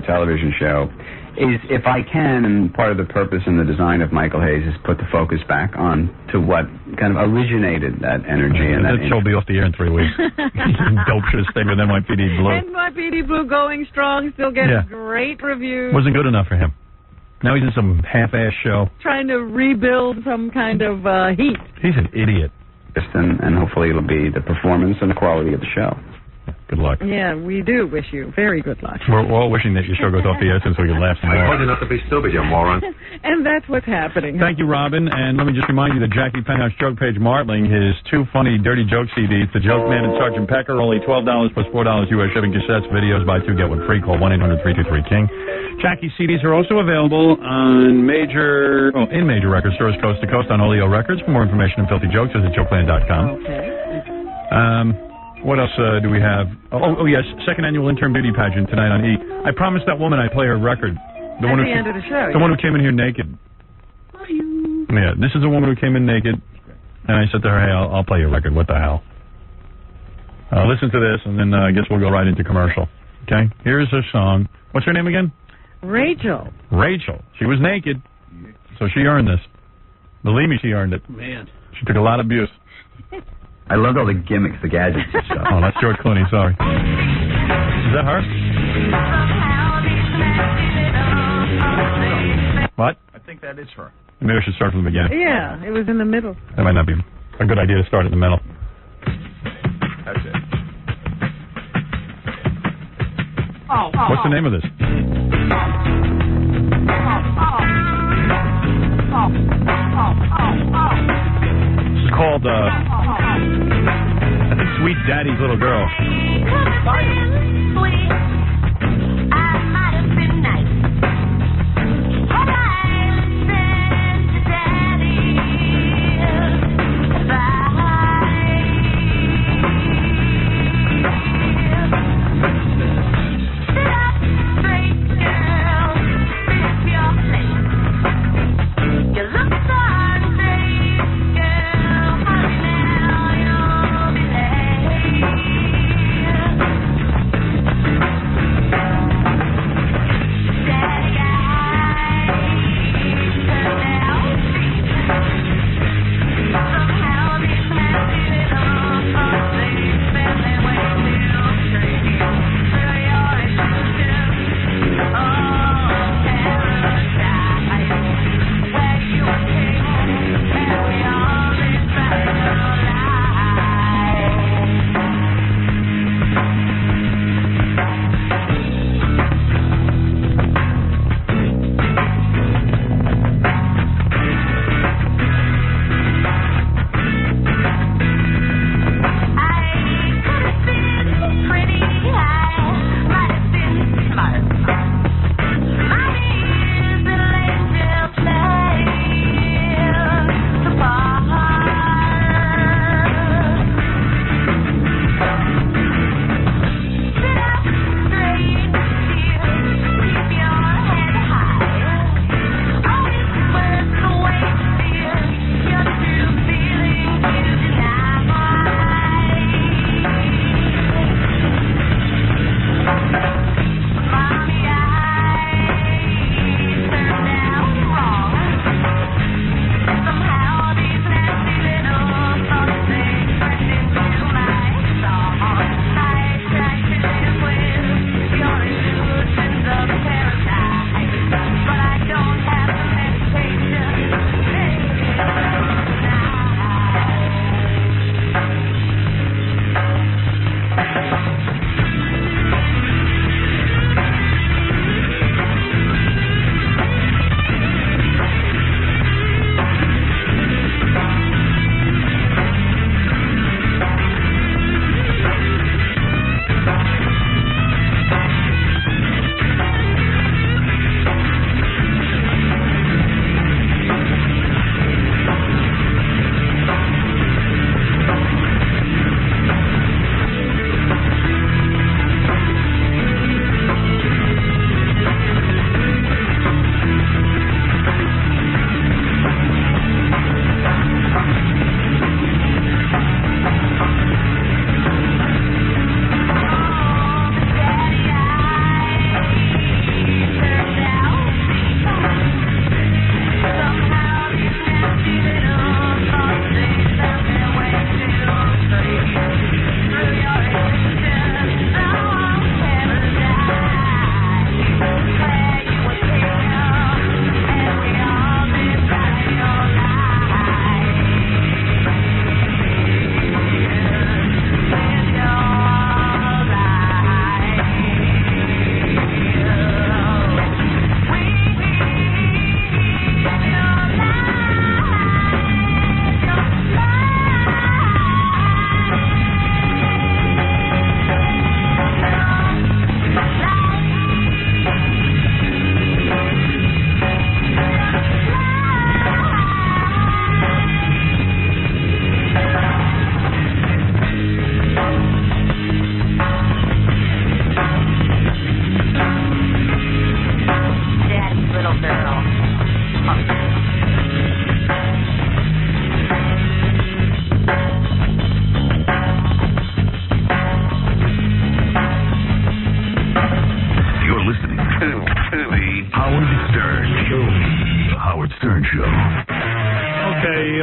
television show. Is if I can, and part of the purpose and the design of Michael Hayes is put the focus back on to what kind of originated that energy and that. That show will be off the air in 3 weeks. Dope should have stayed with NYPD Blue. NYPD Blue going strong, still getting Yeah. great reviews. Wasn't good enough for him. Now he's in some half-ass show. Trying to rebuild some kind of heat. He's an idiot. And hopefully it'll be the performance and the quality of the show. Good luck. Yeah, we do wish you very good luck. We're all wishing that your show goes off the air so we can laugh some more. I told you not to be stupid, you moron. And that's what's happening. Thank you, Robin. And let me just remind you that Jackie Penthouse Joke Page Martling, his 2 funny dirty joke CDs, The Joke Man and Sergeant Pecker, only $12 plus $4 U.S. shipping cassettes, videos, buy 2, get 1 free. Call 1-800-323-KING. Jackie's CDs are also available in major record stores coast to coast on Oleo Records. For more information on Filthy Jokes, visit JokeLand.com. Okay. What else do we have? Oh, yes, second annual intern beauty pageant tonight on E. I promised that woman I'd play her record. At the end of the show. The one who came in here naked. Yeah, this is a woman who came in naked, and I said to her, hey, I'll play your record. What the hell? Listen to this, and then I guess we'll go right into commercial. Okay? Here's her song. What's her name again? Rachel. Rachel. She was naked, so she earned this. Believe me, she earned it. Man. She took a lot of abuse. I loved all the gimmicks, the gadgets and stuff. Oh, that's George Clooney, sorry. Is that her? What? I think that is her. Maybe I should start from the beginning. Yeah, it was in the middle. That might not be a good idea to start in the middle. That's it. What's the name of this? This is called, I think, Sweet Daddy's Little Girl.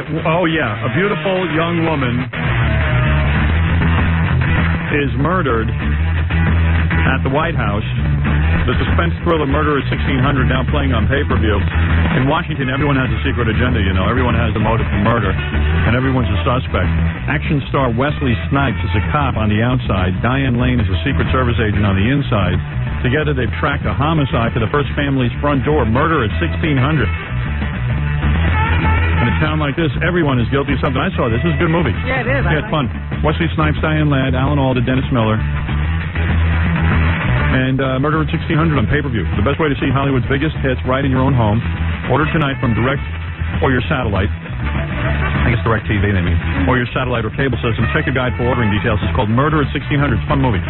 A beautiful young woman is murdered at the White House. The suspense thriller Murder at 1600 now playing on pay-per-view. In Washington, everyone has a secret agenda, you know. Everyone has a motive for murder, and everyone's a suspect. Action star Wesley Snipes is a cop on the outside. Diane Lane is a Secret Service agent on the inside. Together, they've tracked a homicide to the first family's front door. Murder at 1600. In a town like this, everyone is guilty of something. I saw this. This is a good movie. Yeah, it is. Yeah, it's fun. Wesley Snipes, Diane Ladd, Alan Alda, Dennis Miller. And Murder at 1600 on pay-per-view. The best way to see Hollywood's biggest hits right in your own home. Order tonight from Direct or your satellite. I guess Direct TV, they mean. Or your satellite or cable system. Check your guide for ordering details. It's called Murder at 1600. It's a fun movie.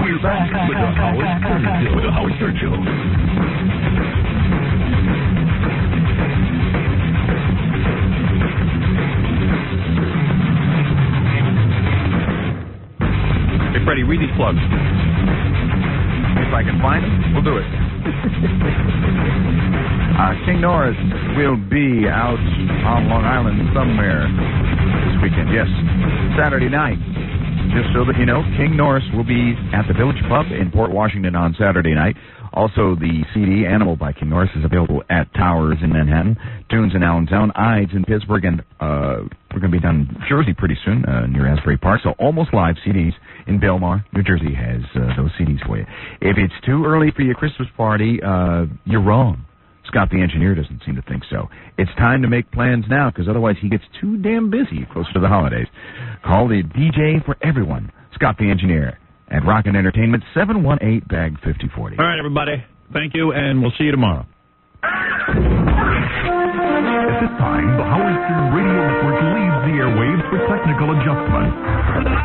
We're back with the Howard Stern Show. Hey, Freddie, read these plugs. If I can find them, we'll do it. King Norris will be out on Long Island somewhere this weekend. Yes, Saturday night. Just so that you know, King Norris will be at the Village Pub in Port Washington on Saturday night. Also, the CD Animal by King Norris is available at Towers in Manhattan, Tunes in Allentown, Ides in Pittsburgh, and we're going to be down in Jersey pretty soon near Asbury Park. So Almost Live CDs in Belmar, New Jersey has those CDs for you. If it's too early for your Christmas party, you're wrong. Scott the Engineer doesn't seem to think so. It's time to make plans now, because otherwise he gets too damn busy closer to the holidays. Call the DJ for everyone, Scott the Engineer, at Rockin' Entertainment, 718-BAG-5040. All right, everybody. Thank you, and we'll see you tomorrow. At this time, the Howard Stern Radio Network leaves the airwaves for technical adjustment.